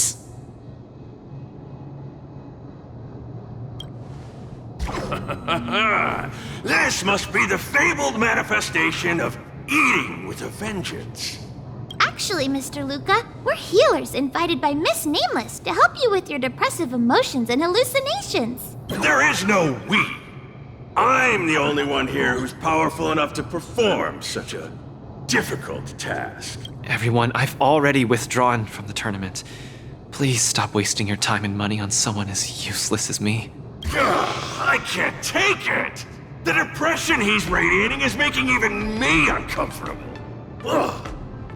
This must be the fabled manifestation of eating with a vengeance. Actually, Mr. Luka, we're healers invited by Miss Nameless to help you with your depressive emotions and hallucinations. There is no we. I'm the only one here who's powerful enough to perform such a difficult task. Everyone, I've already withdrawn from the tournament. Please stop wasting your time and money on someone as useless as me. I can't take it! The depression he's radiating is making even me uncomfortable. Ugh.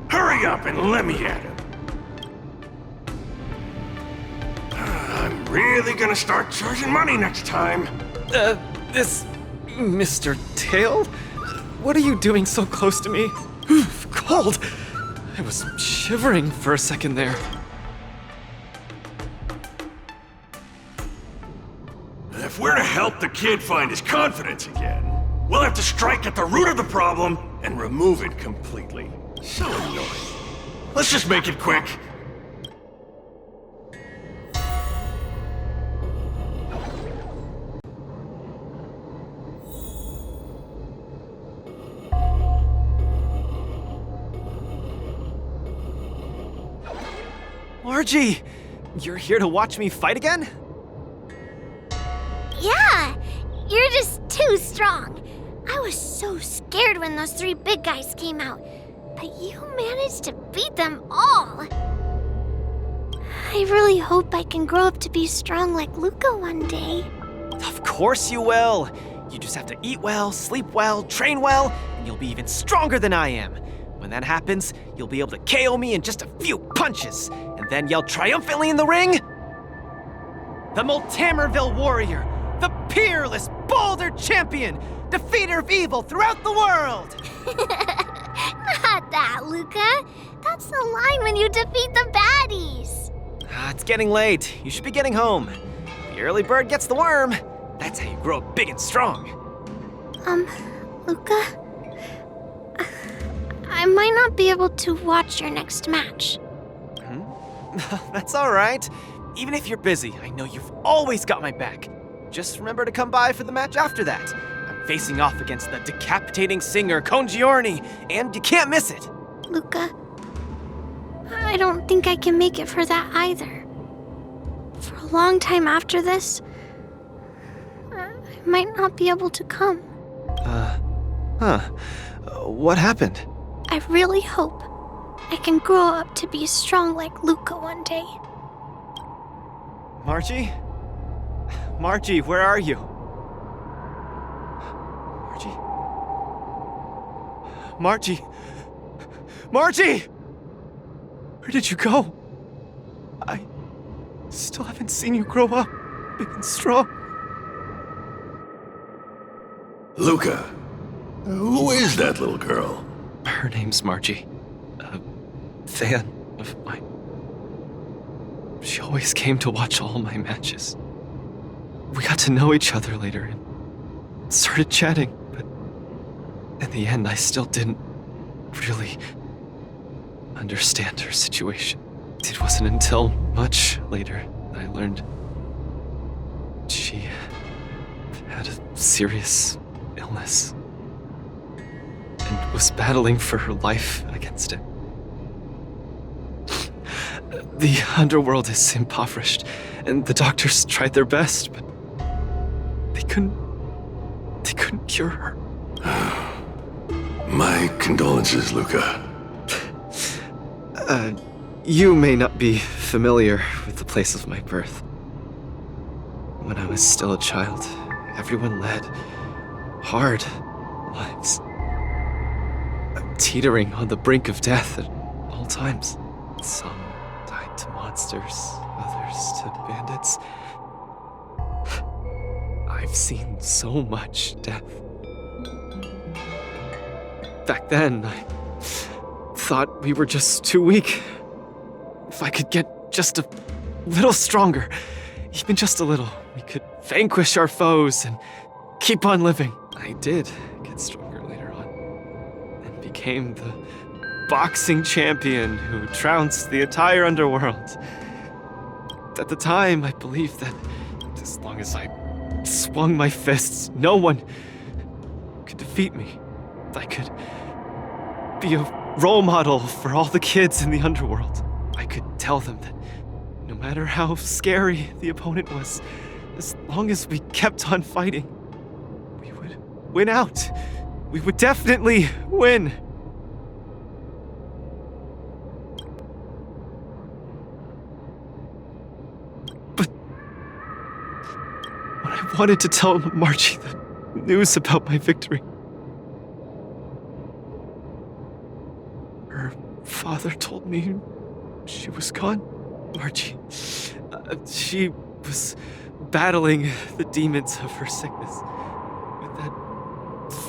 Hurry up and let me at him. I'm really gonna start charging money next time. This... Mr. Tail? What are you doing so close to me? Cold! I was shivering for a second there. If we're to help the kid find his confidence again, we'll have to strike at the root of the problem and remove it completely. So annoying. Let's just make it quick. Margie! You're here to watch me fight again? Yeah, you're just too strong. I was so scared when those 3 big guys came out, but you managed to beat them all. I really hope I can grow up to be strong like Luka one day. Of course you will! You just have to eat well, sleep well, train well, and you'll be even stronger than I am. When that happens, you'll be able to KO me in just a few punches, and then yell triumphantly in the ring, "The Multamerville Warrior, the peerless Boulder Champion, defeater of evil throughout the world!" Not that, Luka. That's the line when you defeat the baddies. It's getting late. You should be getting home. The early bird gets the worm. That's how you grow up big and strong. Luka? I might not be able to watch your next match. That's all right. Even if you're busy, I know you've always got my back. Just remember to come by for the match after that. I'm facing off against the decapitating singer Qingque, and you can't miss it. Luka, I don't think I can make it for that either. For a long time after this, I might not be able to come. What happened? I really hope I can grow up to be strong like Luka one day. Margie? Margie, where are you? Margie? Margie! Where did you go? I still haven't seen you grow up big and strong. Luka, who is that little girl? Her name's Margie. A fan of mine. She always came to watch all my matches. We got to know each other later and started chatting, but in the end, I still didn't really understand her situation. It wasn't until much later that I learned she had a serious illness and was battling for her life against it. The underworld is impoverished, and the doctors tried their best, but they couldn't cure her. My condolences, Luka. You may not be familiar with the place of my birth. When I was still a child, everyone led hard lives, teetering on the brink of death at all times. Some died to monsters, others to bandits. I've seen so much death. Back then, I thought we were just too weak. If I could get just a little stronger, even just a little, we could vanquish our foes and keep on living. I did get stronger later on, and became the boxing champion who trounced the entire underworld. At the time, I believed that as long as I swung my fists, no one could defeat me. I could be a role model for all the kids in the underworld. I could tell them that no matter how scary the opponent was, as long as we kept on fighting, we would win out. We would definitely win. But when I wanted to tell Margie the news about my victory, her father told me she was gone. Margie, she was battling the demons of her sickness with that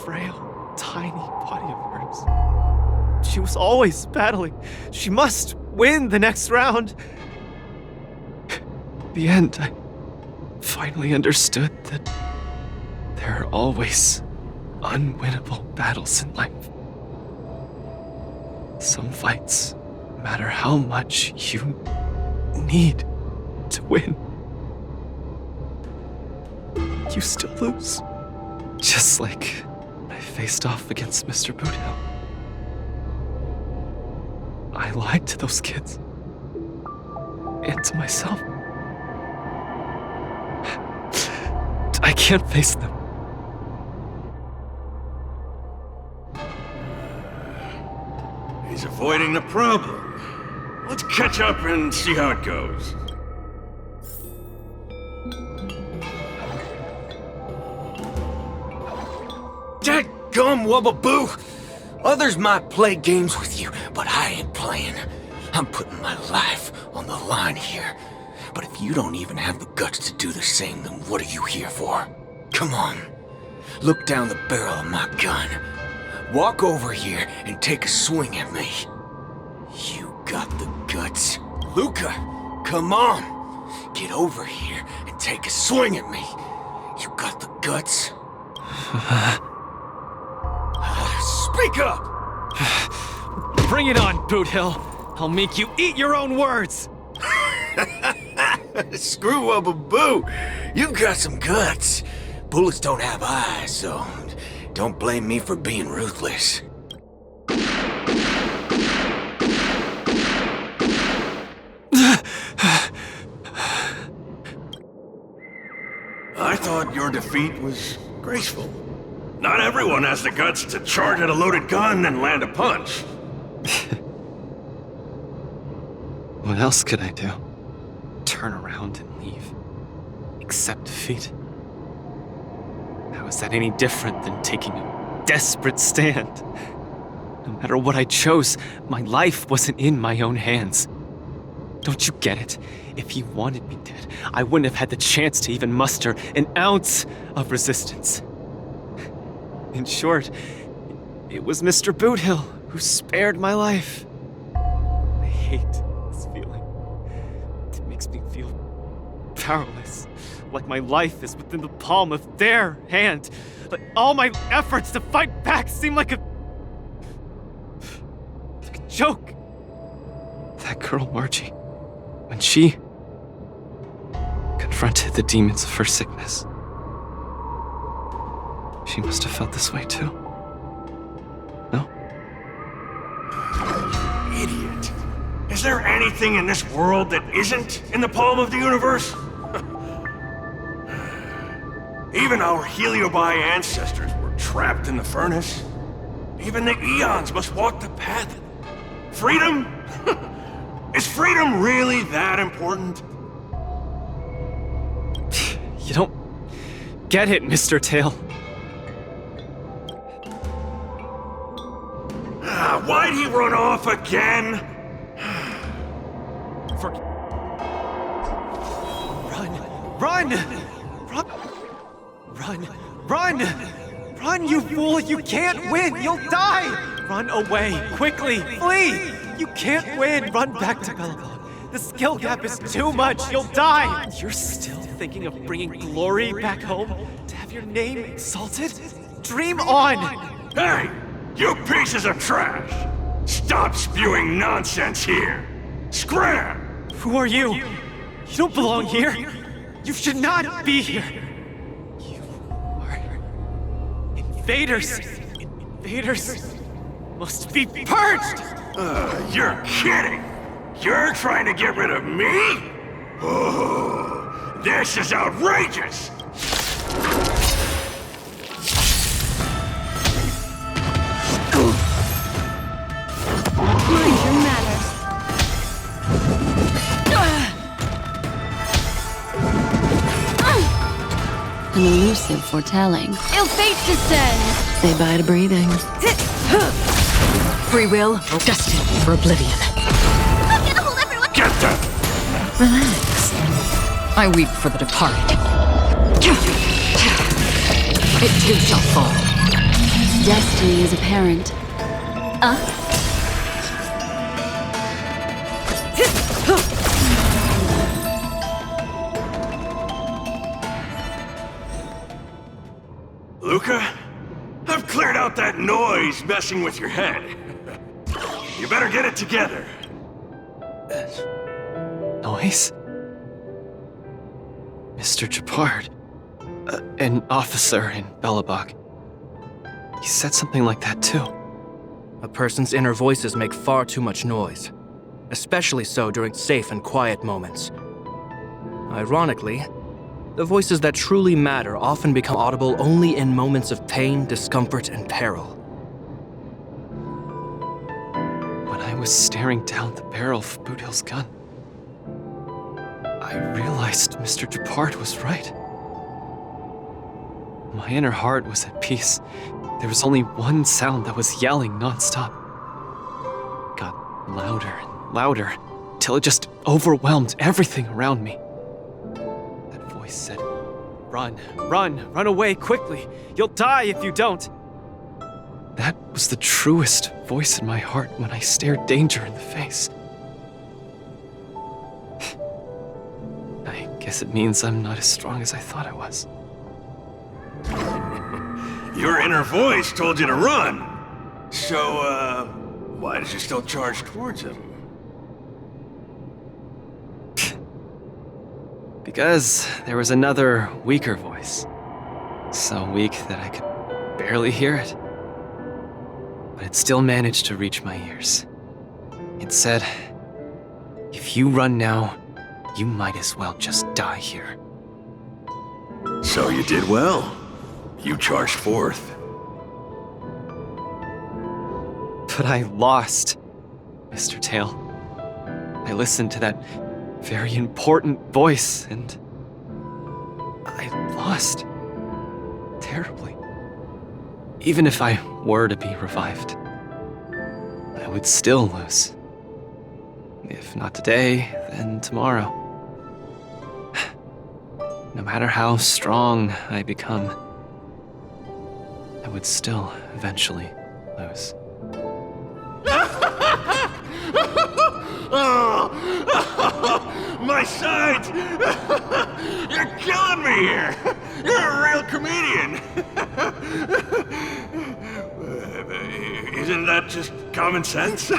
frail, tiny body of hers. She was always battling. She must win the next round. In the end, I finally understood that there are always unwinnable battles in life. Some fights, no matter how much you need to win, you still lose. Just like when I faced off against Mr. Boothill. I lied to those kids. hand to myself. I can't face them. He's avoiding the problem. Let's catch up and see how it goes. Dadgum Wubbaboo! Others might play games with you, but I ain't playing. I'm putting my life on the line here. But if you don't even have the guts to do the same, then what are you here for? Come on. Look down the barrel of my gun. Walk over here and take a swing at me. You got the guts. Luka, come on. Get over here and take a swing at me. You got the guts. Speak up! Bring it on, Boothill. I'll make you eat your own words. Screw up a boo. You've got some guts. Bullets don't have eyes, so don't blame me for being ruthless. I thought your defeat was graceful. Not everyone has the guts to charge at a loaded gun and land a punch. What else could I do? Turn around and leave? Accept defeat? How is that any different than taking a desperate stand? No matter what I chose, my life wasn't in my own hands. Don't you get it? If he wanted me dead, I wouldn't have had the chance to even muster an ounce of resistance. In short, it was Mr. Boothill who spared my life. I hate this feeling. It makes me feel powerless, like my life is within the palm of their hand. Like all my efforts to fight back seem like a joke. That girl, Margie, when she confronted the demons of her sickness, she must have felt this way too. No? Idiot. Is there anything in this world that isn't in the palm of the universe? Even our Heliobi ancestors were trapped in the furnace. Even the eons must walk the path. Freedom? Is freedom really that important? You don't get it, Mr. Tail. Why'd he run off again? Run! Run, you fool! You can't win! You'll die! Run away, quickly, flee! You can't win! Run back to Belobog. The skill gap is too much! You'll die! You're still thinking of bringing glory back home? To have your name exalted? Dream on! Hey! You pieces of trash! Stop spewing nonsense here! Scram! Who are you? You don't belong here! You should not be here! You are invaders! Invaders must be purged! You're kidding! You're trying to get rid of me? Oh, this is outrageous! Mind your manners. An elusive foretelling. Ill fate descends. Say bye to breathing. Free will, destined for oblivion. I'm gonna hold everyone. Get them! Relax. I weep for the departed. It too shall fall. Destiny is apparent. Luka, I've cleared out that noise messing with your head. You better get it together. Noise? Mr. Gepard, an officer in Belobog. He said something like that too. A person's inner voices make far too much noise. especially so during safe and quiet moments. Ironically, the voices that truly matter often become audible only in moments of pain, discomfort, and peril. When I was staring down the barrel of Boothill's gun, I realized Mr. Gepard was right. My inner heart was at peace. There was only one sound that was yelling nonstop. It got louder and louder, till it just overwhelmed everything around me. That voice said, "Run, run, run away quickly. You'll die if you don't." That was the truest voice in my heart when I stared danger in the face. I guess it means I'm not as strong as I thought I was. Your inner voice told you to run. So, why did you still charge towards him? Because there was another weaker voice. So weak that I could barely hear it. But it still managed to reach my ears. It said, "If you run now, you might as well just die here." So you did well. You charged forth. But I lost, Mr. Tail. I listened to that very important voice, and I lost. Terribly. Even if I were to be revived, I would still lose. If not today, then tomorrow. No matter how strong I become, I would still eventually lose. Oh, my sight! You're killing me here! You're a real comedian! Isn't that just common sense?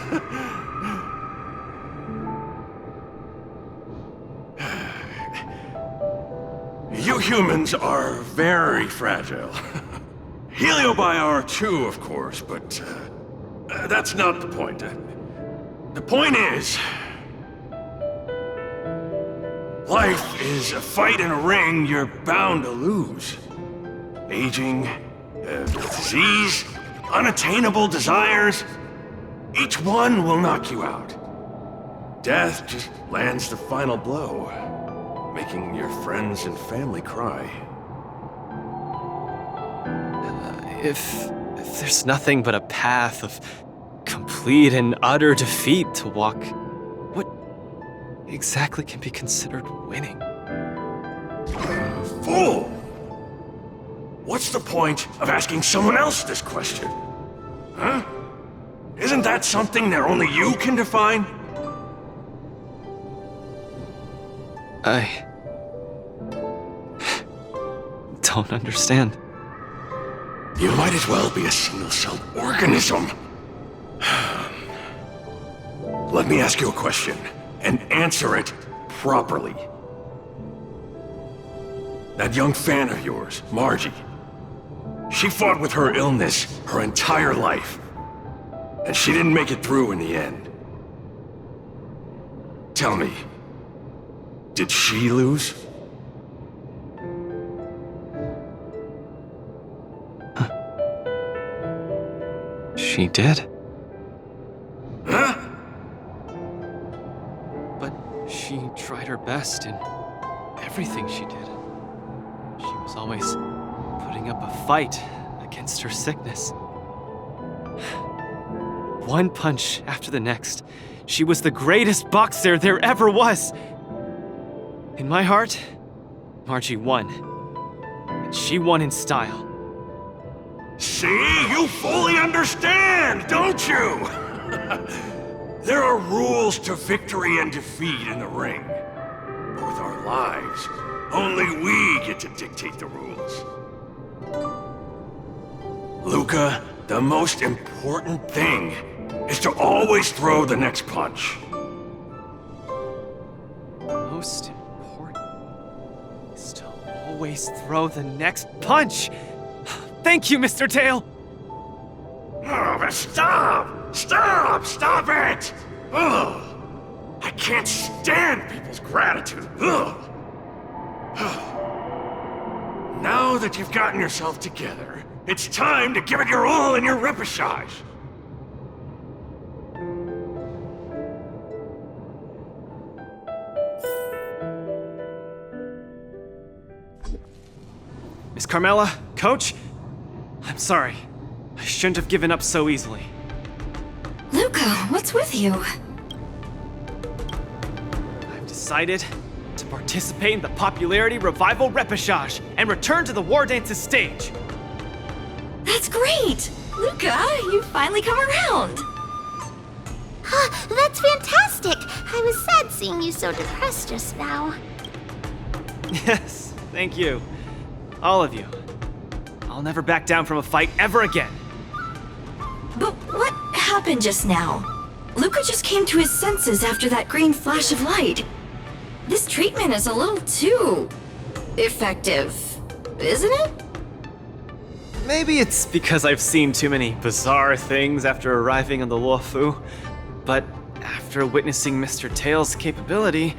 You humans are very fragile. Heliobiar too, of course, but that's not the point. The point is, life is a fight in a ring you're bound to lose. Aging, disease, unattainable desires, each one will knock you out. Death just lands the final blow, making your friends and family cry. If there's nothing but a path of complete and utter defeat to walk, what exactly can be considered winning? Fool! What's the point of asking someone else this question? Huh? Isn't that something that only you can define? I don't understand. You might as well be a single-celled organism. Let me ask you a question, and answer it properly. That young fan of yours, Margie, she fought with her illness her entire life, and she didn't make it through in the end. Tell me, did she lose? She did. Huh? But she tried her best in everything she did. She was always putting up a fight against her sickness. One punch after the next. She was the greatest boxer there ever was. In my heart, Margie won. And she won in style. See, you fully understand, don't you? There are rules to victory and defeat in the ring. But with our lives, only we get to dictate the rules. Luka, the most important thing is to always throw the next punch. Most important is to always throw the next punch. Thank you, Mr. Tail! Oh, but stop! Stop! Stop it! Oh, can't stand people's gratitude. Ugh. Now that you've gotten yourself together, it's time to give it your all in your repechage. Miss Carmela, Coach, I'm sorry. I shouldn't have given up so easily. Luka, what's with you? I've decided to participate in the Popularity Revival Repechage and return to the Wardance's stage. That's great! Luka, you've finally come around! That's fantastic! I was sad seeing you so depressed just now. Yes, thank you. All of you. I'll never back down from a fight ever again. But what happened just now? Luka just came to his senses after that green flash of light. This treatment is a little too effective, isn't it? Maybe it's because I've seen too many bizarre things after arriving on the Luofu, but after witnessing Mr. Tail's capability,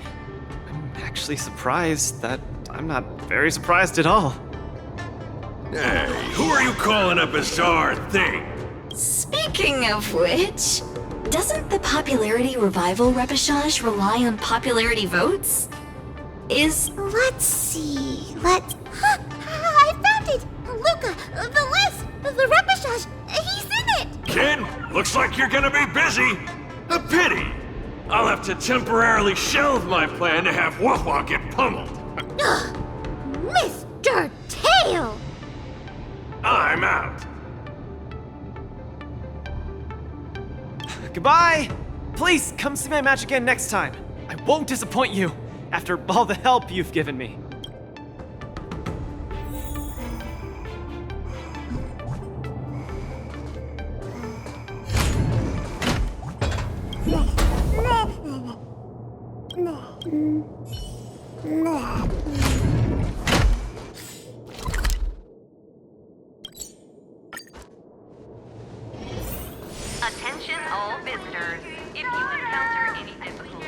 I'm actually surprised that I'm not very surprised at all. Hey, who are you calling a bizarre thing? Speaking of which, doesn't the Popularity Revival Repechage rely on popularity votes? Let's see. I found it! Luka, the list! The repechage! He's in it! Kid, looks like you're gonna be busy. A pity. I'll have to temporarily shelve my plan to have Wah get pummeled. Mr. Tail! I'm out. Goodbye! Please, come see my match again next time. I won't disappoint you, after all the help you've given me. Attention all visitors. If you encounter any difficulties...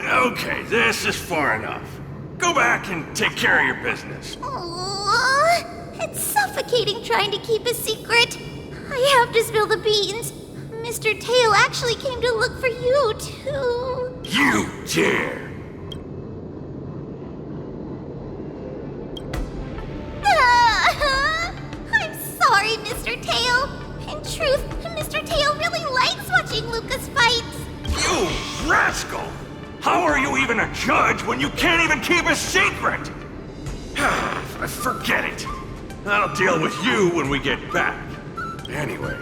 Okay, this is far enough. Go back and take care of your business. It's suffocating trying to keep a secret. I have to spill the beans. Mr. Tail actually came to look for you, too. You dare! I'm sorry, Mr. Tail. In truth, Mr. Tail really likes watching Luka's fights. You rascal! How are you even a judge when you can't even keep a secret? Forget it. I'll deal with you when we get back. Anyway,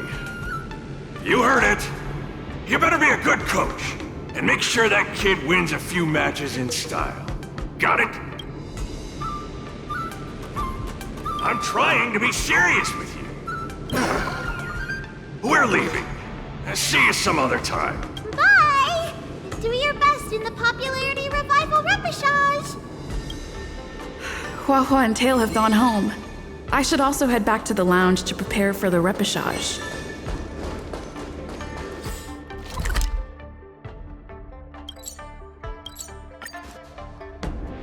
you heard it. You better be a good coach and make sure that kid wins a few matches in style. Got it? I'm trying to be serious with you. We're leaving. See you some other time. Bye! Do your best in the Popularity Revival Repechage! Hua and Tail have gone home. I should also head back to the lounge to prepare for the repechage.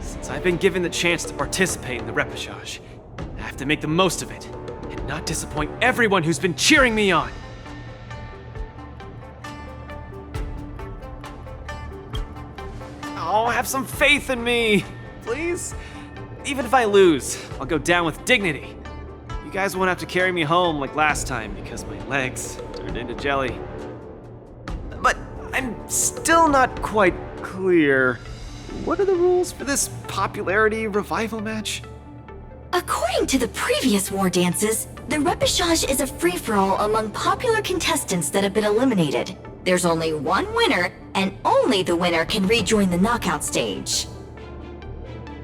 Since I've been given the chance to participate in the repechage, I have to make the most of it and not disappoint everyone who's been cheering me on. Oh, have some faith in me, please. Even if I lose, I'll go down with dignity. You guys won't have to carry me home like last time because my legs turned into jelly. But I'm still not quite clear. What are the rules for this Popularity Revival match? According to the previous war dances, the repechage is a free-for-all among popular contestants that have been eliminated. There's only one winner, and only the winner can rejoin the knockout stage.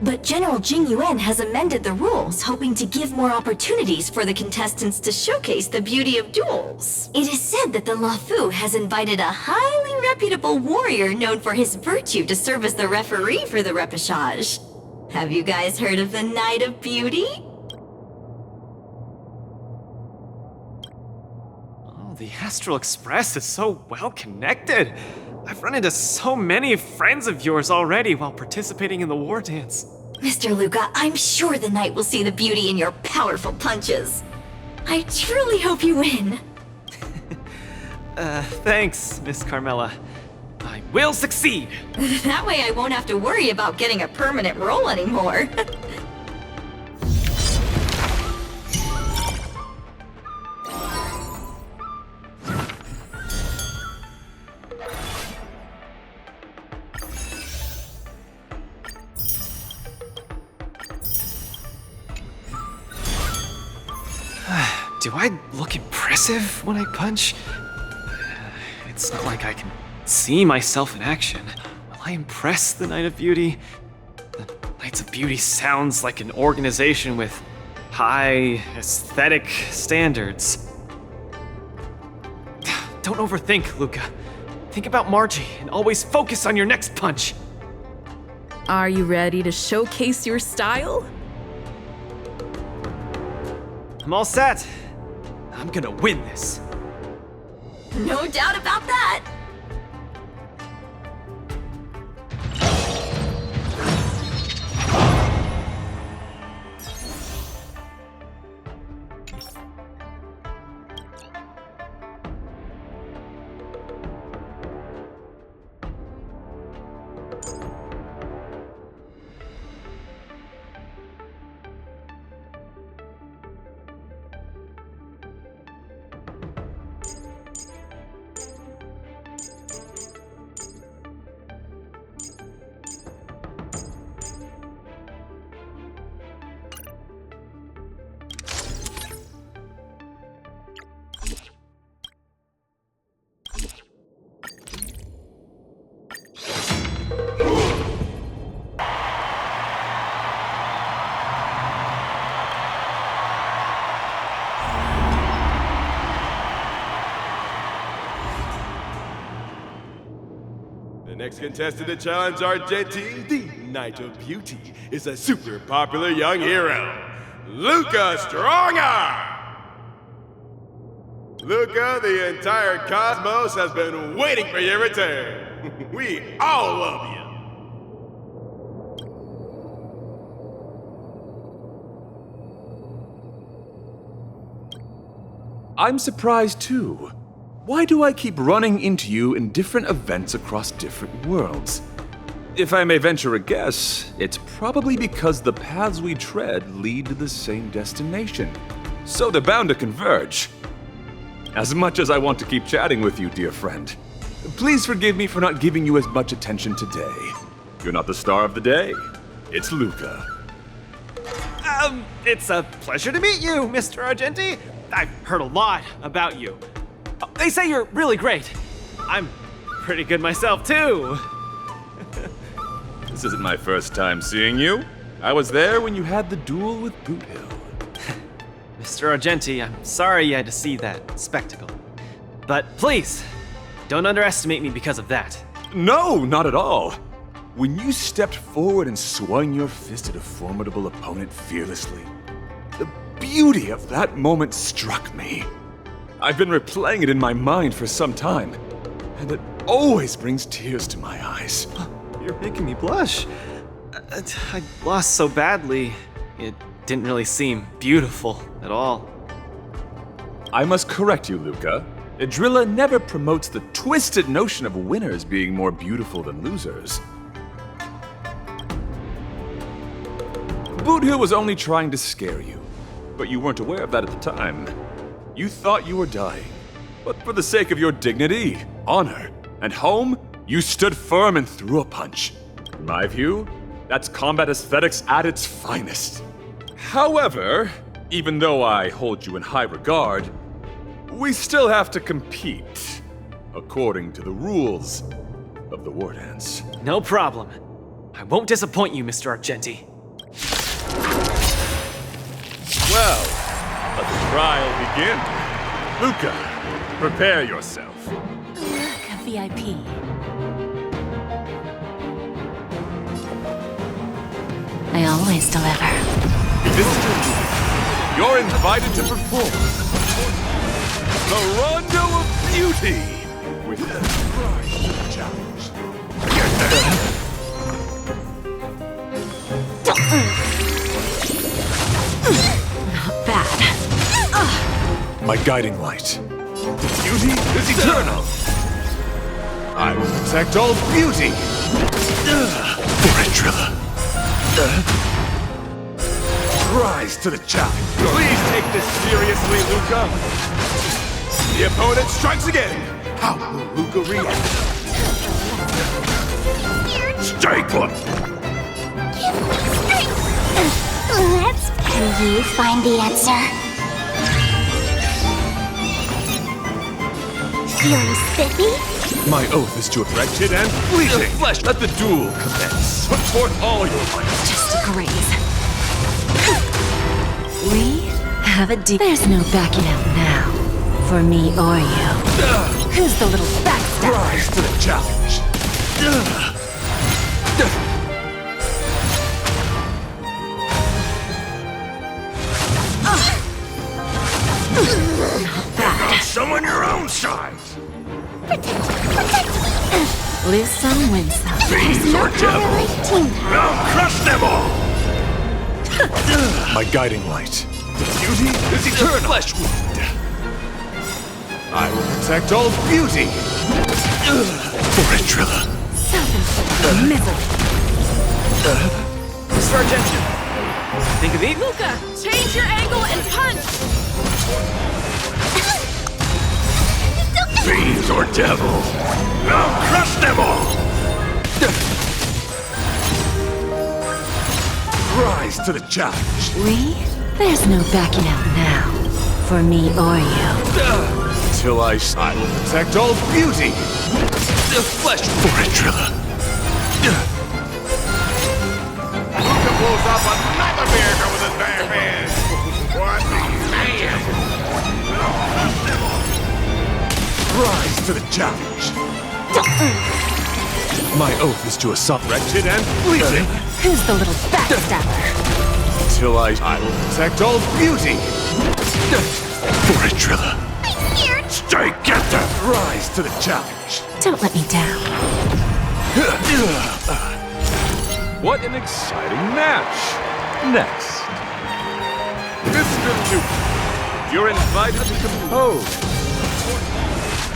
But General Jing Yuan has amended the rules, hoping to give more opportunities for the contestants to showcase the beauty of duels. It is said that the Luofu has invited a highly reputable warrior known for his virtue to serve as the referee for the repechage. Have you guys heard of the Knight of Beauty? Oh, the Astral Express is so well connected. I've run into so many friends of yours already while participating in the war dance. Mr. Luka, I'm sure the night will see the beauty in your powerful punches. I truly hope you win. Thanks, Miss Carmela. I will succeed. That way I won't have to worry about getting a permanent role anymore. Do I look impressive when I punch? It's not like I can see myself in action. Will I impress the Knight of Beauty? The Knights of Beauty sounds like an organization with high aesthetic standards. Don't overthink, Luka. Think about Margie and always focus on your next punch. Are you ready to showcase your style? I'm all set. I'm gonna win this. No doubt about that. The next contestant to challenge Argenti, the Knight of Beauty, is a super popular young hero, Luka Stronger! Luka, the entire cosmos has been waiting for your return. We all love you. I'm surprised too. Why do I keep running into you in different events across different worlds? If I may venture a guess, it's probably because the paths we tread lead to the same destination. So they're bound to converge. As much as I want to keep chatting with you, dear friend, please forgive me for not giving you as much attention today. You're not the star of the day. It's Luka. It's a pleasure to meet you, Mr. Argenti. I've heard a lot about you. They say you're really great. I'm pretty good myself, too. This isn't my first time seeing you. I was there when you had the duel with Boothill. Mr. Argenti, I'm sorry you had to see that spectacle. But please, don't underestimate me because of that. No, not at all. When you stepped forward and swung your fist at a formidable opponent fearlessly, the beauty of that moment struck me. I've been replaying it in my mind for some time, and it always brings tears to my eyes. You're making me blush. I lost so badly, it didn't really seem beautiful at all. I must correct you, Luka. Idrilla never promotes the twisted notion of winners being more beautiful than losers. Boothill was only trying to scare you, but you weren't aware of that at the time. You thought you were dying, but for the sake of your dignity, honor, and home, you stood firm and threw a punch. In my view, that's combat aesthetics at its finest. However, even though I hold you in high regard, we still have to compete, according to the rules of the war dance. No problem. I won't disappoint you, Mr. Argenti. Well, let the trial begin. Luka, prepare yourself. Luka VIP. I always deliver. Mr. Luka, you're invited to perform the Rondo of Beauty with the prize challenge. challenge. Not bad. My guiding light. Beauty is eternal. I will protect all beauty. Fortrilla. Rise to the challenge. Please take this seriously, Luka. The opponent strikes again. How will Luka react? Stay put. Let's. Can you find the answer? Feeling spiffy? My oath is to wretched and fleeting. Flesh, let the duel commence. Put forth all your might. Just a graze. We have a deal. There's no backing out now. For me or you. Who's the little backstabber? Rise to the challenge. Someone your own size. Lose some, win some. Fiends or devils. I'll crush them all. My guiding light. Beauty is eternal. Flesh wound. I will protect all beauty. Fortrilla. Self-inflicted misery. Argenti, think of Igor? Luka, change your angle and punch! Fiends or devils. I'll crush them all. Rise to the challenge. There's no backing out now. For me or you. Till I will protect all beauty. The flesh. Fortrilla. Luka pulls off another miracle with his bare hands. What man? Rise to the challenge. My oath is to assault wretched and fleeting. Who's the little backstabber? Till I will protect all beauty. Fortrilla. I'm scared. Stay get them. Rise to the challenge. Don't let me down. What an exciting match. Next. Mr. Luka, you're invited to compose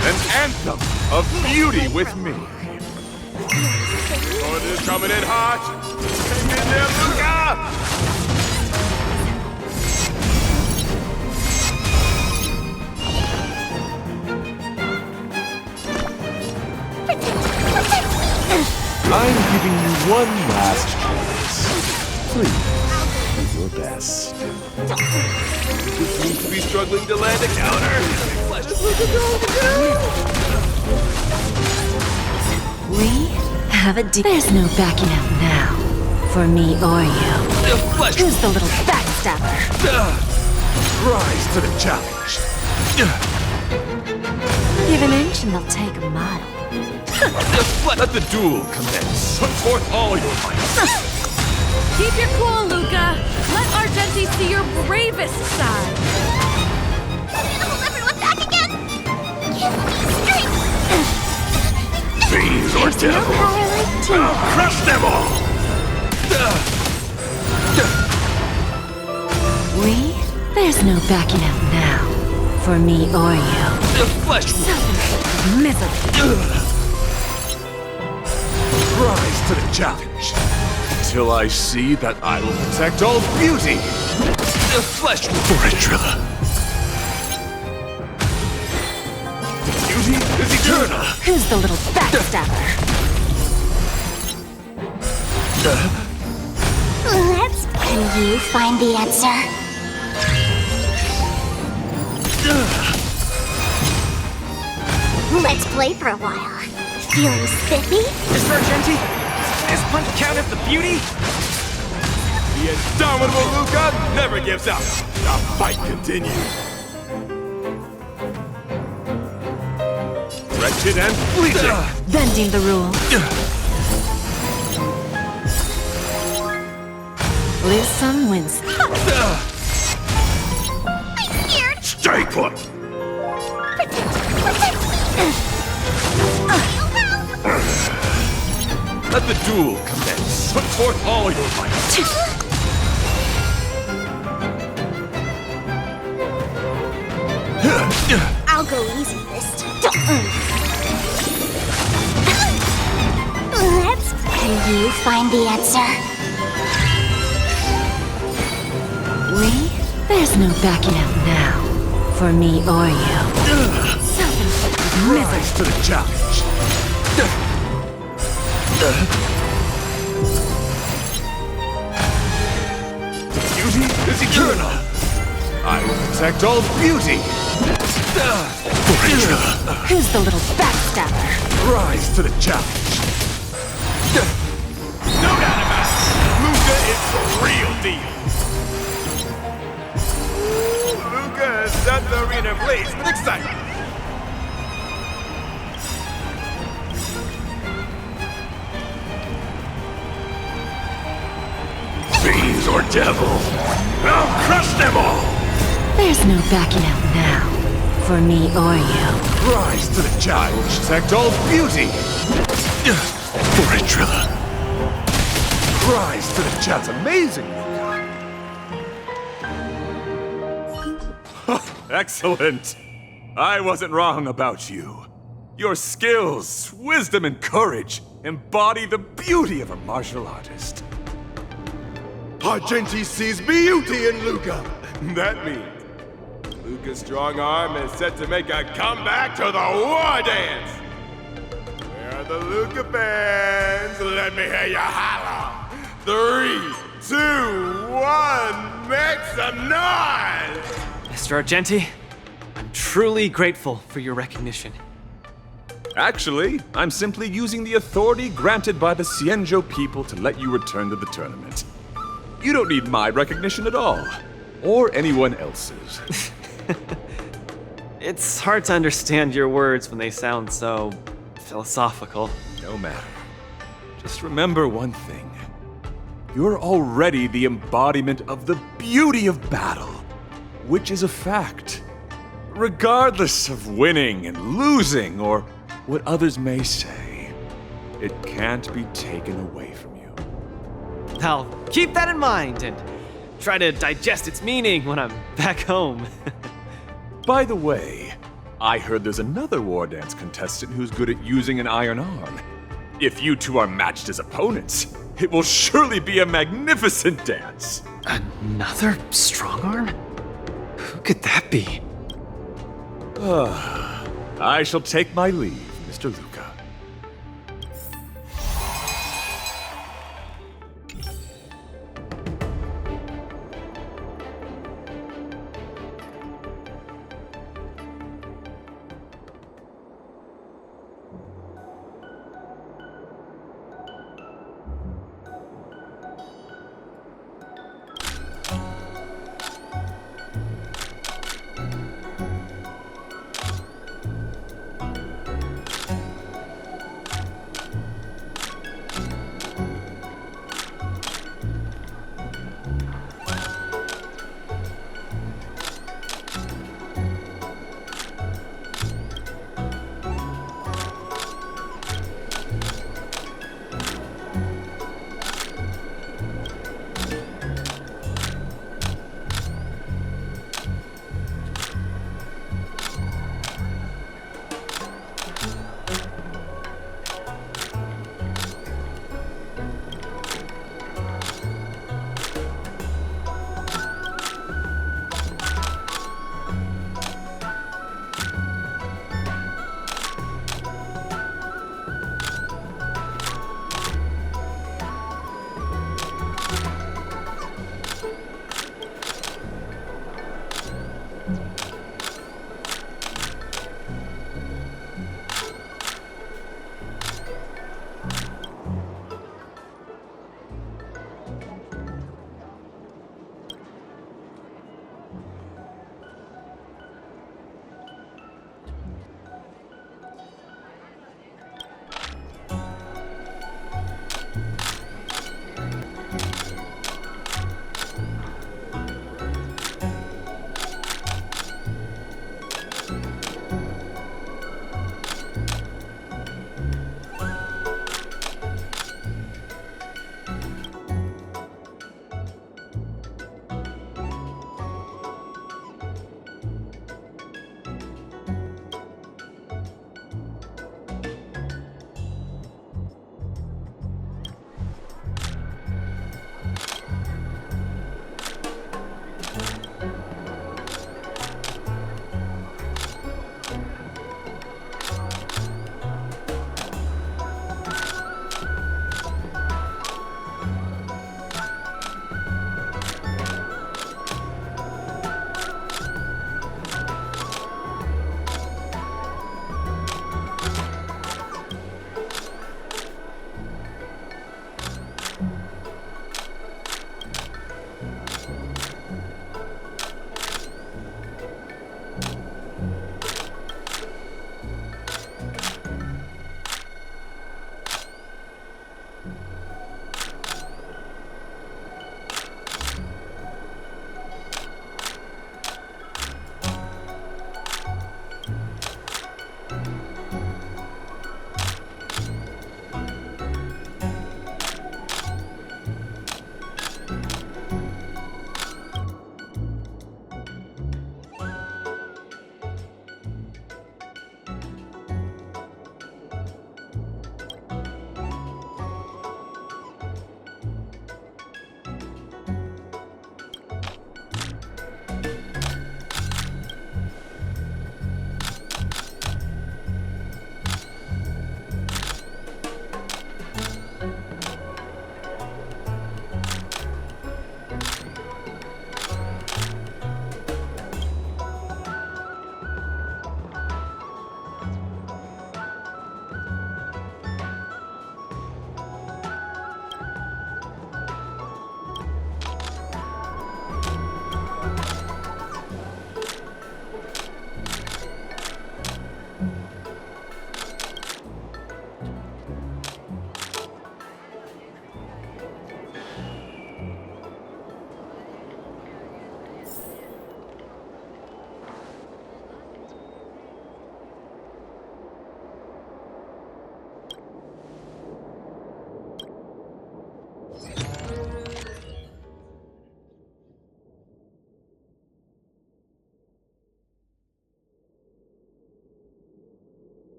an anthem of beauty with me. Order's coming in hot. Take it there, Luka! I'm giving you one last chance. Please, do your best. You seem to be struggling to land a counter. We have a deal. There's no backing out now. For me or you. Who's the little backstabber? Rise to the challenge. Give an inch and they'll take a mile. Let the duel commence. Put forth all your might. Keep your cool, Luka. Let Argenti see your bravest side. Hold everyone back again. Give me strength. Fiends or There's no devils. power like teamwork. I'll crush them all. There's no backing out now. For me or you. Flesh. Self-inflicted misery. Rise to the challenge. Till I see that I will protect all beauty. The flesh Fortrilla. Beauty is eternal. Who's the little backstabber? Let's. Can you find the answer? Let's play for a while. Feeling spiffy? Mr. Argenti, does punch count as the beauty? The indomitable Luka never gives up. The fight continues. Wretched and fleeting. Bending the rule. Lose some, win some. I'm scared. Stay put. Protect. Let the duel commence. Put forth all your might. I'll go easy this time. Can you find the answer? We? There's no backing out now. For me or you. Rise to the challenge. The beauty is eternal. I will protect all beauty. Who's the little backstabber? Rise to the challenge. No doubt about it. Luka is the real deal. Luka has set the arena ablaze with excitement. Fiends or devil, I'll crush them all! There's no backing out now. For me or you. Rise to the challenge. Protect all beauty. For it, Trilla. Rise to the challenge. Amazing. Excellent. I wasn't wrong about you. Your skills, wisdom, and courage embody the beauty of a martial artist. Argenti sees beauty in Luka. That means Luka's strong arm is set to make a comeback to the war dance. Where are the Luka fans? Let me hear you holler. 3, 2, 1, make some noise! Mr. Argenti, I'm truly grateful for your recognition. Actually, I'm simply using the authority granted by the Xianzhou people to let you return to the tournament. You don't need my recognition at all, or anyone else's. It's hard to understand your words when they sound so philosophical. No matter. Just remember one thing. You're already the embodiment of the beauty of battle, which is a fact. Regardless of winning and losing, or what others may say, it can't be taken away from you. I'll keep that in mind and try to digest its meaning when I'm back home. By the way, I heard there's another war dance contestant who's good at using an iron arm. If you two are matched as opponents, it will surely be a magnificent dance. Another strong arm? Who could that be? I shall take my leave, Mr. Luka.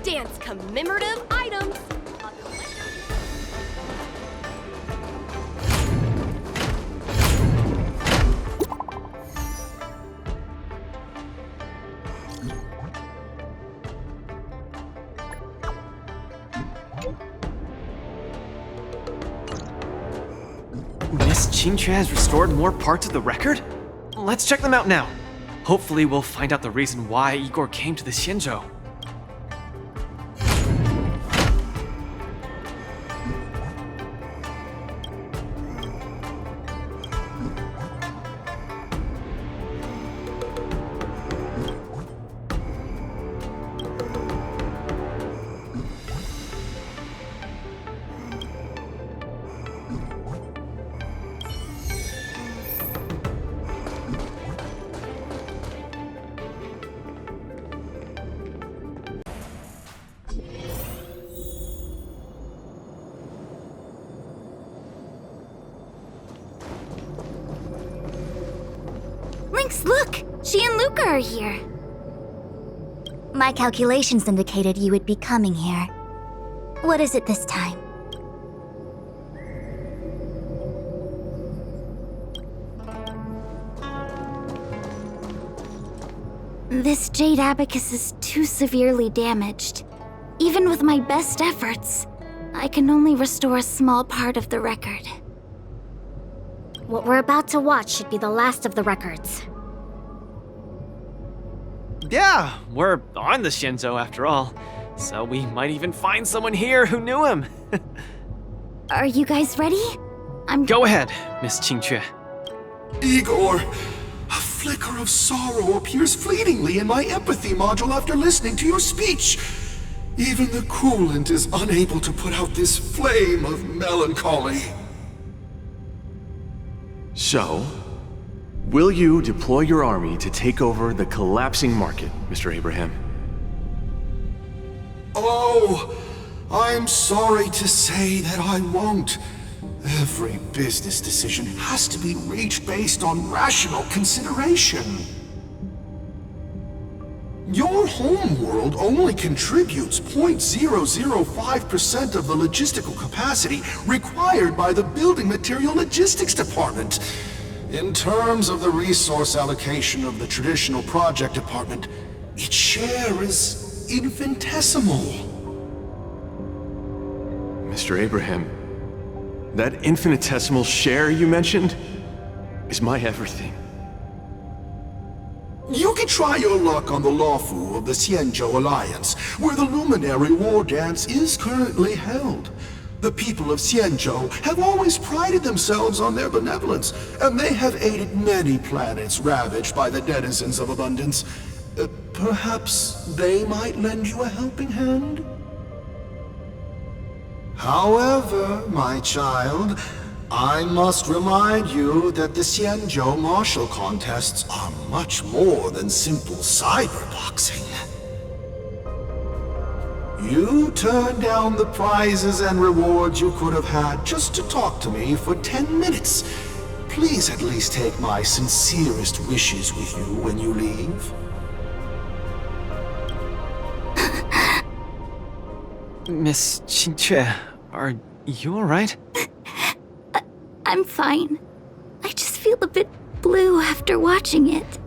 dance commemorative items. Miss Qingque has restored more parts of the record? Let's check them out now. Hopefully we'll find out the reason why Igor came to the Xianzhou. Lynx, look! She and Luka are here. My calculations indicated you would be coming here. What is it this time? This jade abacus is too severely damaged. Even with my best efforts, I can only restore a small part of the record. What we're about to watch should be the last of the records. Yeah, we're on the Xianzhou after all, so we might even find someone here who knew him. Are you guys ready? Go ahead, Miss Qingque. Igor, a flicker of sorrow appears fleetingly in my empathy module after listening to your speech. Even the coolant is unable to put out this flame of melancholy. So, will you deploy your army to take over the collapsing market, Mr. Abraham? Oh, I'm sorry to say that I won't. Every business decision has to be reached based on rational consideration. Your homeworld only contributes 0.005% of the logistical capacity required by the Building Material Logistics Department. In terms of the resource allocation of the traditional project department, its share is infinitesimal. Mr. Abraham, that infinitesimal share you mentioned is my everything. You can try your luck on the Lawfu of the Xianzhou Alliance, where the Luminary Wardance is currently held. The people of Xianzhou have always prided themselves on their benevolence, and they have aided many planets ravaged by the denizens of abundance. Perhaps they might lend you a helping hand? However, my child, I must remind you that the Xianzhou martial contests are much more than simple cyberboxing. You turned down the prizes and rewards you could have had just to talk to me for 10 minutes. Please at least take my sincerest wishes with you when you leave. Miss Qingque, are you alright? I'm fine. I just feel a bit blue after watching it.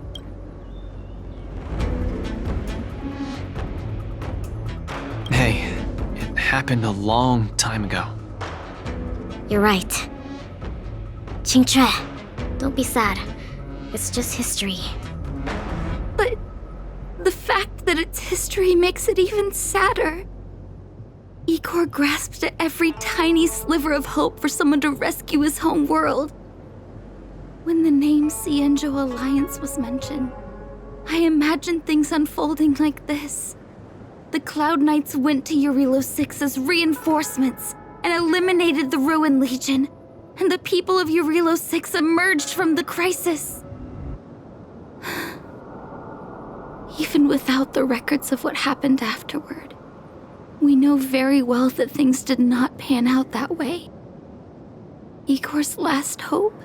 Hey, it happened a long time ago. You're right. Qingque, don't be sad. It's just history. But the fact that it's history makes it even sadder. Igor grasped at every tiny sliver of hope for someone to rescue his home world. When the name Xianzhou Alliance was mentioned, I imagined things unfolding like this. The Cloud Knights went to Eurilo 6 as reinforcements and eliminated the Ruin Legion, and the people of Eurilo 6 emerged from the crisis. Even without the records of what happened afterward, we know very well that things did not pan out that way. Igor's last hope,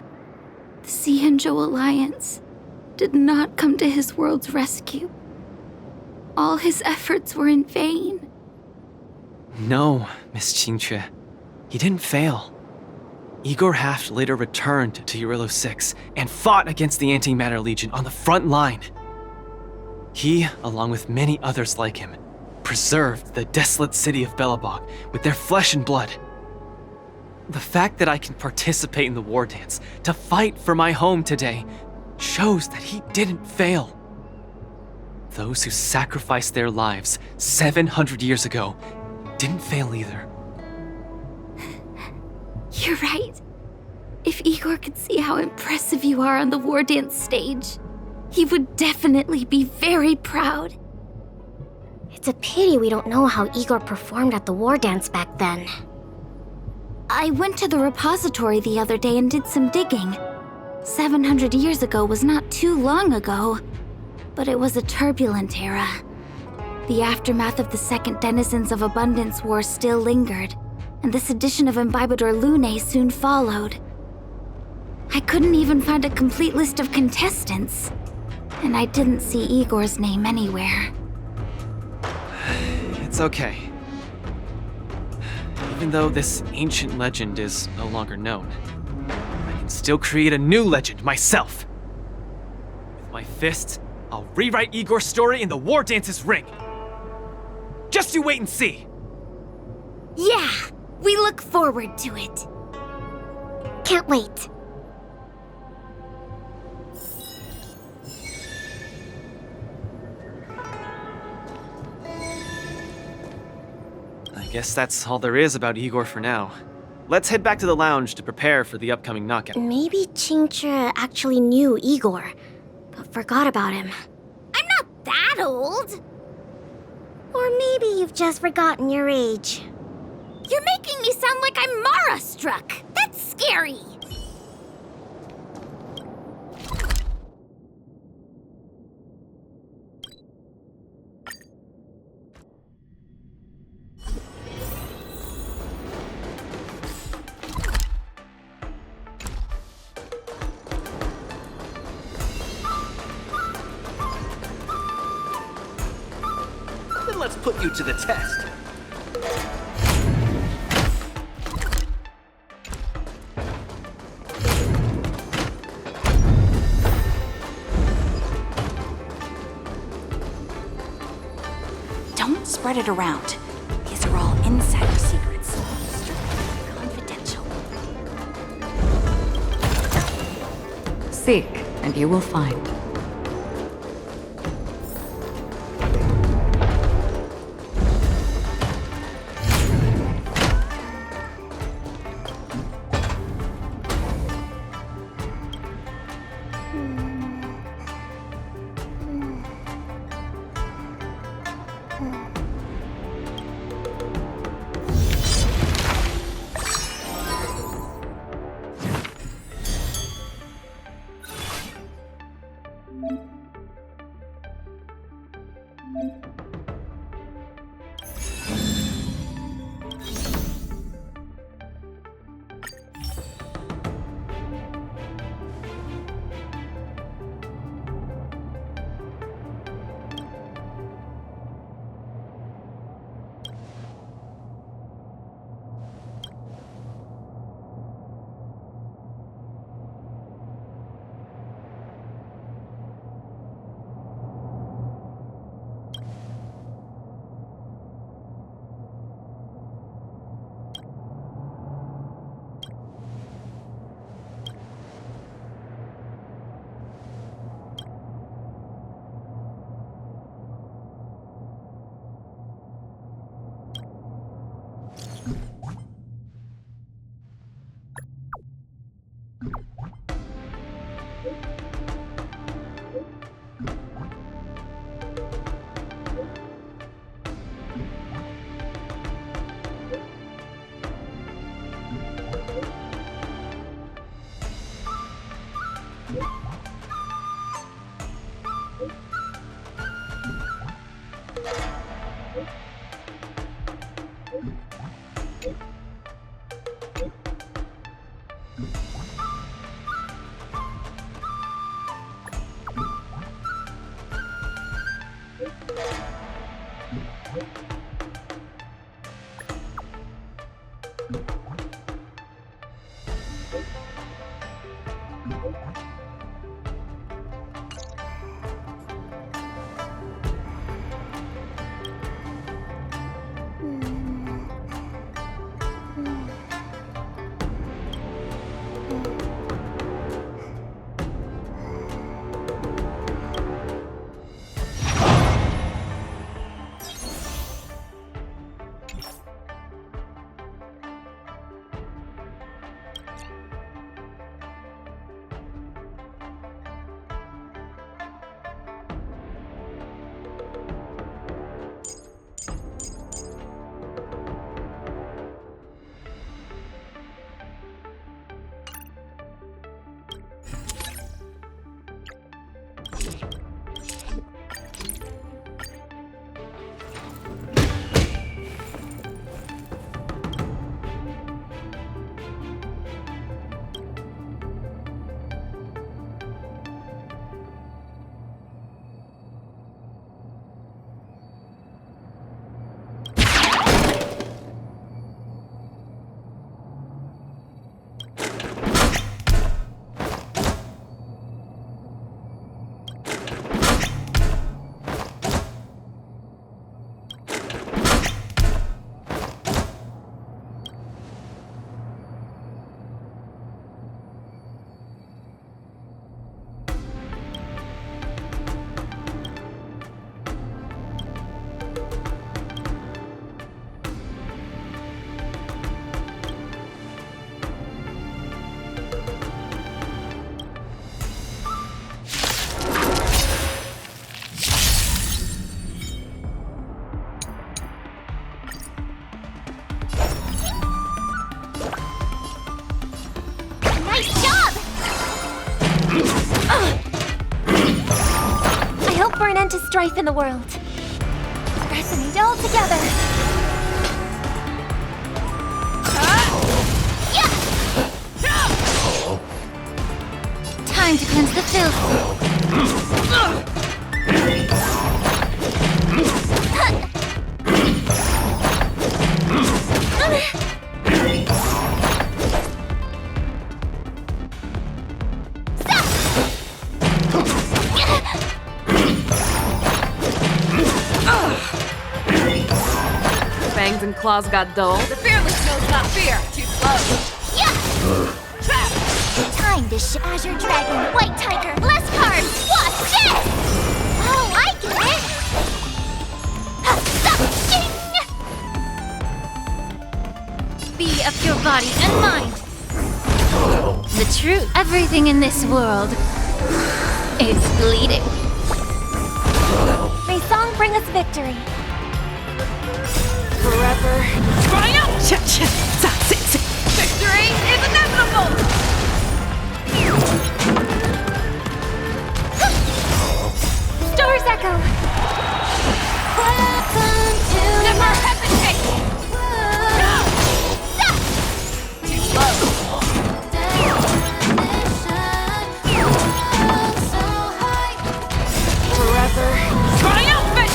the Xianzhou Alliance, did not come to his world's rescue. All his efforts were in vain. No, Miss Qingque. He didn't fail. Igor Haft later returned to Urilo 6 and fought against the Antimatter Legion on the front line. He, along with many others like him, preserved the desolate city of Belobog with their flesh and blood. The fact that I can participate in the war dance to fight for my home today shows that he didn't fail. Those who sacrificed their lives 700 years ago didn't fail either. You're right. If Igor could see how impressive you are on the war dance stage, he would definitely be very proud. It's a pity we don't know how Igor performed at the war dance back then. I went to the repository the other day and did some digging. 700 years ago was not too long ago, but it was a turbulent era. The aftermath of the Second Denizens of Abundance War still lingered, and the sedition of Imbibador Lune soon followed. I couldn't even find a complete list of contestants, and I didn't see Igor's name anywhere. It's okay. Even though this ancient legend is no longer known, I can still create a new legend myself. With my fists, I'll rewrite Igor's story in the War Dance's ring. Just you wait and see. Yeah, we look forward to it. Can't wait. I guess that's all there is about Igor for now. Let's head back to the lounge to prepare for the upcoming knockout. Maybe Qingque actually knew Igor, but forgot about him. I'm not that old. Or maybe you've just forgotten your age. You're making me sound like I'm Mara-struck. That's scary. Then let's put you to the test. Don't spread it around. These are all insider secrets. Strictly confidential. Seek, and you will find. To strife in the world. Resonate all together. Time to cleanse the filth. Fangs and claws got dull. The fearless knows not fear. Too slow. Time to Azure Dragon, White Tiger, less cards. What's this? Oh, I get Be it. of your body and mind. The truth. Everything in this world is bleeding. May song bring us victory. Forever. Victory is inevitable! Stars echo. Never hesitate! Too slow. Forever. Triumphant!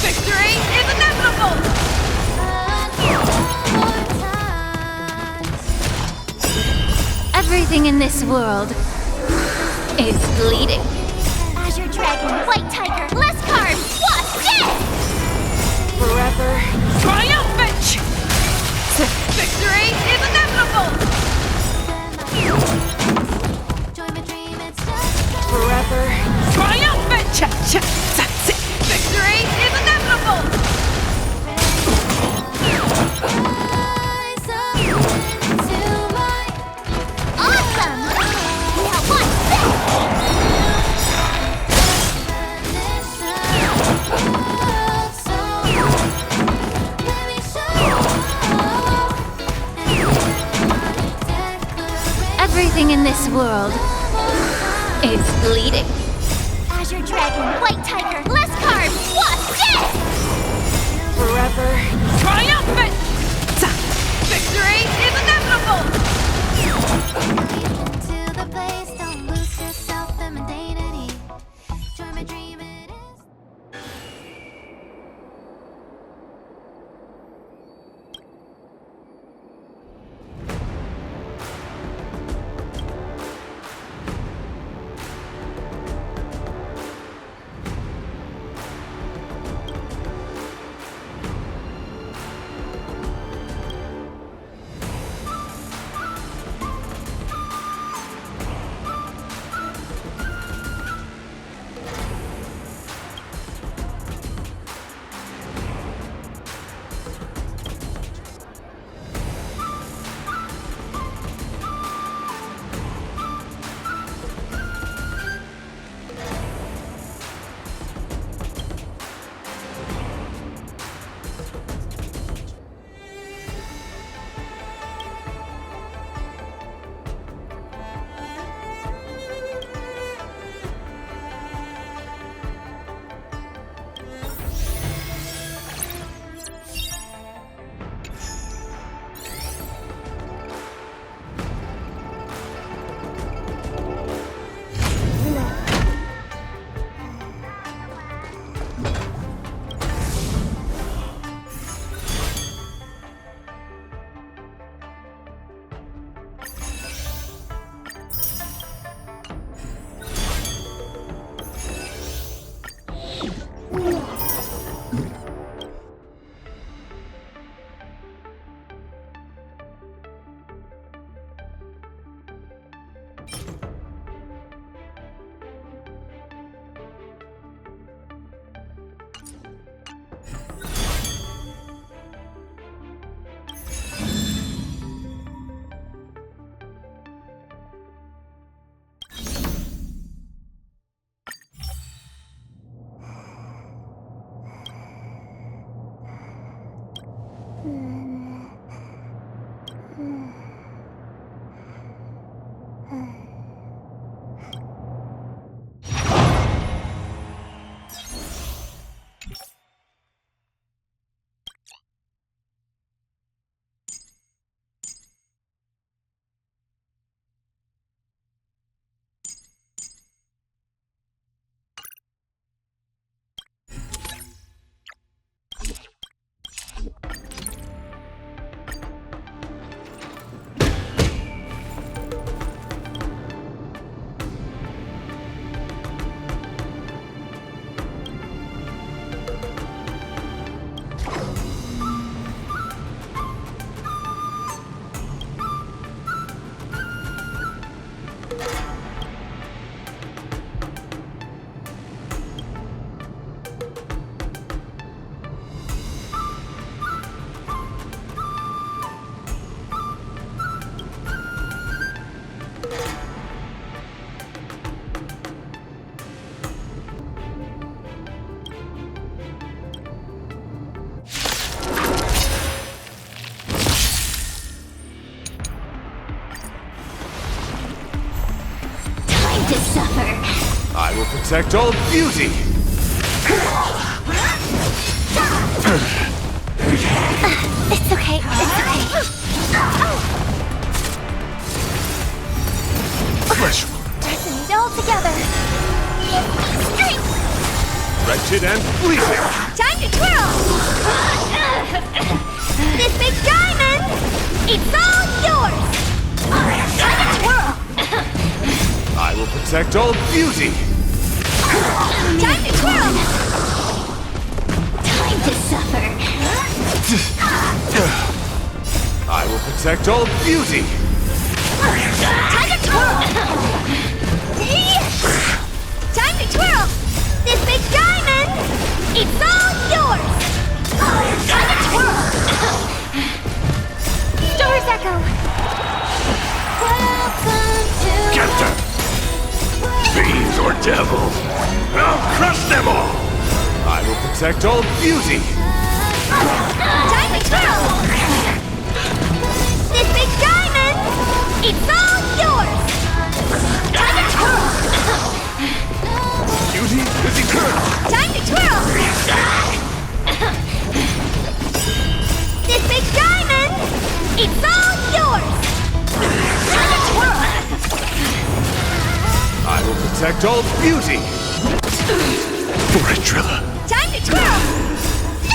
Victory is inevitable! Everything in this world is bleeding. Azure Dragon, White Tiger, less cards. What's this? Forever. Triumphant! Victory is inevitable! Forever. Triumphant! Victory is inevitable! Awesome! Now what's this? Everything in this world is bleeding. Azure Dragon, White Tiger, less cards. What's this? Forever. Triumphant! Victory is inevitable! I will protect all beauty! It's okay, it's okay. Fresh Pressing it all together. wretched and bleeding! Time to twirl! This big diamond, it's all yours! Time to twirl! I will protect all beauty! Time to twirl! Time to suffer. I will protect all beauty! Time to twirl! Time to twirl! This big diamond, it's all yours! Time to twirl! Stars echo! Get them! Fiends or devils! I'll crush them all! I will protect all beauty! Time to twirl! This big diamond, it's all yours! Time to twirl! Beauty is eternal! Time to twirl! This big diamond, it's all yours! Time to twirl! I will protect all beauty! Trilla. Time to twirl!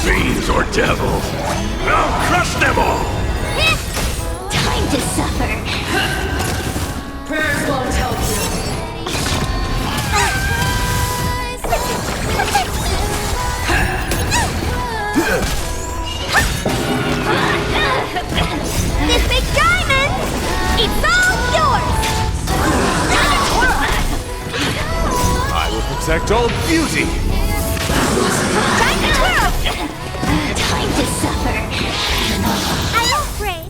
Fiends or devils! I'll crush them all! Time to suffer. Prayers won't help you. This big diamond, it's all yours! Time to twirl! I will protect all beauty! Time to twirl! Time to suffer. I'm afraid.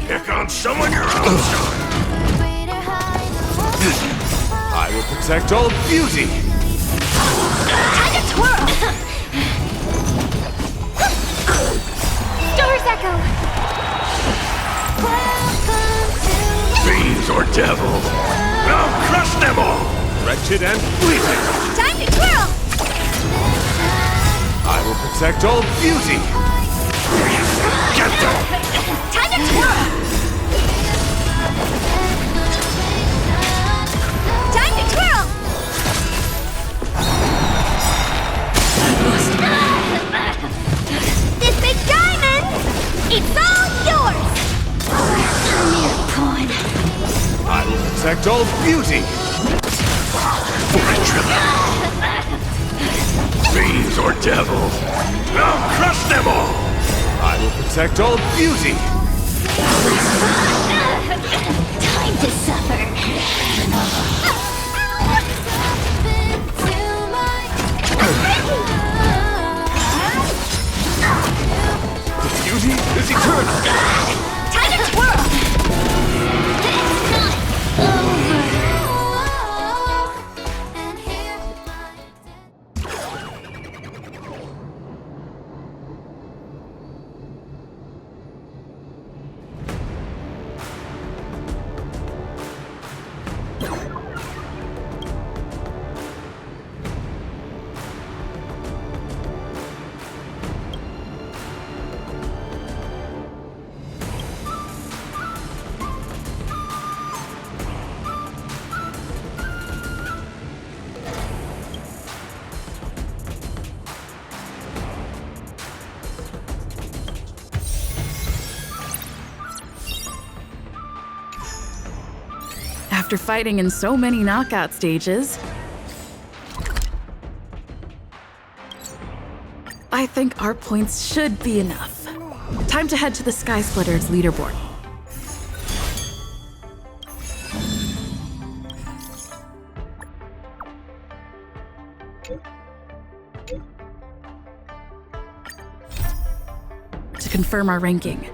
Pick on someone your own son! I will protect all beauty! Time to twirl! Stars echo! Fiends or devils! I'll crush them all! Wretched and bleeding! Time to twirl! I will protect all beauty! Get them! Time to twirl! Time to twirl! This big diamond, it's all yours! Mere pawn. I will protect all beauty! Trilla. Fiends or devils! I'll crush them all! I will protect all beauty! Time to suffer. The beauty is eternal! Time to twirl! After fighting in so many knockout stages, I think our points should be enough. Time to head to the Sky Splitter's leaderboard. To confirm our ranking.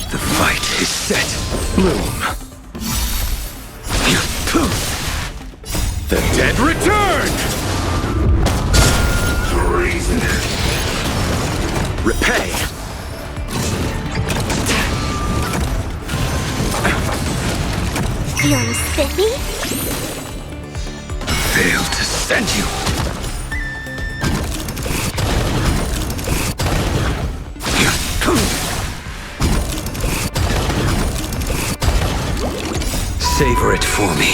The fight is set. Bloom. The dead return! Treason. Repay. Feeling spiffy? Failed to send you. Savor it for me.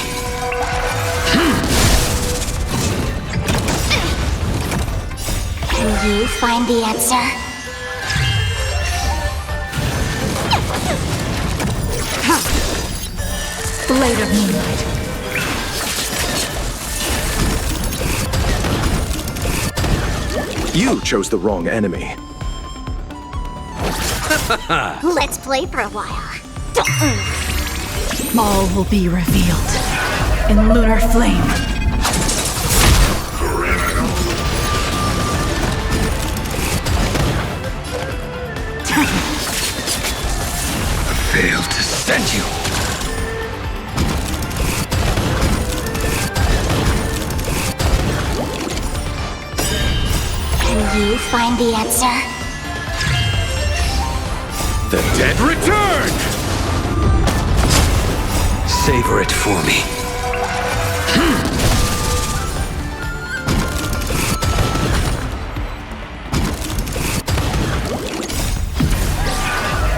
Can you find the answer? Blade of Moonlight. You chose the wrong enemy. Let's play for a while. All will be revealed in lunar flame. Failed to send you. Can you find the answer? The dead return! Savor it for me.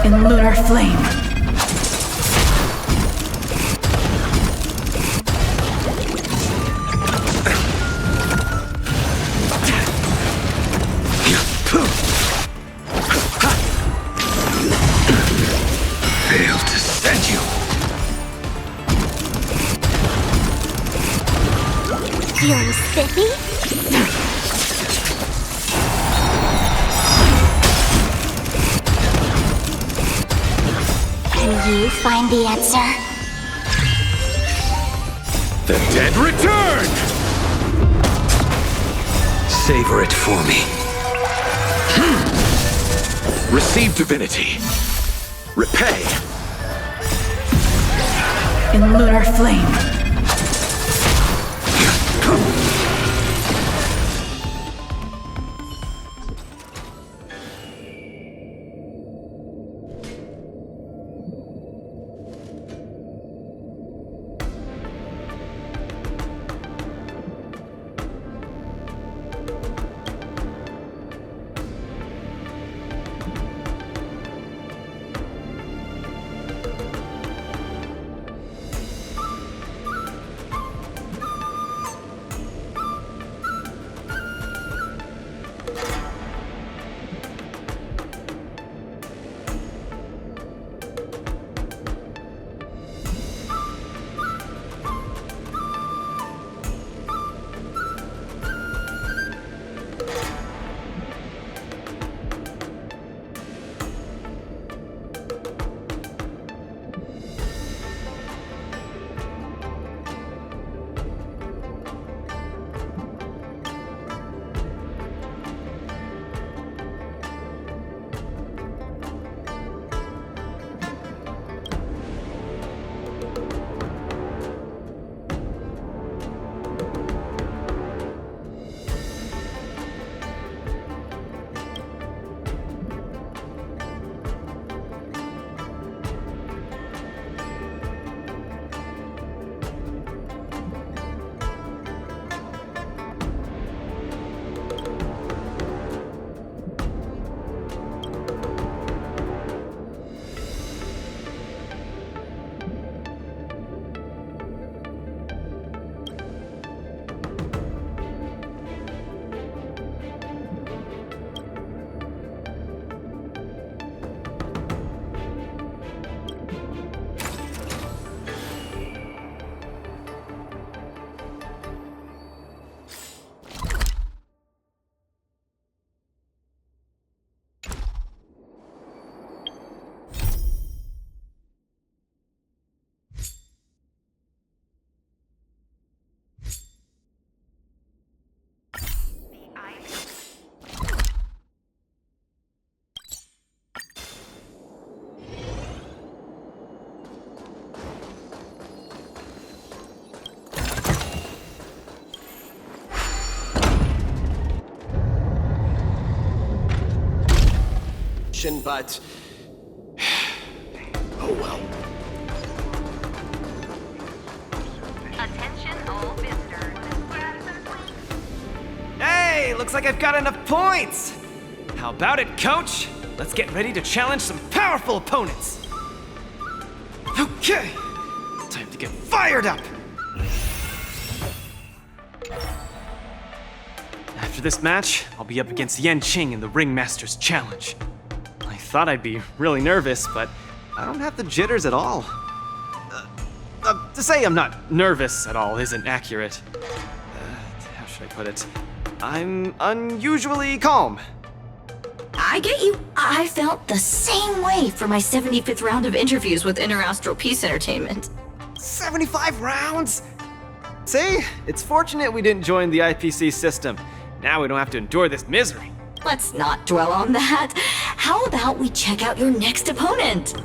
In lunar flame. Failed to send you. Feeling spiffy? Can you find the answer? The dead return! Savor it for me. Receive divinity. Repay. In lunar flame. But oh well. Attention all visitors. Hey, looks like I've got enough points! How about it, coach? Let's get ready to challenge some powerful opponents! Okay, time to get fired up! After this match, I'll be up against Yanqing in the Ringmaster's Challenge. I thought I'd be really nervous, but I don't have the jitters at all. To say I'm not nervous at all isn't accurate. How should I put it? I'm unusually calm. I get you. I felt the same way for my 75th round of interviews with Interastral Peace Entertainment. 75 rounds? See? It's fortunate we didn't join the IPC system. Now we don't have to endure this misery. Let's not dwell on that. How about we check out your next opponent?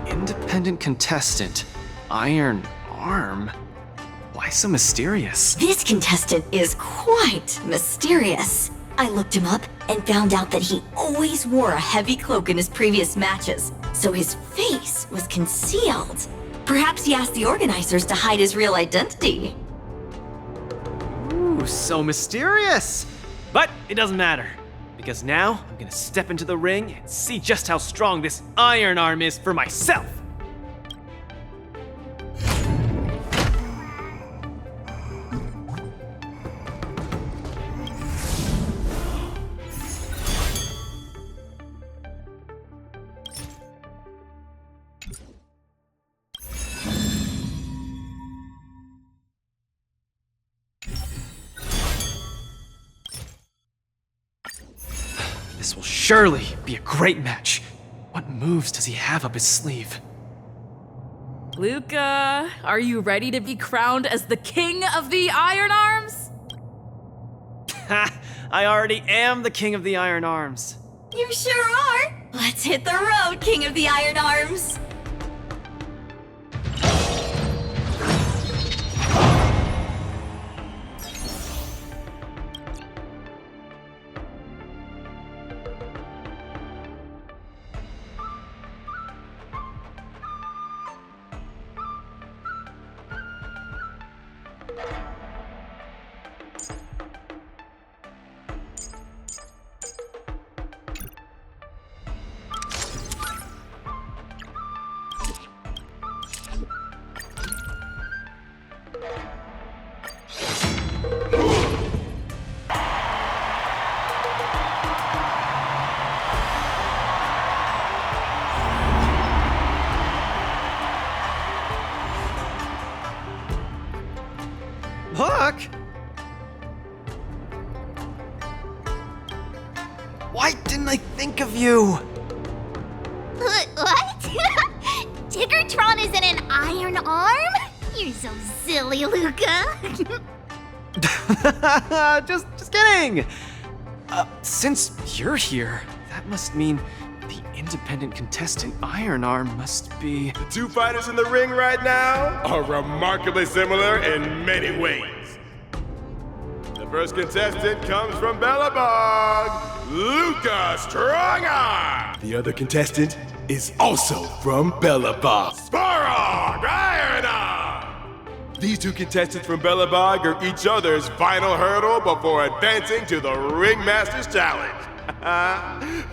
Independent contestant. Iron Arm? Why so mysterious? This contestant is quite mysterious. I looked him up and found out that he always wore a heavy cloak in his previous matches, so his face was concealed. Perhaps he asked the organizers to hide his real identity. Ooh, so mysterious! But it doesn't matter, because now I'm gonna step into the ring and see just how strong this Iron Arm is for myself! This will surely be a great match. What moves does he have up his sleeve? Luka, are you ready to be crowned as the king of the Iron Arms? Ha! I already am the king of the Iron Arms. You sure are. Let's hit the road, King of the Iron Arms. Look! Why didn't I think of you? What? Tiggertron is in an iron arm? You're so silly, Luka. just kidding! Since you're here, that must mean the independent contestant Iron Arm must be... The two fighters in the ring right now are remarkably similar in many ways. The first contestant comes from Belobog, Luka Strongarm. The other contestant is also from Belobog, Svarog Iron Arm. These two contestants from Belobog are each other's final hurdle before advancing to the Ringmaster's Challenge.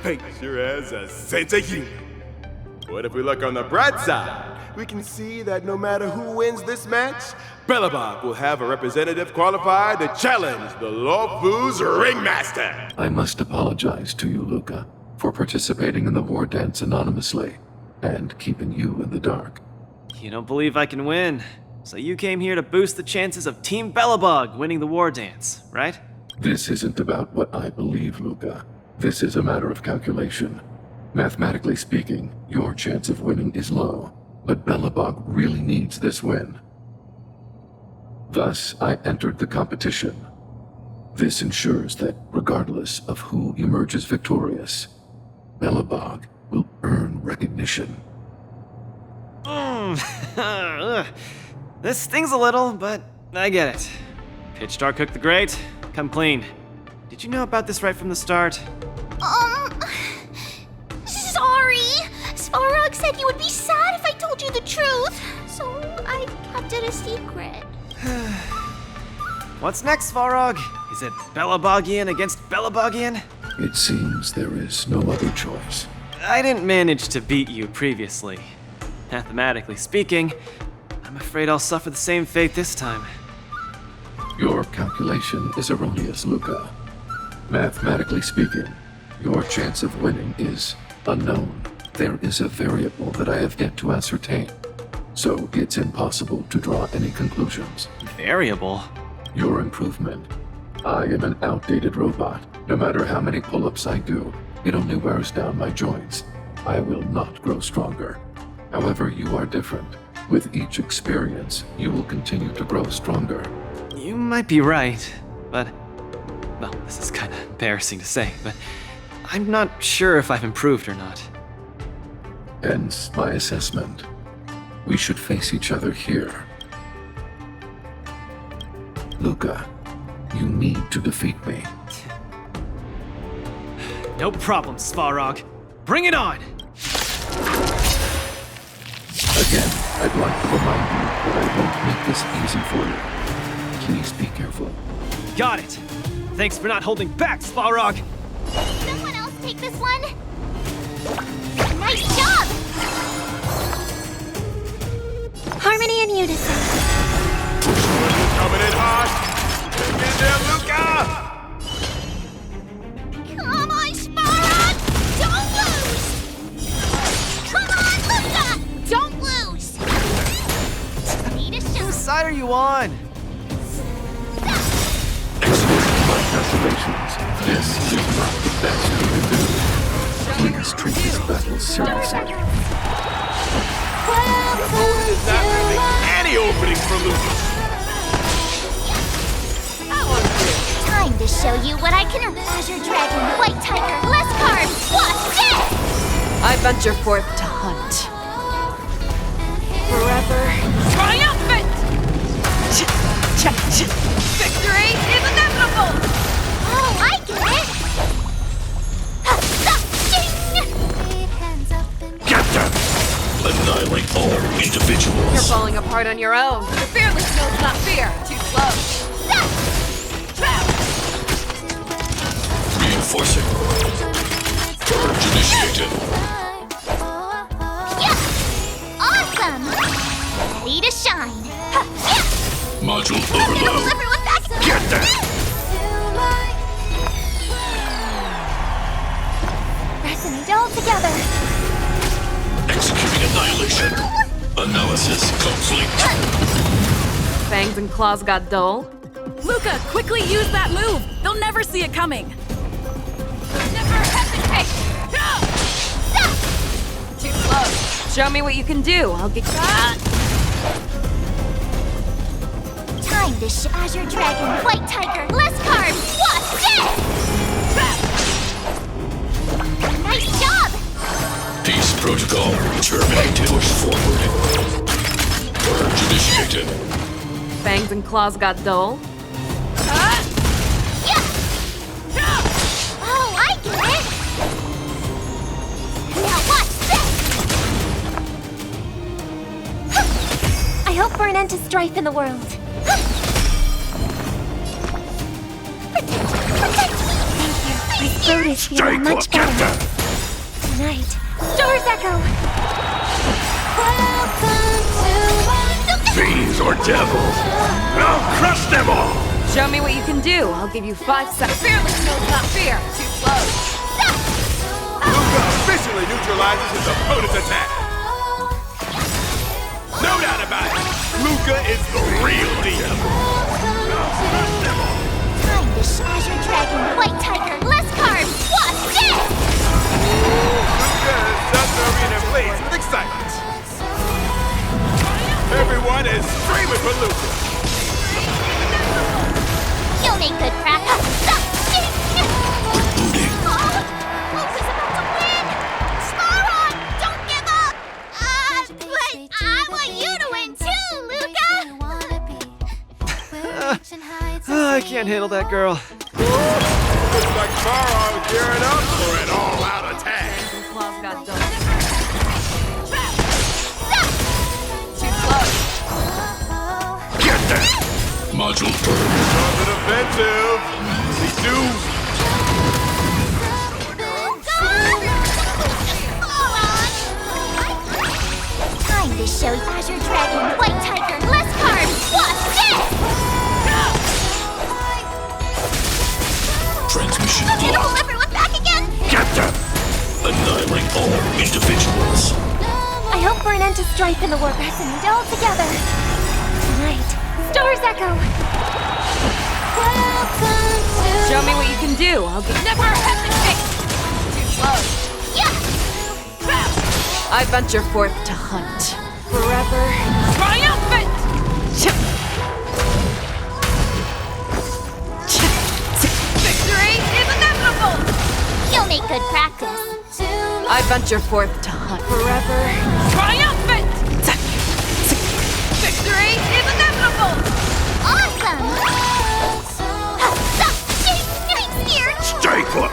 Fate sure has a sense of humor. But if we look on the bright side, we can see that no matter who wins this match, Belobog will have a representative qualified to challenge the Lawfu's Ringmaster. I must apologize to you, Luka, for participating in the war dance anonymously and keeping you in the dark. You don't believe I can win, so you came here to boost the chances of Team Belobog winning the war dance, right? This isn't about what I believe, Luka. This is a matter of calculation. Mathematically speaking, your chance of winning is low, but Belobog really needs this win. Thus, I entered the competition. This ensures that, regardless of who emerges victorious, Belobog will earn recognition. This stings a little, but I get it. Pitch Dark Cook the Great, come clean. Did you know about this right from the start? Sorry. Svarog said you would be sad if I told you the truth, so I kept it a secret. What's next, Svarog? Is it Belobogian against Belobogian? It seems there is no other choice. I didn't manage to beat you previously. Mathematically speaking, I'm afraid I'll suffer the same fate this time. Your calculation is erroneous, Luka. Mathematically speaking, your chance of winning is unknown. There is a variable that I have yet to ascertain, so it's impossible to draw any conclusions. Variable? Your improvement. I am an outdated robot. No matter how many pull-ups I do, it only wears down my joints. I will not grow stronger. However, you are different. With each experience, you will continue to grow stronger. You might be right, but... Well, this is kind of embarrassing to say, but I'm not sure if I've improved or not. Hence my assessment. We should face each other here. Luka, you need to defeat me. No problem, Svarog. Bring it on! Again, I'd like to remind you that I won't make this easy for you. Please be careful. Got it! Thanks for not holding back, Svarog! Someone else take this one? Nice job! Harmony and unison. Coming in hot! Get in there, Luka! Come on, Svarog! Don't lose! Come on, Luka! Don't lose! Need a shot. Whose side are you on? Congratulations. This is not the best you can do. Please treat this battle seriously. The opponent is not leaving any opening for Luka. Time to show you what I can. Azure Dragon, White Tiger, less carbs. What's this? I venture forth to hunt. Forever. Triumphant! Victory is inevitable! Oh, I get it! Get them! Annihilate all individuals. You're falling apart on your own. The fearless knows not fear. Too slow. Reinforcing. Purge initiated. Awesome! Ready to shine. Module overload. Everyone back! Get them! Resonate all together. Executing annihilation. Analysis complete. Fangs and claws got dull. Luka, quickly use that move! They'll never see it coming! Never hesitate! Too slow. Show me what you can do. I'll get Time to Azure Dragon, White Tiger, less carbs. What's this? Nice job! Peace protocol terminated. Push forward. Purge initiated. Fangs and claws got dull. Oh, I get it! Now watch this! I hope for an end to strife in the world. My throat is feeling much better. Tonight, Stars Echo! Fiends or devils, I'll crush them all! Show me what you can do. I'll give you 5 seconds. Fearless knows not fear. Too slow. Luka officially neutralizes his opponent's attack. No doubt about it. Luka is the real deal. Time to Azure Dragon, White Tiger, less carbs. What's this? Luka has set the arena ablaze with excitement. Everyone is screaming for Luka. You'll make good practice. Rebooting. Luka's about to win! Svarog, don't give up! But I want you to win too, Luka! I can't handle that girl. Looks like Svarog gearing up for an all-out attack. Claws got dull. Too slow. Get them! Module purge. On the defensive. See two. Time to show Azure Dragon, White Tiger, less carbs. What's this? Transmission Need to blocked. hold everyone back again? Get them! Annihilate all individuals. I hope for an end to strife in the world. Resonate all together. Tonight, Stars echo! Show me what you can do. I'll get. Never hesitate! Too close. Yeah! I venture forth to hunt. Forever triumphant! Victory is inevitable! You'll make good practice. I venture forth to hunt. Forever triumphant! Victory is inevitable! Awesome! Jing, I'm scared! Stay put!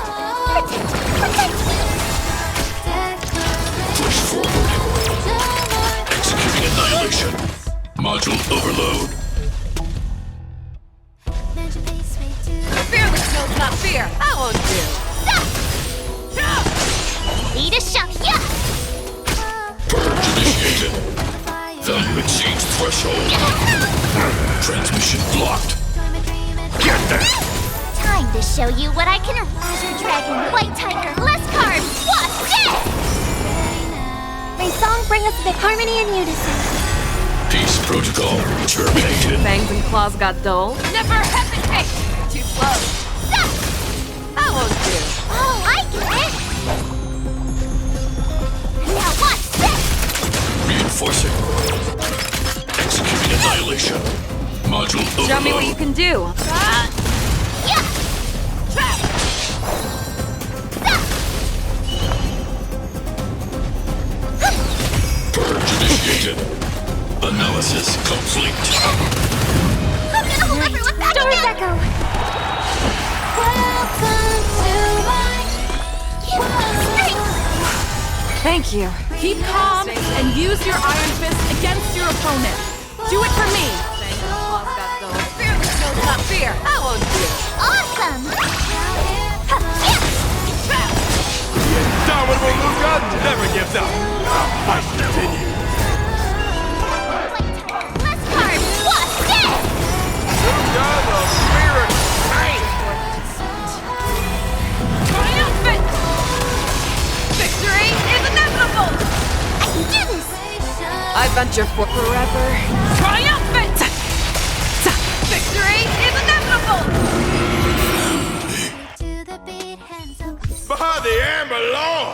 Protect! Push forward. Executing annihilation. Module overload. Fearless knows not fear. I won't do. Need a shot, yeah! Purge initiated. Value exceeds threshold. Transmission blocked. Get there! Time to show you what I can. Azure Dragon, White Tiger, less cards, what's dead? May song bring us a bit harmony and unison. Peace protocol terminated. Fangs and claws got dull. Never hesitate! Too close. I won't do. Oh, I get it! Now watch this! Reinforcing. Executing annihilation. Module overload. Show me what you can do. Yeah! Trap! Purge initiated. Analysis complete. I'm gonna hold everyone back again! Echo! Welcome to my Thank you. Keep calm and use your iron fist against your opponent. Do it for me. Fangs and claws got dull. Fearless knows not fear. I won't do. Awesome! Trap! Indomitable Luka never gives up. Our fight continues. Less cards, what's this? Luka, the spirit strength. Triumphant! Victory is inevitable! I can do this! I venture for forever triumphant! Victory is inevitable! By the Amber Law!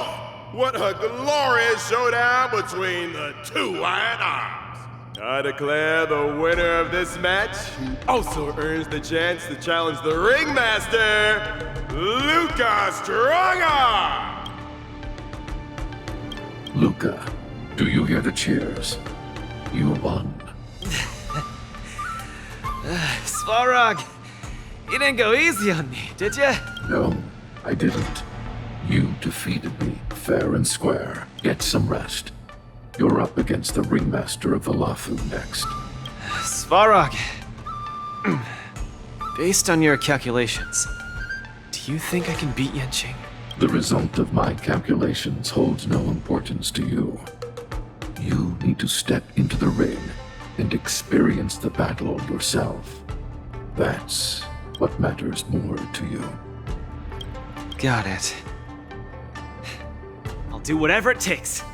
What a glorious showdown between the two Iron Arms! I declare the winner of this match, who also earns the chance to challenge the ringmaster, Luka Strongarm! Luka, do you hear the cheers? You won. Svarog, you didn't go easy on me, did ya? No, I didn't. You defeated me, fair and square. Get some rest. You're up against the ringmaster of the Lafu next. Svarog, based on your calculations, do you think I can beat Yanqing? The result of my calculations holds no importance to you. You need to step into the ring and experience the battle yourself. That's what matters more to you. Got it. I'll do whatever it takes.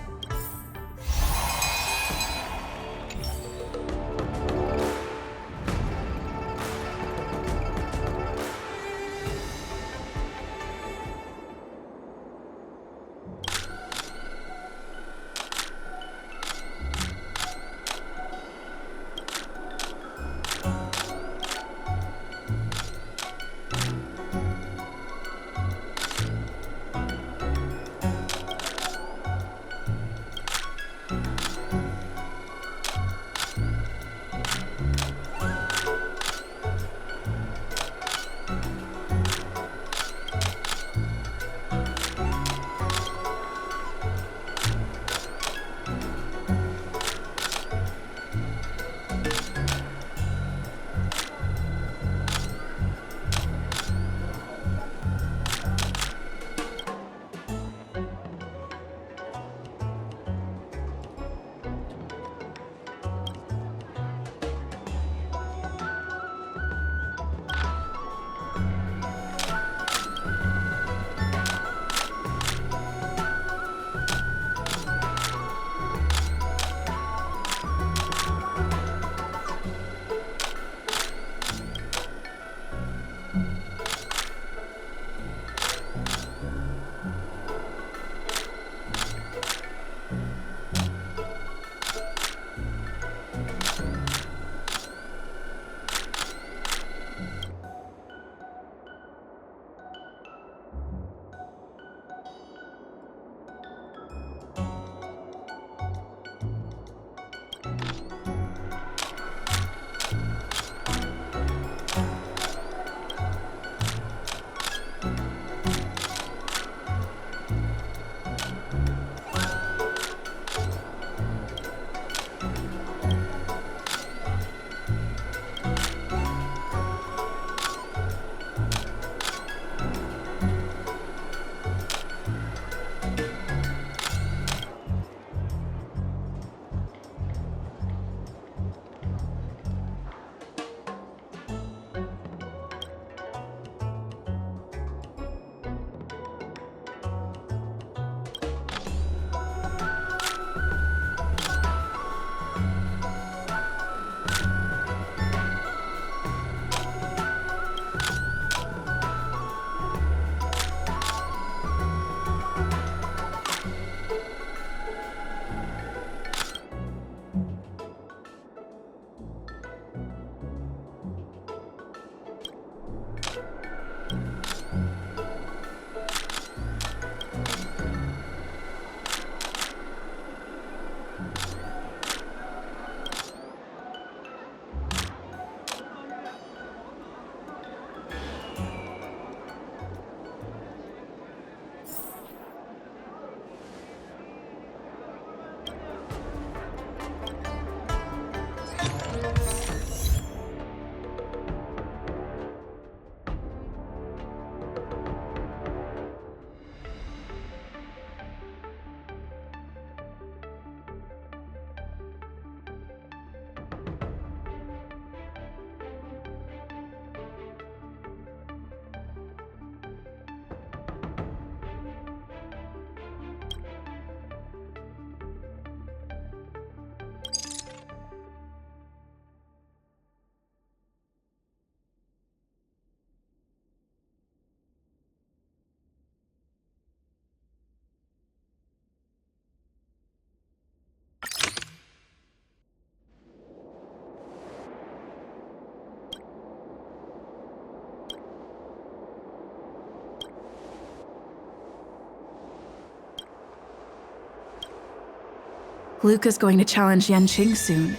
Luka's going to challenge Yanqing soon.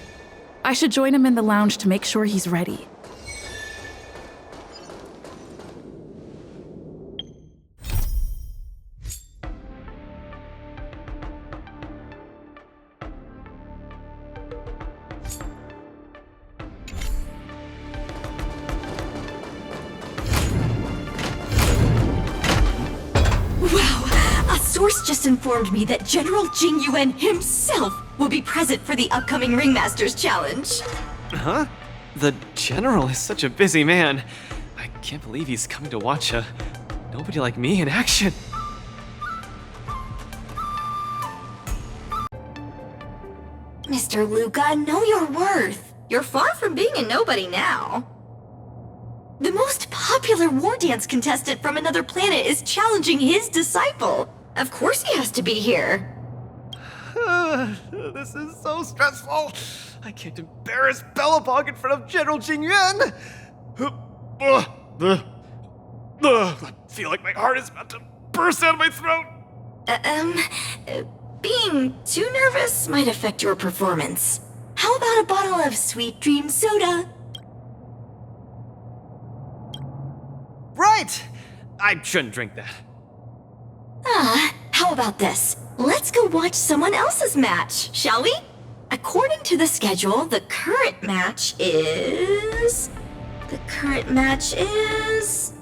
I should join him in the lounge to make sure he's ready. Source just informed me that General Jing Yuan himself will be present for the upcoming Ringmasters Challenge. Huh? The General is such a busy man. I can't believe he's coming to watch a nobody like me in action. Mr. Luka, know your worth. You're far from being a nobody now. The most popular war dance contestant from another planet is challenging his disciple. Of course he has to be here. This is so stressful. I can't embarrass Belobog in front of General Jing Yuan. I feel like my heart is about to burst out of my throat. Being too nervous might affect your performance. How about a bottle of Sweet Dream soda? Right! I shouldn't drink that. How about this? Let's go watch someone else's match, shall we? According to the schedule, the current match is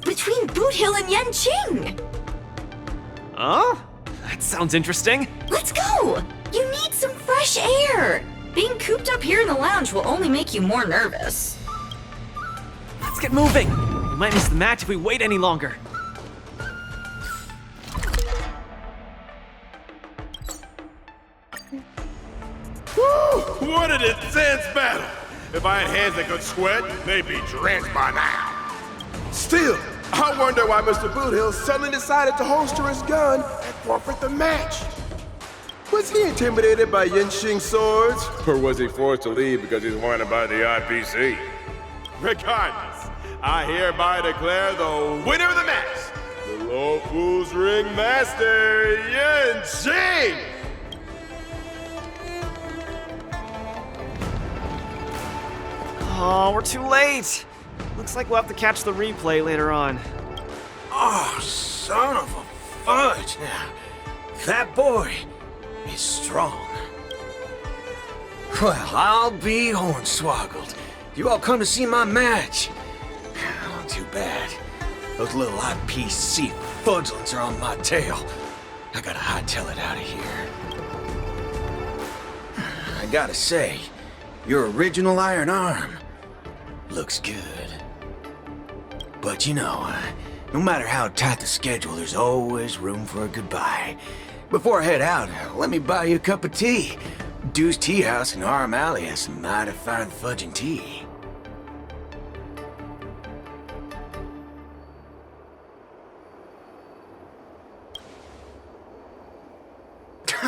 between Boothill and Yanqing. Oh? That sounds interesting. Let's go! You need some fresh air! Being cooped up here in the lounge will only make you more nervous. Let's get moving! We might miss the match if we wait any longer. Woo! What an intense battle! If I had hands that could sweat, they'd be drenched by now. Still, I wonder why Mr. Boothill suddenly decided to holster his gun and forfeit the match. Was he intimidated by Yanqing's swords? Or was he forced to leave because he's worried about the IPC? Regardless, I hereby declare the winner of the match, the Lawful's Ringmaster, Yanqing! Oh, we're too late. Looks like we'll have to catch the replay later on. Oh, son of a fudge. Now, that boy is strong. Well, I'll be hornswoggled. You all come to see my match. Oh, too bad. Those little IPC fudgelings are on my tail. I gotta hightail it out of here. I gotta say, your original iron arm looks good. But you know, no matter how tight the schedule, there's always room for a goodbye. Before I head out, let me buy you a cup of tea. Dew's Tea House in Arm Alley has some mighty fine fudging tea.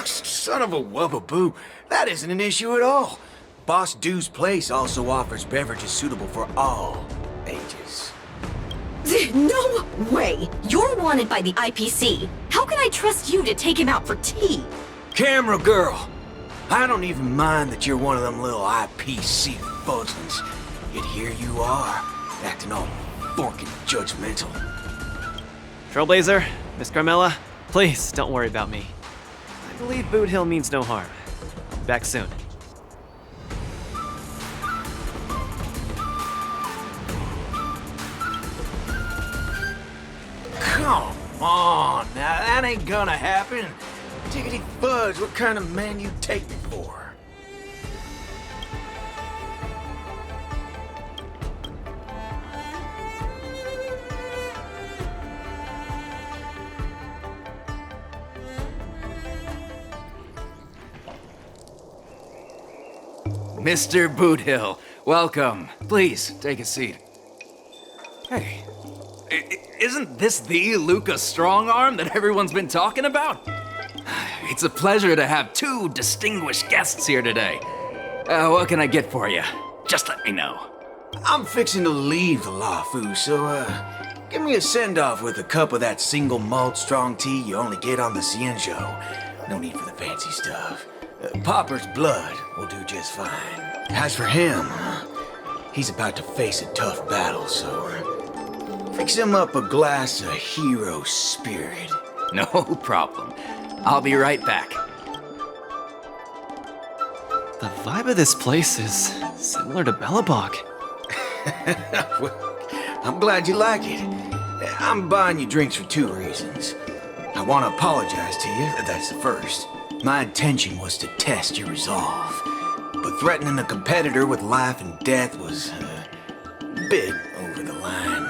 Son of a wubbaboo, that isn't an issue at all. Boss Dew's Place also offers beverages suitable for all ages. No way! You're wanted by the IPC. How can I trust you to take him out for tea? Camera girl, I don't even mind that you're one of them little IPC fudglings. Yet here you are, acting all forking judgmental. Trailblazer, Miss Carmela, please don't worry about me. I believe Boothill means no harm. Back soon. Come on, now that ain't gonna happen. Tickety fudge, what kind of man you take me for? Mr. Boothill, welcome. Please, take a seat. Hey, isn't this the Luka strong arm that everyone's been talking about? It's a pleasure to have two distinguished guests here today. What can I get for you? Just let me know. I'm fixing to leave the Lafu, so give me a send-off with a cup of that single malt strong tea you only get on the Xianzhou. No need for the fancy stuff. Popper's blood will do just fine. As for him, he's about to face a tough battle, so fix him up a glass of hero spirit. No problem. I'll be right back. The vibe of this place is similar to Belobog. Well, I'm glad you like it. I'm buying you drinks for 2 reasons. I want to apologize to you, that's the first. My intention was to test your resolve, but threatening a competitor with life and death was a bit over the line.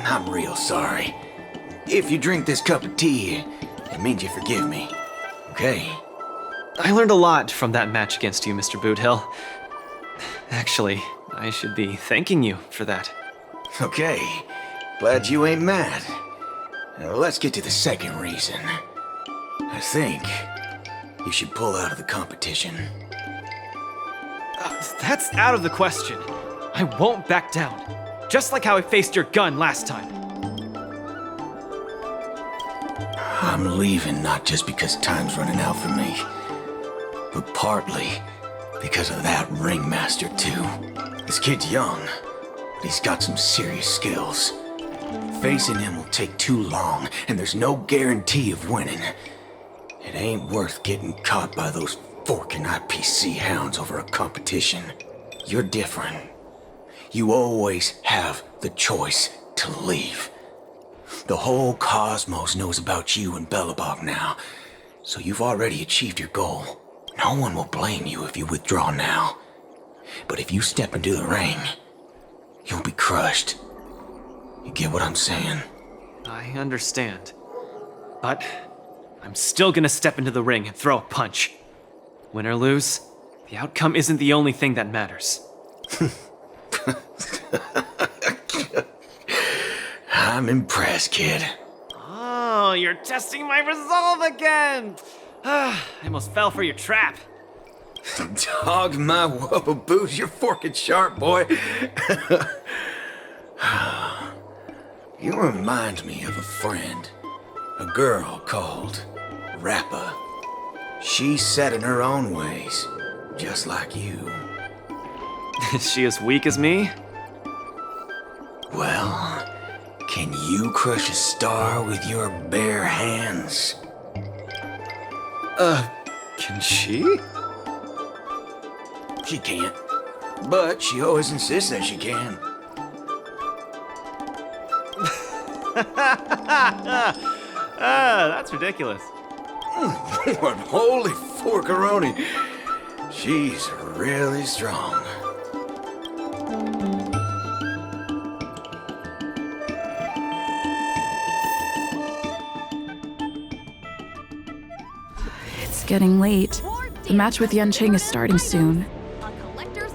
I'm real sorry. If you drink this cup of tea, it means you forgive me, okay? I learned a lot from that match against you, Mr. Boothill. Actually, I should be thanking you for that. Okay, glad you ain't mad. Now let's get to the second reason. I think you should pull out of the competition. That's out of the question. I won't back down. Just like how I faced your gun last time. I'm leaving not just because time's running out for me, but partly because of that ringmaster too. This kid's young, but he's got some serious skills. Facing him will take too long, and there's no guarantee of winning. It ain't worth getting caught by those forking IPC hounds over a competition. You're different. You always have the choice to leave. The whole cosmos knows about you and Belobog now, so you've already achieved your goal. No one will blame you if you withdraw now. But if you step into the ring, you'll be crushed. You get what I'm saying? I understand. But I'm still gonna step into the ring and throw a punch. Win or lose, the outcome isn't the only thing that matters. I'm impressed, kid. Oh, you're testing my resolve again! I almost fell for your trap. Dog my whoa boots, you're forking sharp, boy. You remind me of a friend. A girl called Rappa. She's set in her own ways, just like you. Is she as weak as me? Well, can you crush a star with your bare hands? Can she? She can't. But she always insists that she can. That's ridiculous. What holy forkaroni. She's really strong. It's getting late. The match with Yanqing is starting soon.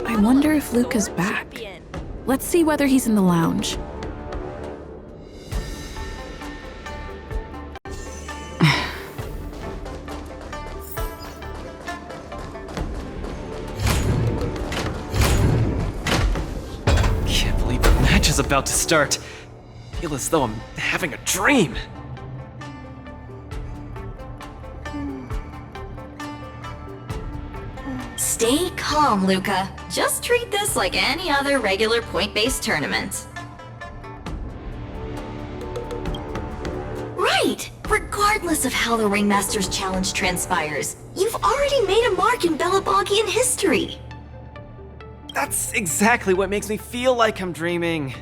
I wonder if Luka's back. Let's see whether he's in the lounge. Can't believe the match is about to start. I feel as though I'm having a dream. Stay calm, Luka. Just treat this like any other regular point-based tournament. Right! Regardless of how the Ringmaster's Challenge transpires, you've already made a mark in Belobogian history. That's exactly what makes me feel like I'm dreaming.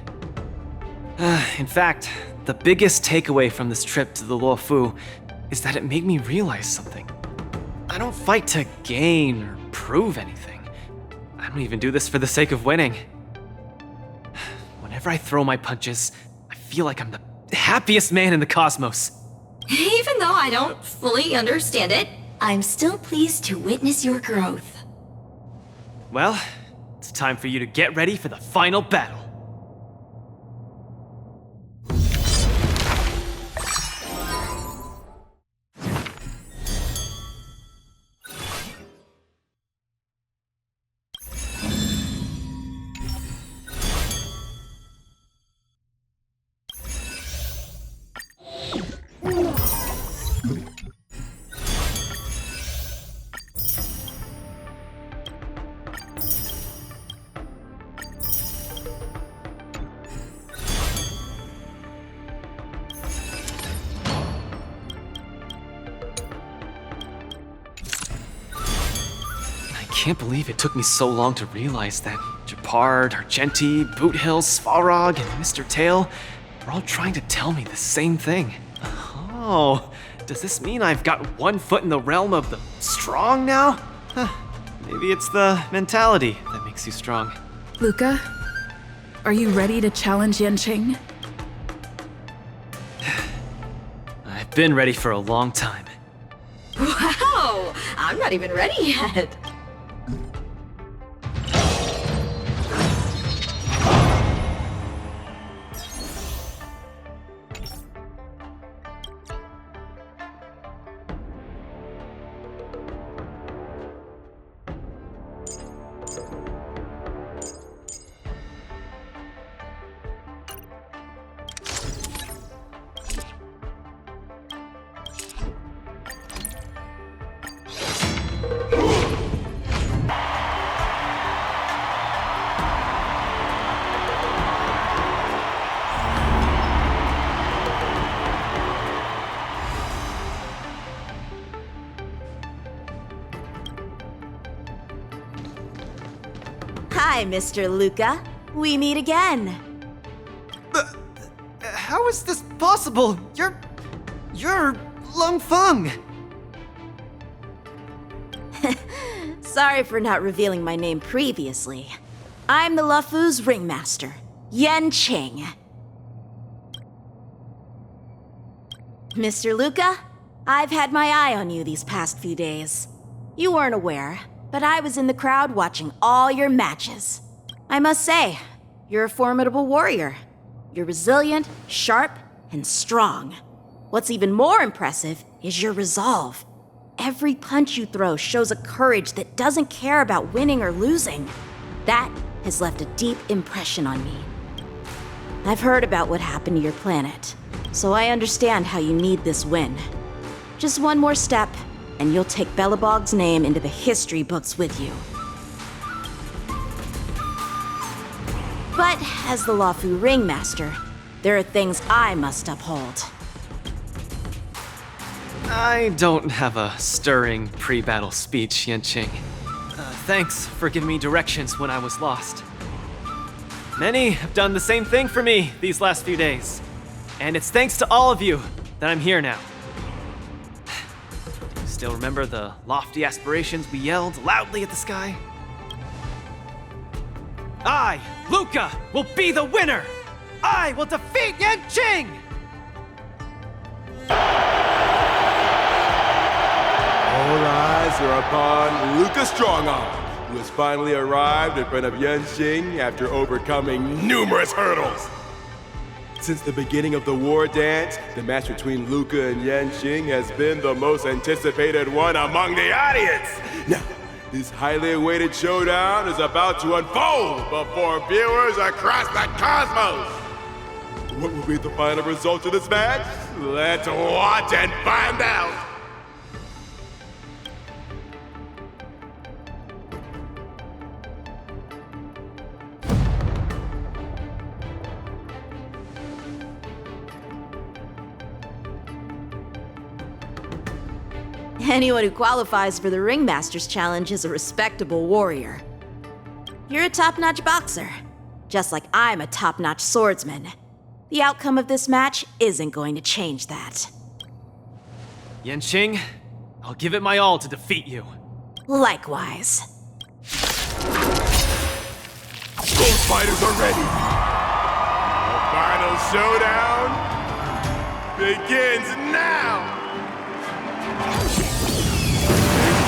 In fact, the biggest takeaway from this trip to the Luofu is that it made me realize something. I don't fight to gain or prove anything. I don't even do this for the sake of winning. Whenever I throw my punches, I feel like I'm the happiest man in the cosmos. Even though I don't fully understand it, I'm still pleased to witness your growth. Well, it's time for you to get ready for the final battle. can't believe it took me so long to realize that Gepard, Argenti, Boothill, Svarog, and Mr. Tail are all trying to tell me the same thing. Oh, does this mean I've got one foot in the realm of the strong now? Huh, maybe it's the mentality that makes you strong. Luka, are you ready to challenge Yanqing? I've been ready for a long time. Wow! I'm not even ready yet. Hi, Mr. Luka. We meet again. How is this possible? You're Lung Feng. Sorry for not revealing my name previously. I'm the Luofu's ringmaster, Yanqing. Mr. Luka, I've had my eye on you these past few days. You weren't aware, but I was in the crowd watching all your matches. I must say, you're a formidable warrior. You're resilient, sharp, and strong. What's even more impressive is your resolve. Every punch you throw shows a courage that doesn't care about winning or losing. That has left a deep impression on me. I've heard about what happened to your planet, so I understand how you need this win. Just one more step, and you'll take Belobog's name into the history books with you. But as the Luofu ringmaster, there are things I must uphold. I don't have a stirring pre-battle speech, Yanqing. Thanks for giving me directions when I was lost. Many have done the same thing for me these last few days. And it's thanks to all of you that I'm here now. Still remember the lofty aspirations we yelled loudly at the sky? I, Luka, will be the winner! I will defeat Yanqing! All eyes are upon Luka Strongarm, who has finally arrived in front of Yanqing after overcoming numerous hurdles. Since the beginning of the war dance, the match between Luka and Yanqing has been the most anticipated one among the audience. Now, this highly awaited showdown is about to unfold before viewers across the cosmos. What will be the final result of this match? Let's watch and find out. Anyone who qualifies for the Ringmaster's Challenge is a respectable warrior. You're a top-notch boxer, just like I'm a top-notch swordsman. The outcome of this match isn't going to change that. Yanqing, I'll give it my all to defeat you. Likewise. Both fighters are ready. The final showdown begins now.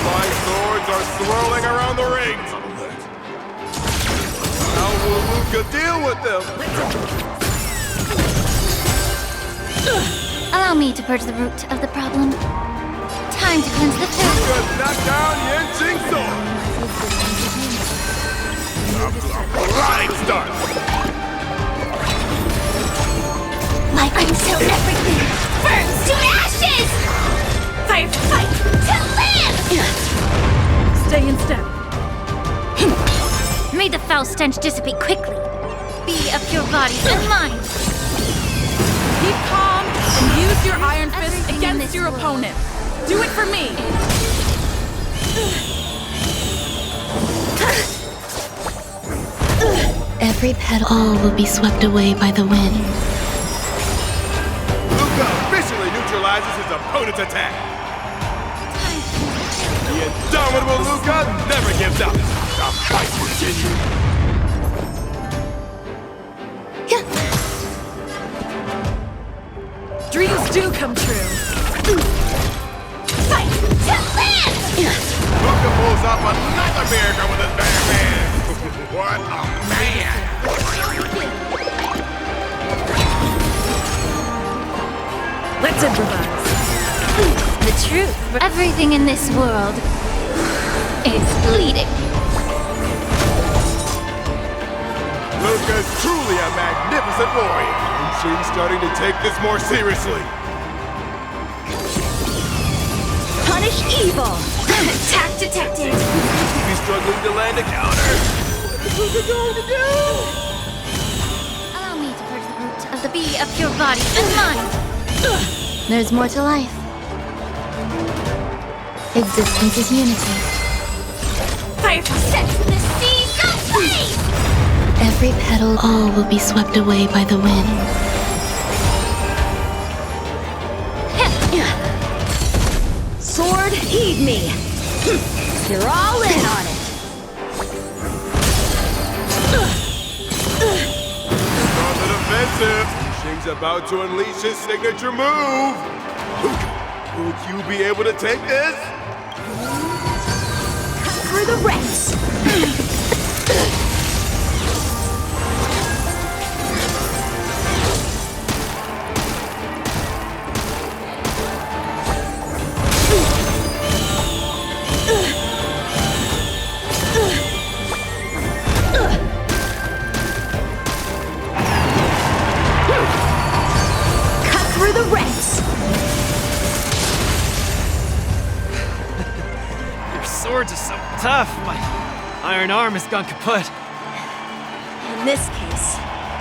Flying swords are swirling around the ring. How will Luka deal with them? Allow me to purge the root of the problem. Time to cleanse the filth. Luka knocked down Yanqing's sword. A blind start. Like until everything burns to ashes! Fire fight to live! Stay in step. May the foul stench dissipate quickly. Be of your bodies and minds. Keep calm and use your iron fist against your opponent. Do it for me. Every petal, all will be swept away by the wind. Luka officially neutralizes his opponent's attack. The indomitable Luka never gives up. The fight continues. Dreams do come true. Fight to land! Luka pulls off another miracle with his bare hands. What a man! Let's improvise. The truth. Everything in this world is bleeding. Luka's truly a magnificent warrior. And Jing's starting to take this more seriously. Punish evil! Attack detected! He's struggling to land a counter. What is Luka going to do? Allow me to purge the root of the bee of your body and mind. There's more to life. Existence is unity. Firefly sets the seas ablaze! Every petal, all will be swept away by the wind. Sword, heed me. You're all in on it. On the defensive. Jing's about to unleash his signature move. Luka, will you be able to take this? For the rest. Swords are so tough. My iron arm has gone kaput. In this case,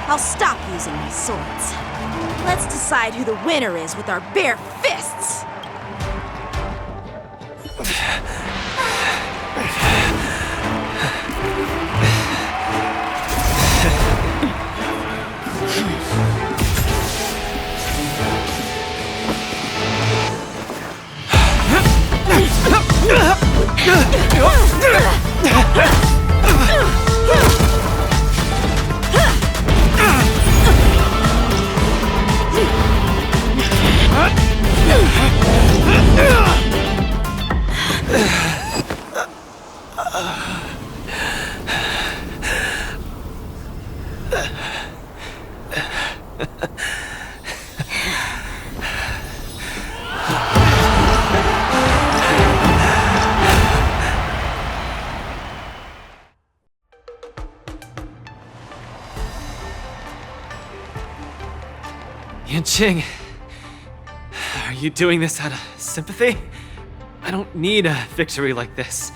I'll stop using my swords. Let's decide who the winner is with our bare fists. Yanqing, are you doing this out of sympathy? I don't need a victory like this,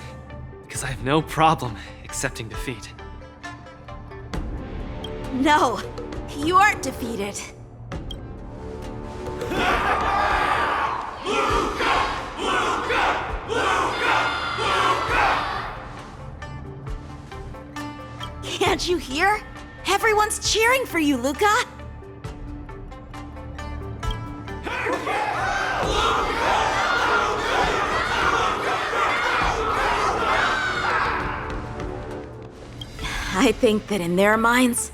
because I have no problem accepting defeat. No, you aren't defeated. Can't you hear? Everyone's cheering for you, Luka! I think that in their minds,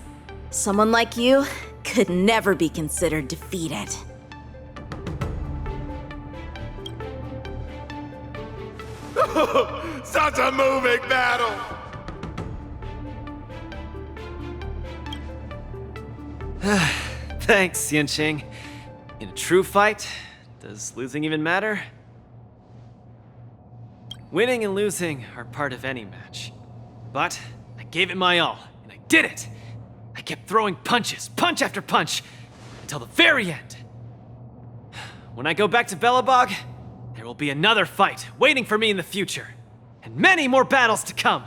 someone like you could never be considered defeated. Such a moving battle! Thanks, Yanqing. In a true fight, does losing even matter? Winning and losing are part of any match. But I gave it my all, and I did it! I kept throwing punches, punch after punch, until the very end. When I go back to Belobog, there will be another fight waiting for me in the future, and many more battles to come.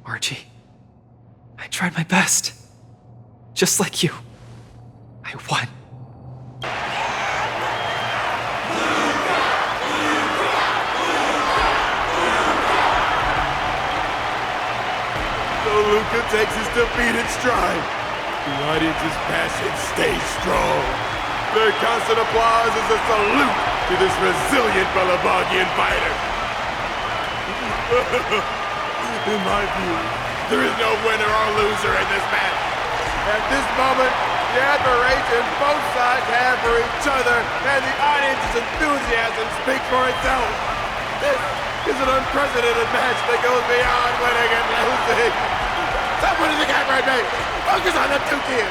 Archie, I tried my best. Just like you. I won. Luka takes his defeat in stride. The audience's passion stays strong. Their constant applause is a salute to this resilient Belabogian fighter. In my view, there is no winner or loser in this match. At this moment, the admiration both sides have for each other and the audience's enthusiasm speaks for itself. This is an unprecedented match that goes beyond winning and losing. Someone in the camera right, mate. Focus on them two kids.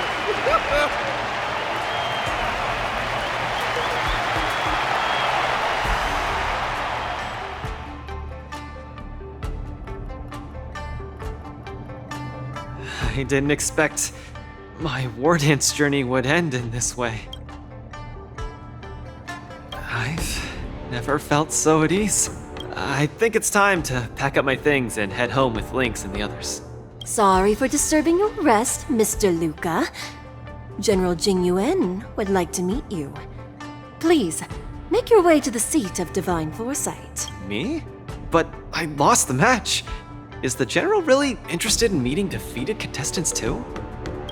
I didn't expect my Wardance journey would end in this way. I've never felt so at ease. I think it's time to pack up my things and head home with Lynx and the others. Sorry for disturbing your rest, Mr. Luka. General Jing Yuan would like to meet you. Please, make your way to the seat of Divine Foresight. Me? But I lost the match. Is the General really interested in meeting defeated contestants too?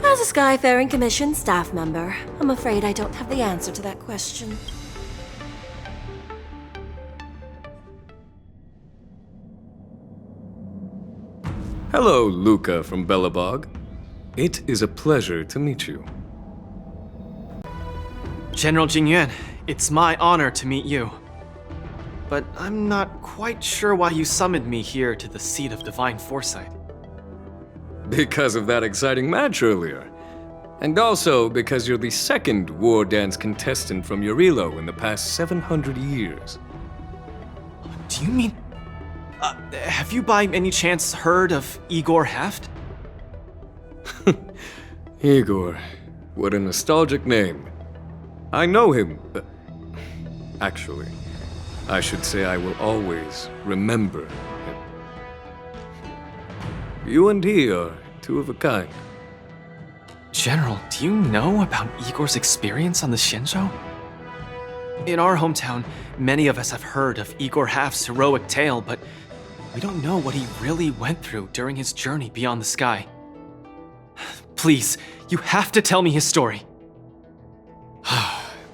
As a Skyfaring Commission staff member, I'm afraid I don't have the answer to that question. Hello, Luka from Belobog. It is a pleasure to meet you. General Jing Yuan, it's my honor to meet you. But I'm not quite sure why you summoned me here to the seat of Divine Foresight. Because of that exciting match earlier. And also because you're the second Wardance contestant from Urilo in the past 700 years. Do you mean... have you by any chance heard of Igor Heft? Igor, what a nostalgic name. I know him. Actually, I should say I will always remember him. You and he are two of a kind. General, do you know about Igor's experience on the Xianzhou? In our hometown, many of us have heard of Igor Heft's heroic tale, but we don't know what he really went through during his journey beyond the sky. Please, you have to tell me his story.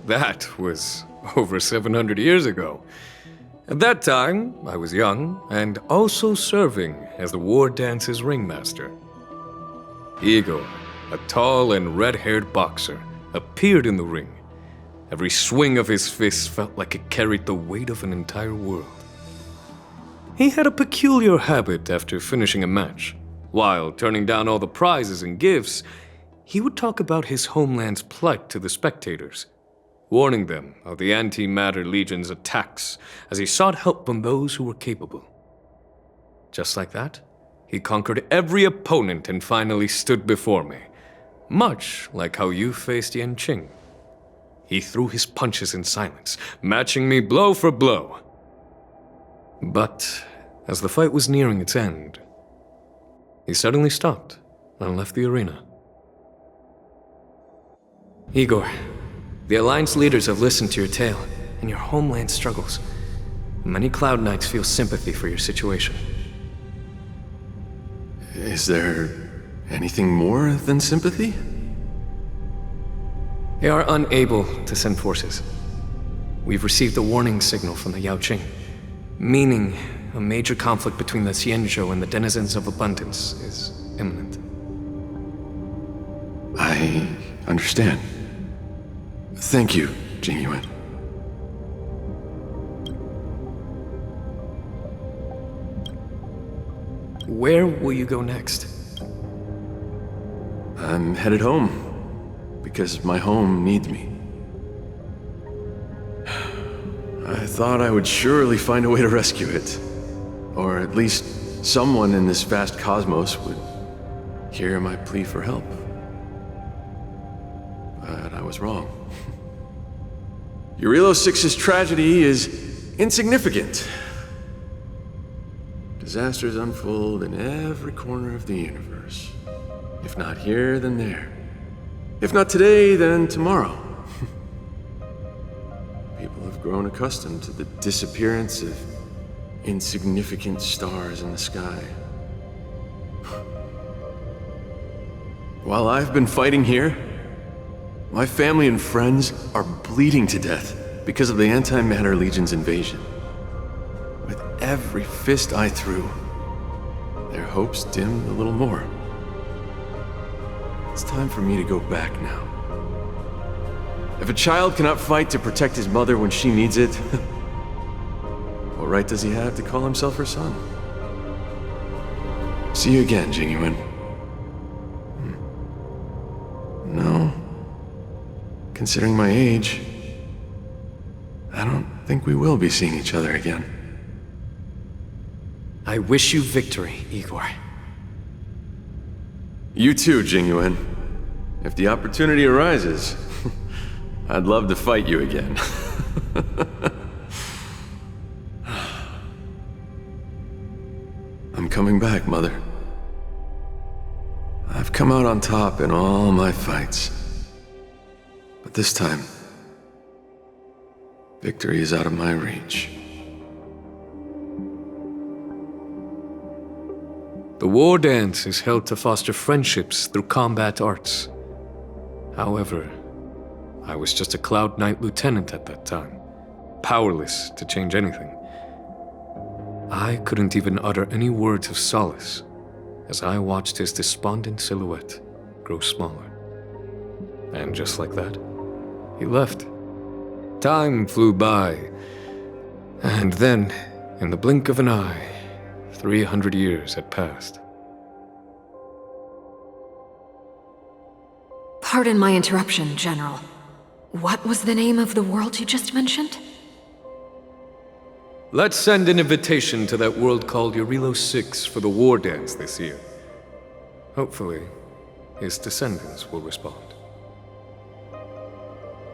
That was over 700 years ago. At that time, I was young and also serving as the Wardance's ringmaster. Igor, a tall and red-haired boxer, appeared in the ring. Every swing of his fist felt like it carried the weight of an entire world. He had a peculiar habit after finishing a match. While turning down all the prizes and gifts, he would talk about his homeland's plight to the spectators, warning them of the Antimatter Legion's attacks as he sought help from those who were capable. Just like that, he conquered every opponent and finally stood before me, much like how you faced Yanqing. He threw his punches in silence, matching me blow for blow. But as the fight was nearing its end, he suddenly stopped and left the arena. Igor, the Alliance leaders have listened to your tale and your homeland struggles. Many Cloud Knights feel sympathy for your situation. Is there anything more than sympathy? They are unable to send forces. We've received a warning signal from the Yanqing, meaning a major conflict between the Xianzhou and the denizens of abundance is imminent. I understand. Thank you, Jing Yuan. Where will you go next? I'm headed home, because my home needs me. I thought I would surely find a way to rescue it. Or at least someone in this vast cosmos would hear my plea for help. But I was wrong. Urilo 6's tragedy is insignificant. Disasters unfold in every corner of the universe. If not here, then there. If not today, then tomorrow. People have grown accustomed to the disappearance of insignificant stars in the sky. While I've been fighting here, my family and friends are bleeding to death because of the Antimatter Legion's invasion. With every fist I threw, their hopes dimmed a little more. It's time for me to go back now. If a child cannot fight to protect his mother when she needs it, what right does he have to call himself her son? See you again, Jing. No. Considering my age, I don't think we will be seeing each other again. I wish you victory, Igor. You too, Jing. If the opportunity arises, I'd love to fight you again. I'm coming back, Mother. I've come out on top in all my fights. But this time, victory is out of my reach. The war dance is held to foster friendships through combat arts. However, I was just a Cloud Knight lieutenant at that time, powerless to change anything. I couldn't even utter any words of solace as I watched his despondent silhouette grow smaller. And just like that, he left. Time flew by, and then, in the blink of an eye, 300 years had passed. Pardon my interruption, General. What was the name of the world you just mentioned? Let's send an invitation to that world called Eurilo 6 for the war dance this year. Hopefully, his descendants will respond.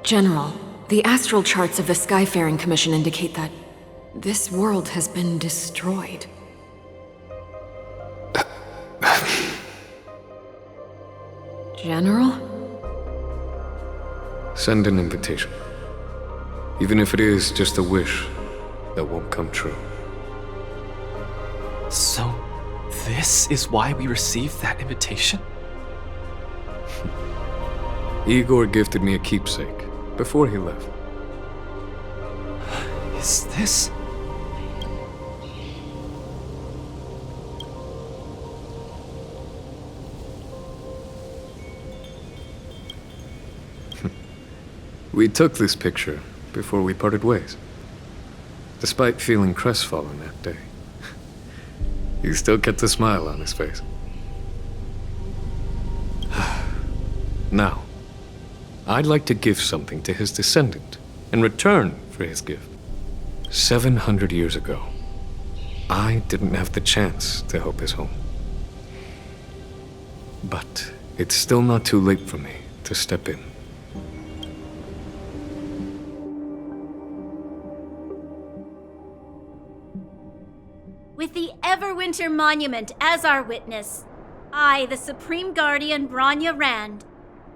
General, the astral charts of the Skyfaring Commission indicate that this world has been destroyed. General? Send an invitation. Even if it is just a wish that won't come true. So, this is why we received that invitation? Igor gifted me a keepsake before he left. Is this... We took this picture before we parted ways. Despite feeling crestfallen that day, he still kept a smile on his face. Now, I'd like to give something to his descendant in return for his gift. 700 years ago, I didn't have the chance to help his home. But it's still not too late for me to step in. With the Everwinter Monument as our witness, I, the Supreme Guardian Bronya Rand,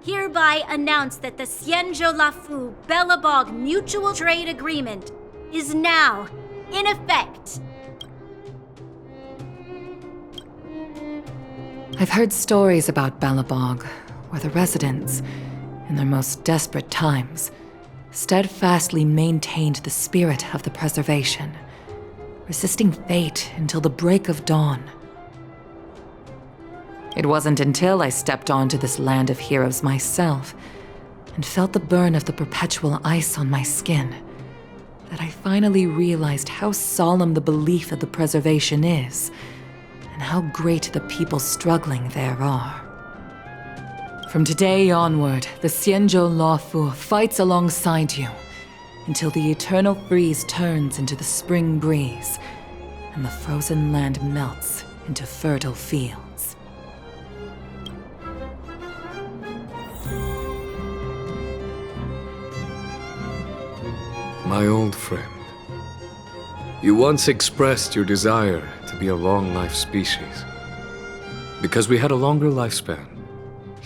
hereby announce that the Xianzhou Lafu Belobog Mutual Trade Agreement is now in effect. I've heard stories about Belobog, where the residents, in their most desperate times, steadfastly maintained the spirit of the preservation, resisting fate until the break of dawn. It wasn't until I stepped onto this land of heroes myself and felt the burn of the perpetual ice on my skin that I finally realized how solemn the belief of the preservation is and how great the people struggling there are. From today onward, the Xianzhou Lafu fights alongside you until the eternal freeze turns into the spring breeze and the frozen land melts into fertile fields. My old friend, you once expressed your desire to be a long-life species. Because we had a longer lifespan,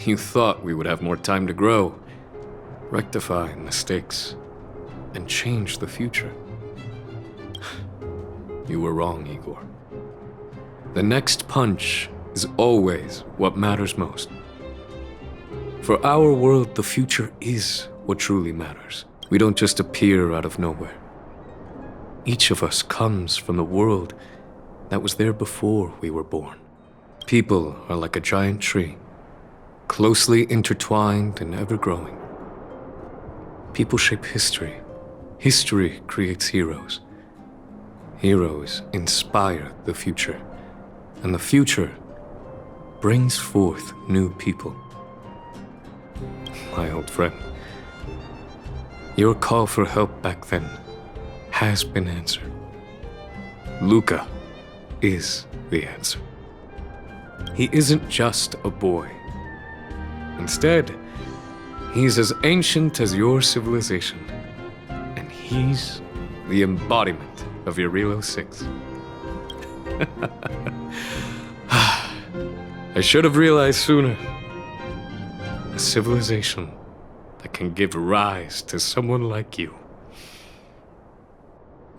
you thought we would have more time to grow, rectify mistakes, and change the future. You were wrong, Igor. The next punch is always what matters most. For our world, the future is what truly matters. We don't just appear out of nowhere. Each of us comes from the world that was there before we were born. People are like a giant tree, closely intertwined and ever-growing. People shape history. History creates heroes. Heroes inspire the future. And the future brings forth new people. My old friend, your call for help back then has been answered. Luka is the answer. He isn't just a boy. Instead, he's as ancient as your civilization. And he's the embodiment of your Relo 6. I should have realized sooner. A civilization that can give rise to someone like you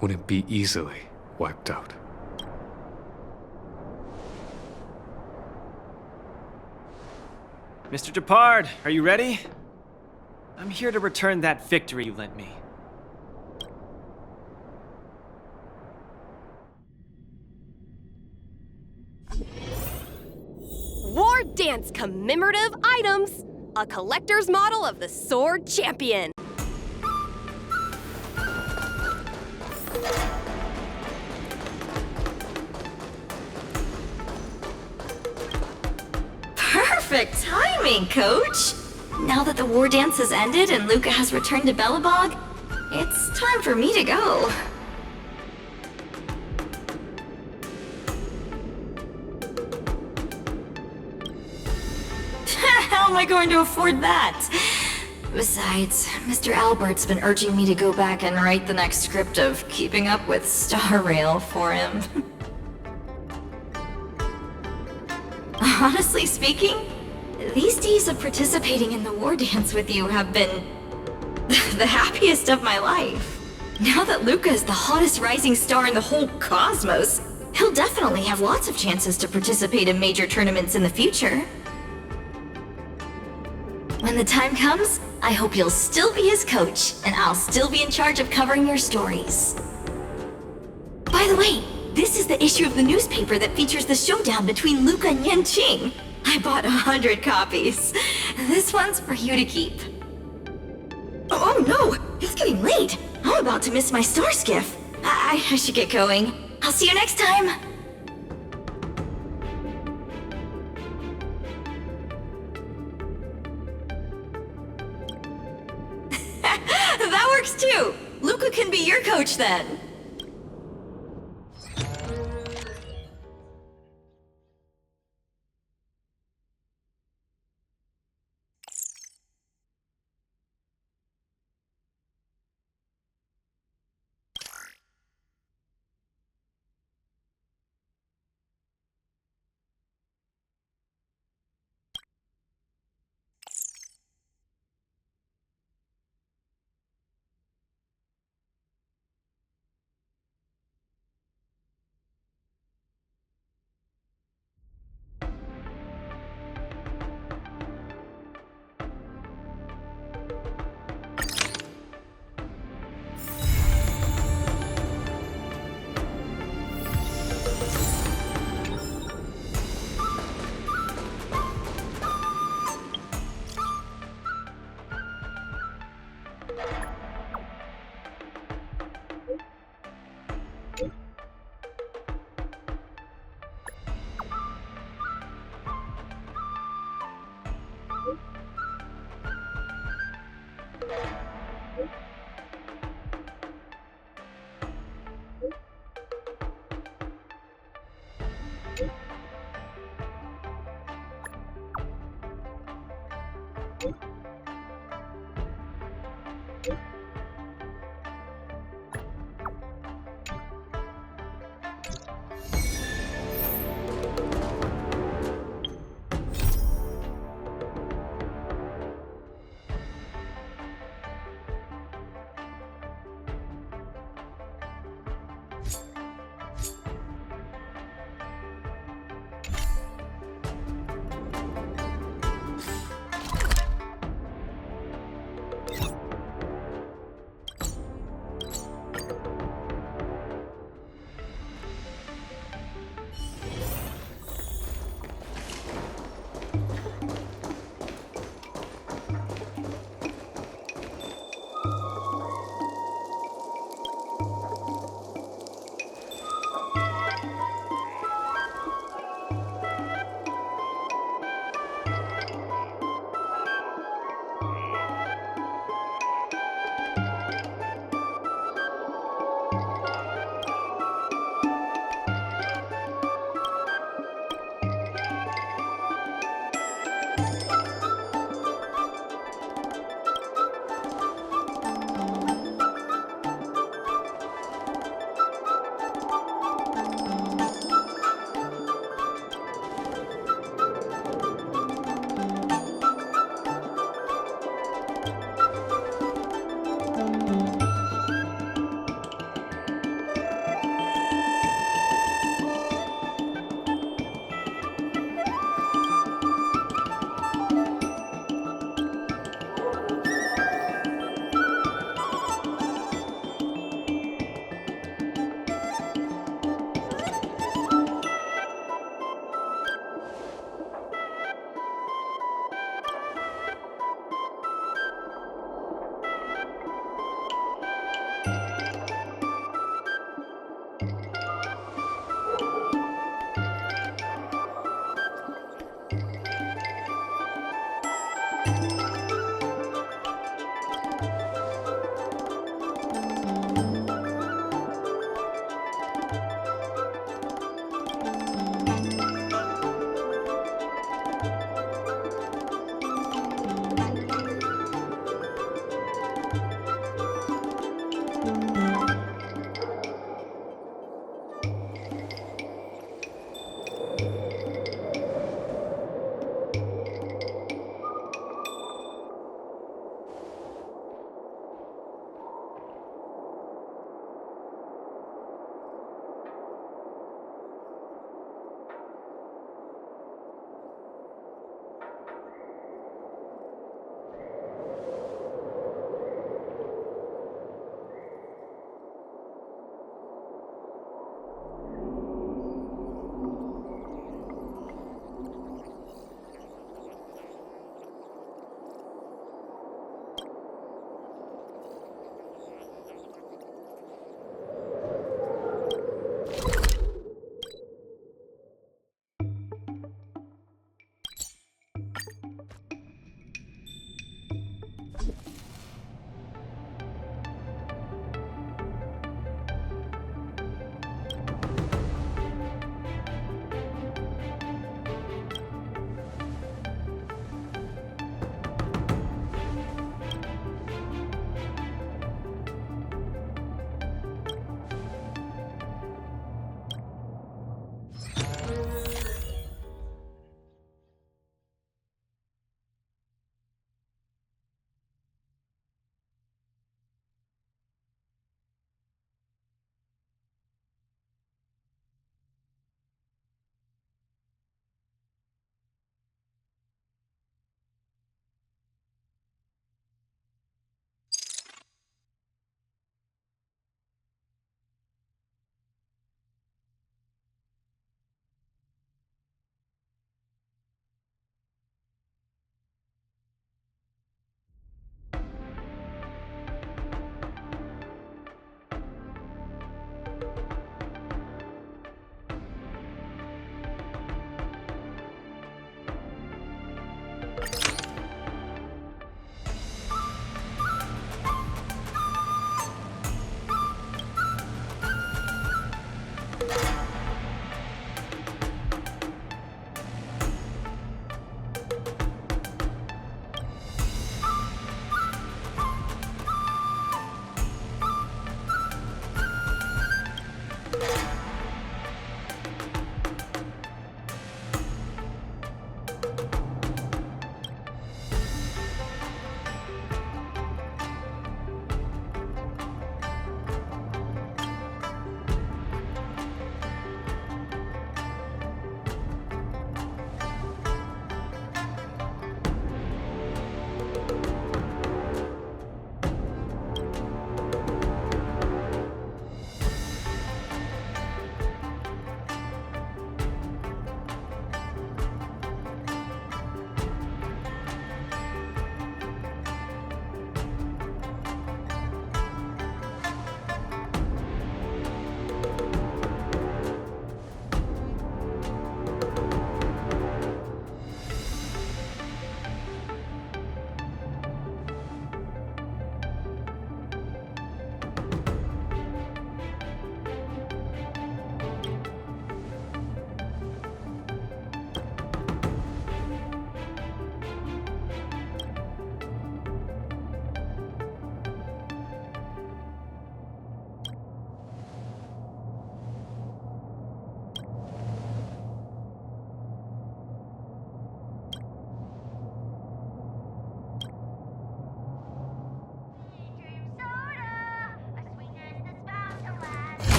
wouldn't be easily wiped out. Mr. Gepard, are you ready? I'm here to return that victory you lent me. Wardance commemorative items. A collector's model of the Sword Champion. Perfect timing, Coach! Now that the war dance has ended and Luka has returned to Belobog, it's time for me to go. How am I going to afford that? Besides, Mr. Albert's been urging me to go back and write the next script of Keeping Up with Star Rail for him. Honestly speaking, these days of participating in the war dance with you have been the happiest of my life. Now that Luka is the hottest rising star in the whole cosmos, he'll definitely have lots of chances to participate in major tournaments in the future. When the time comes, I hope you'll still be his coach, and I'll still be in charge of covering your stories. By the way, this is the issue of the newspaper that features the showdown between Luka and Yanqing. I bought 100 copies. This one's for you to keep. Oh no, it's getting late. I'm about to miss my star skiff. I should get going. I'll see you next time. That works too. Luka can be your coach then.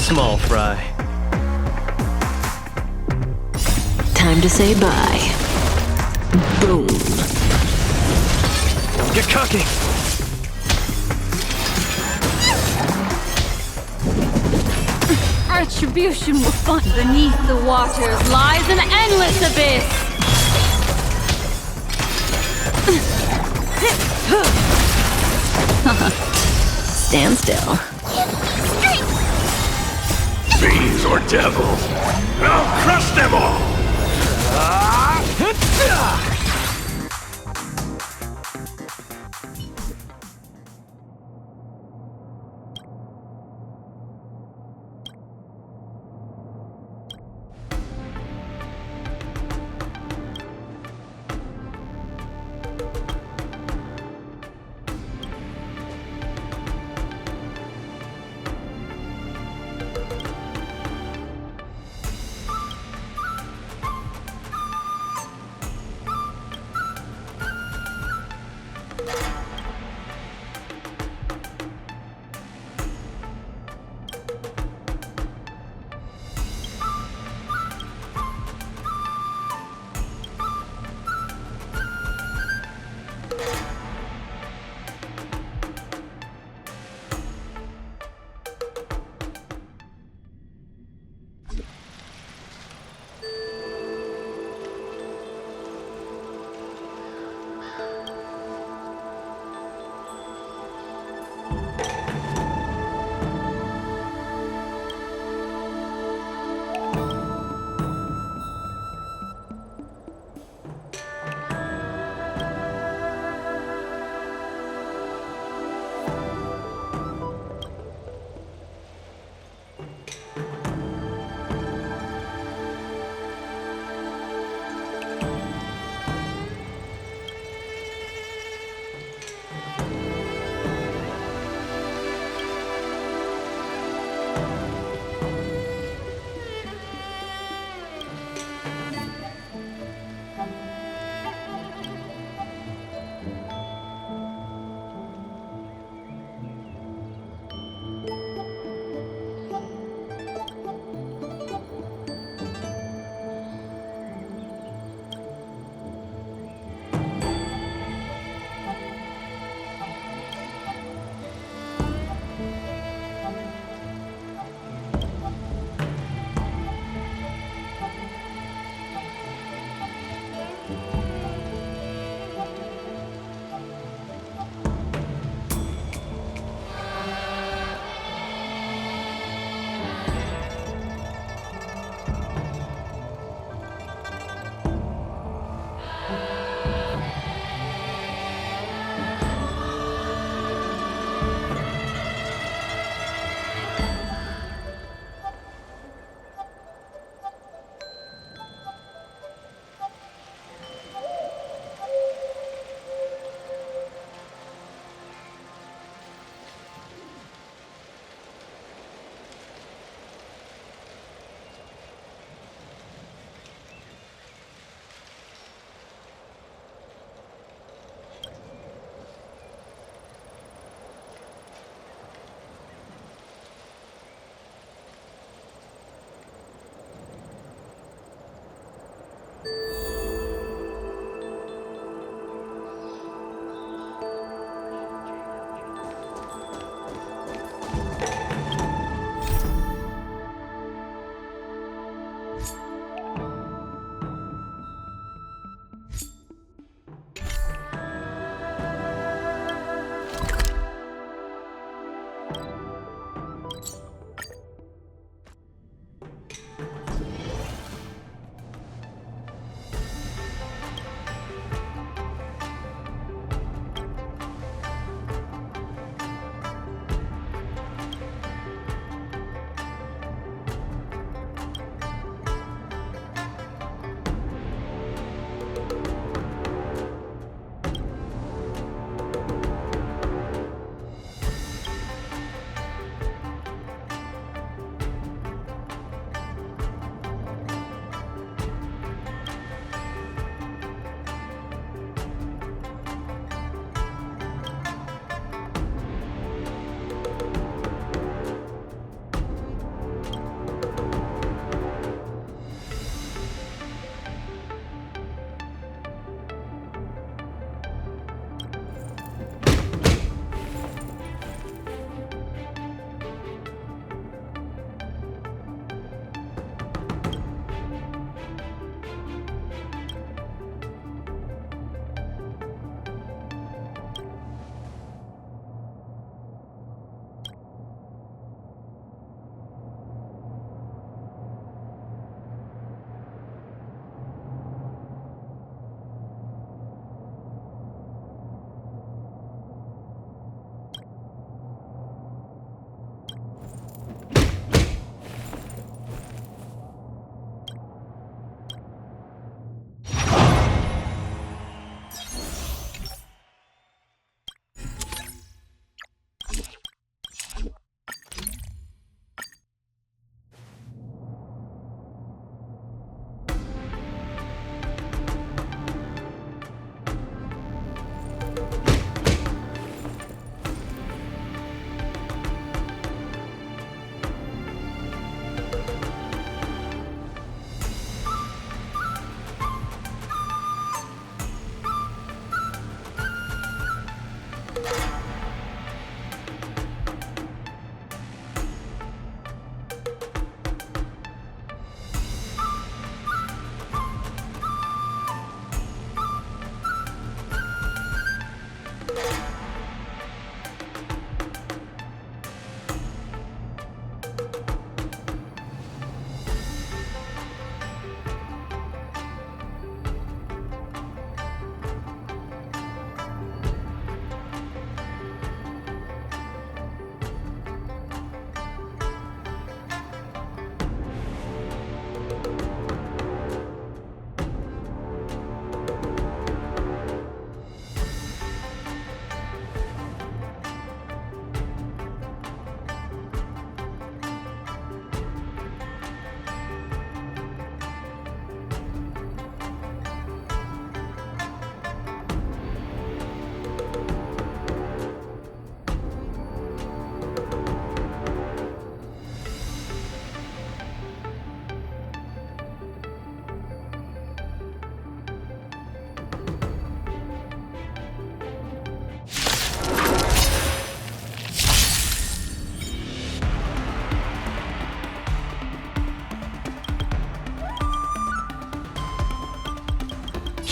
small fry. Time to say bye. Boom. Get cocky! Retribution will find beneath the waters lies an endless abyss! Stand still. Fiends or devils, I'll crush them all!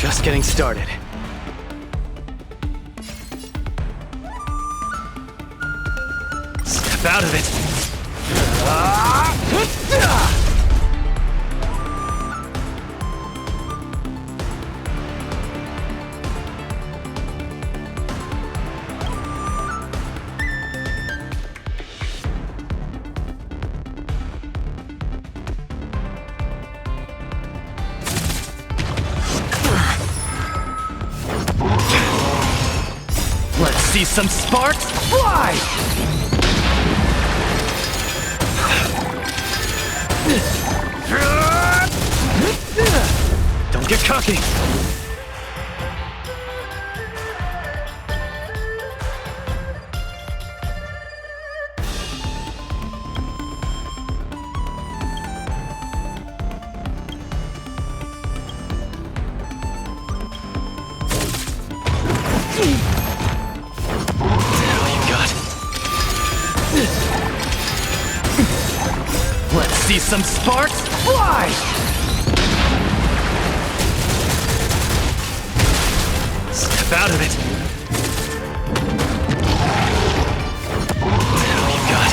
Just getting started. Step out of it. Let's see some sparks fly! Don't get cocky! Let's see some sparks fly! Step out of it. All you got.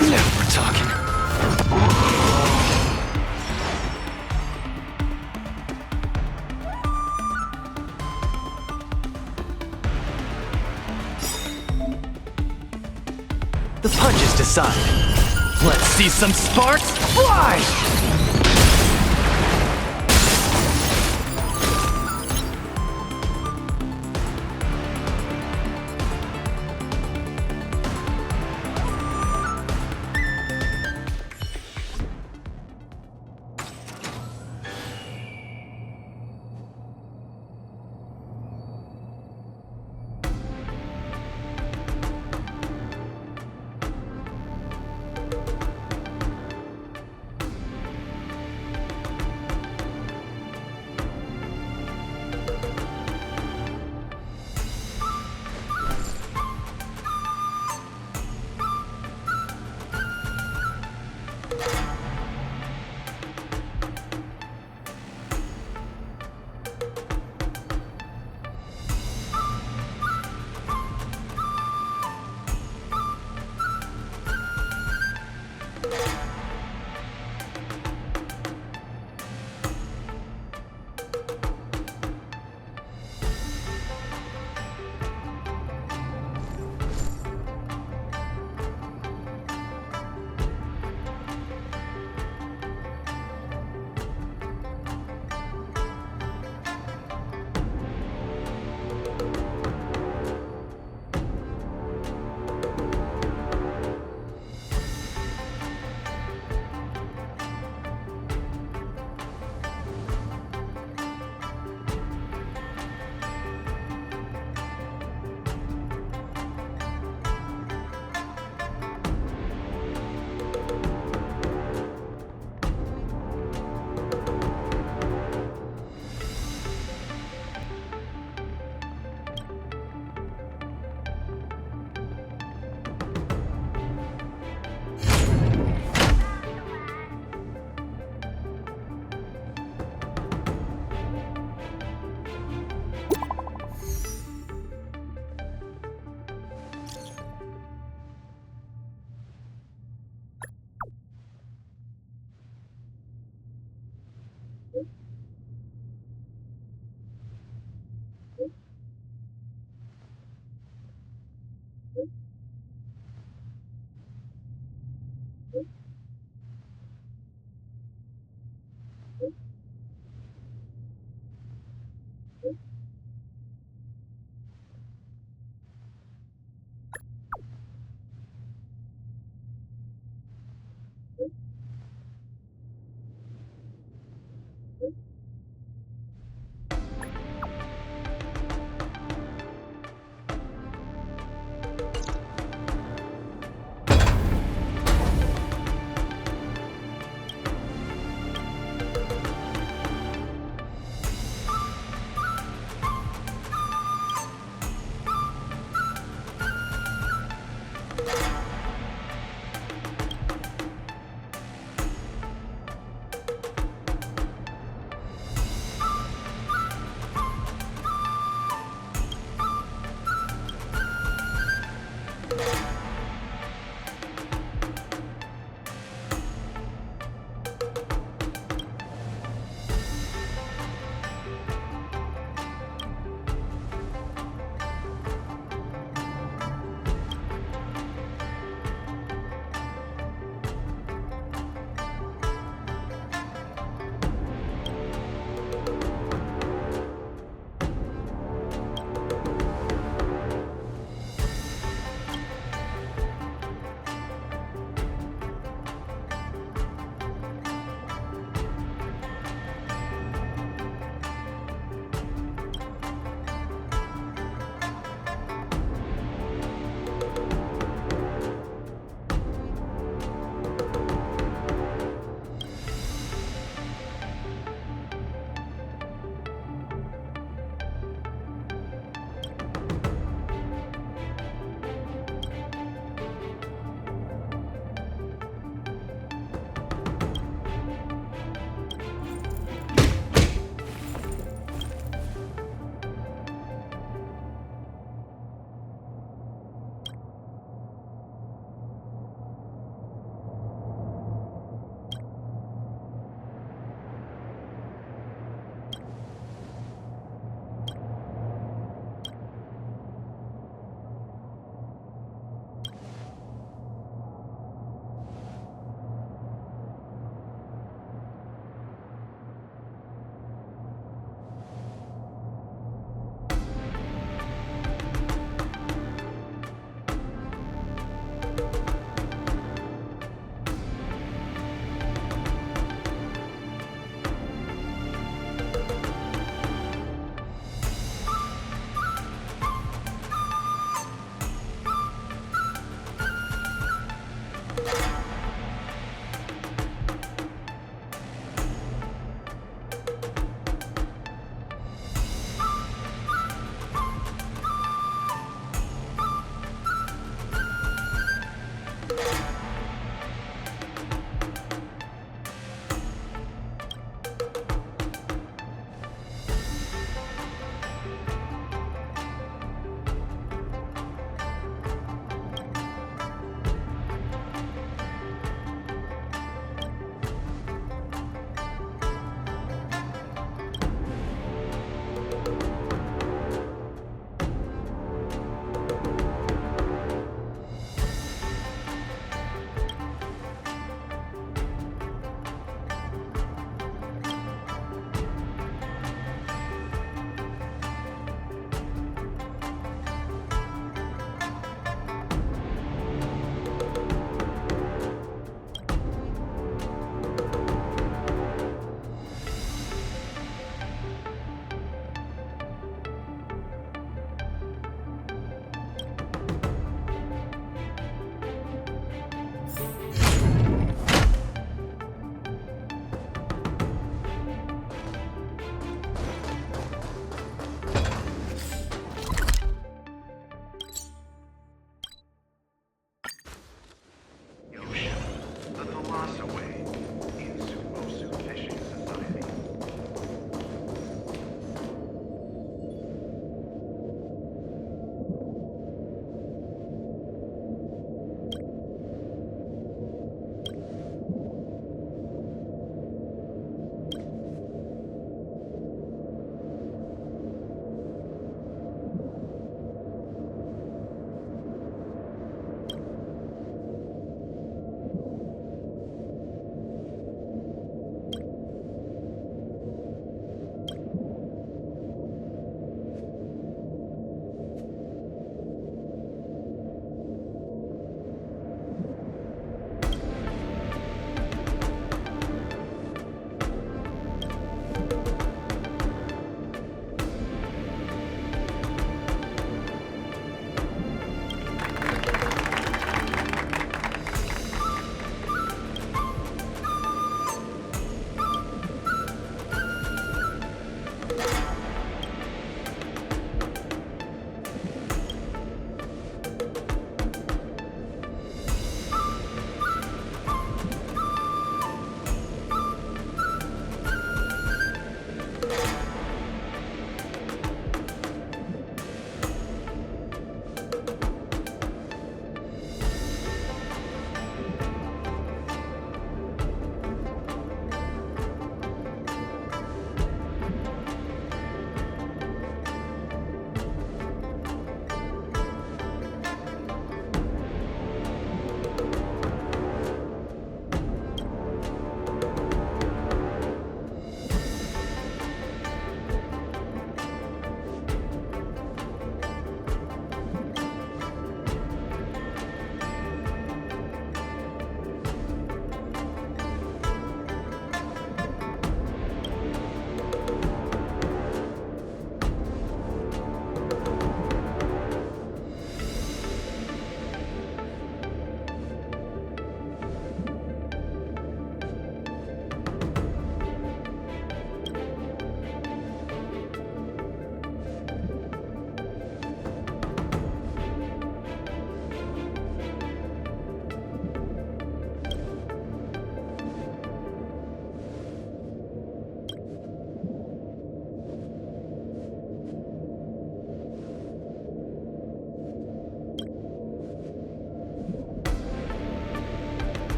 Now we're talking. The punches decide. Let's see some sparks fly!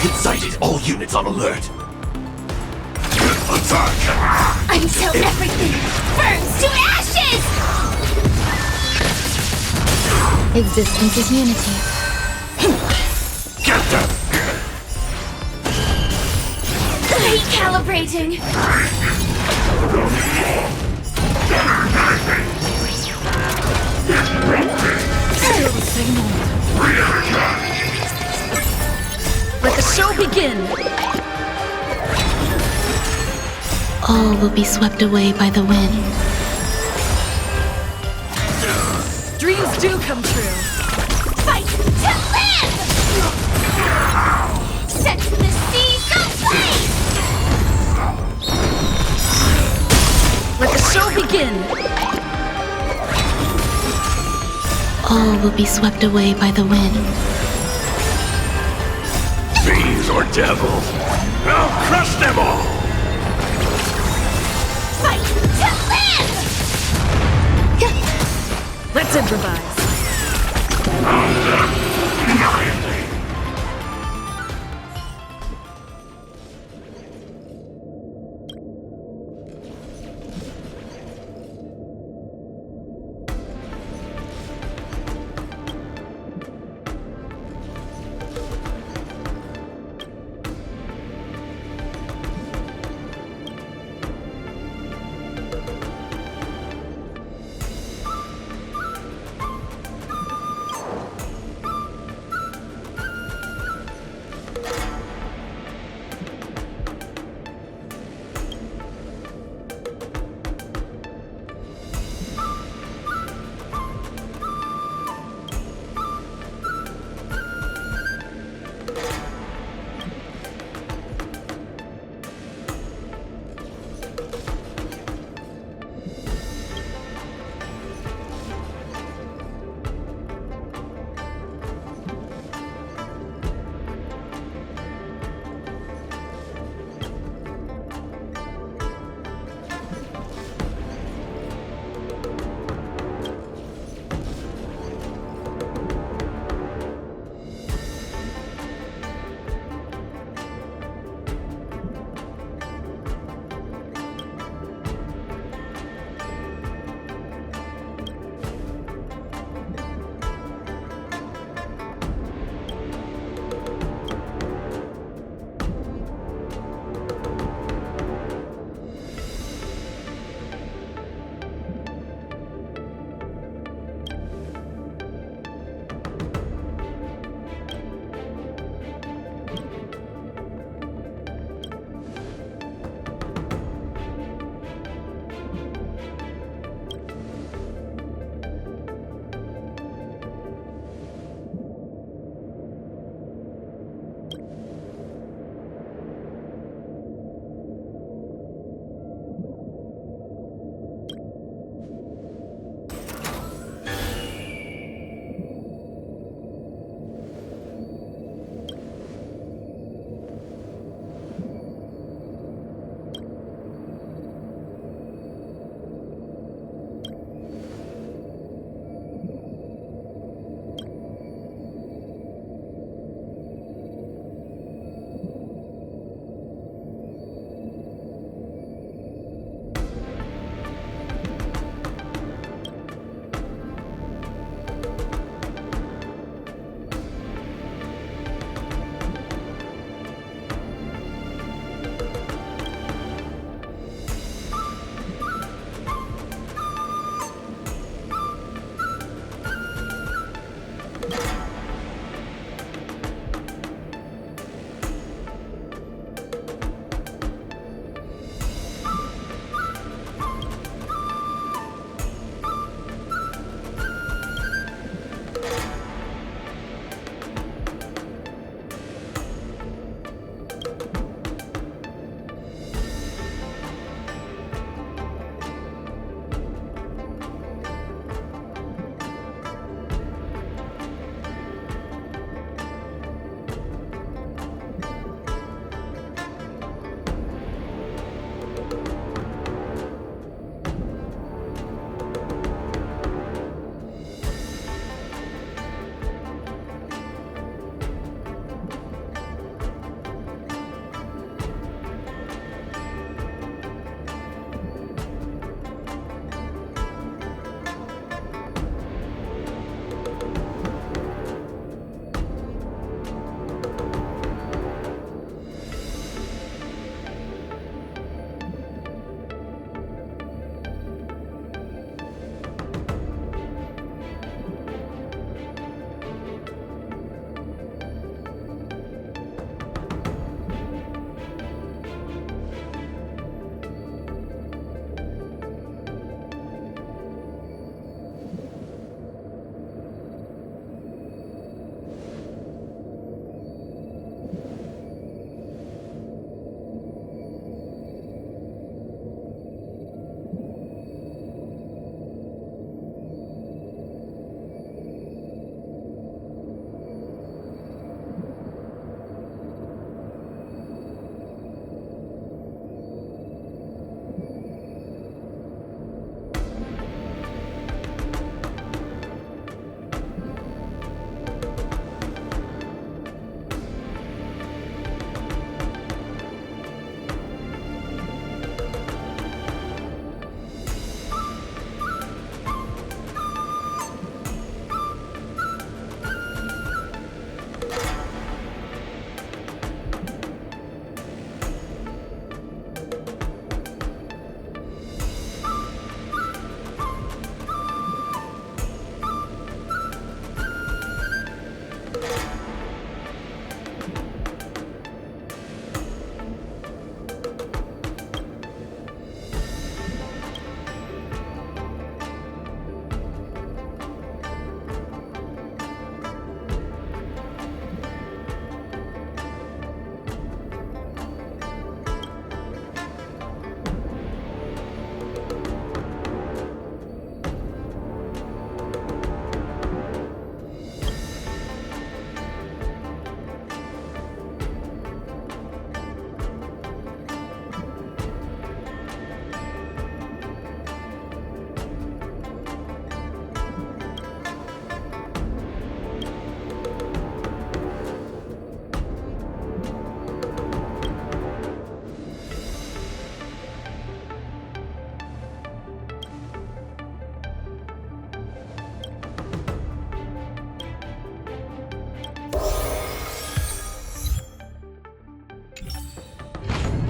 Target sighted. All units on alert. Attack! Until everything burns to ashes! Existence is unity. Get them! Recalibrating. Let the show begin! All will be swept away by the wind. Dreams do come true. Fight to live! Set the seas ablaze! Let the show begin! All will be swept away by the wind. Fiends or devils, I'll crush them all! Fight to live! Let's improvise.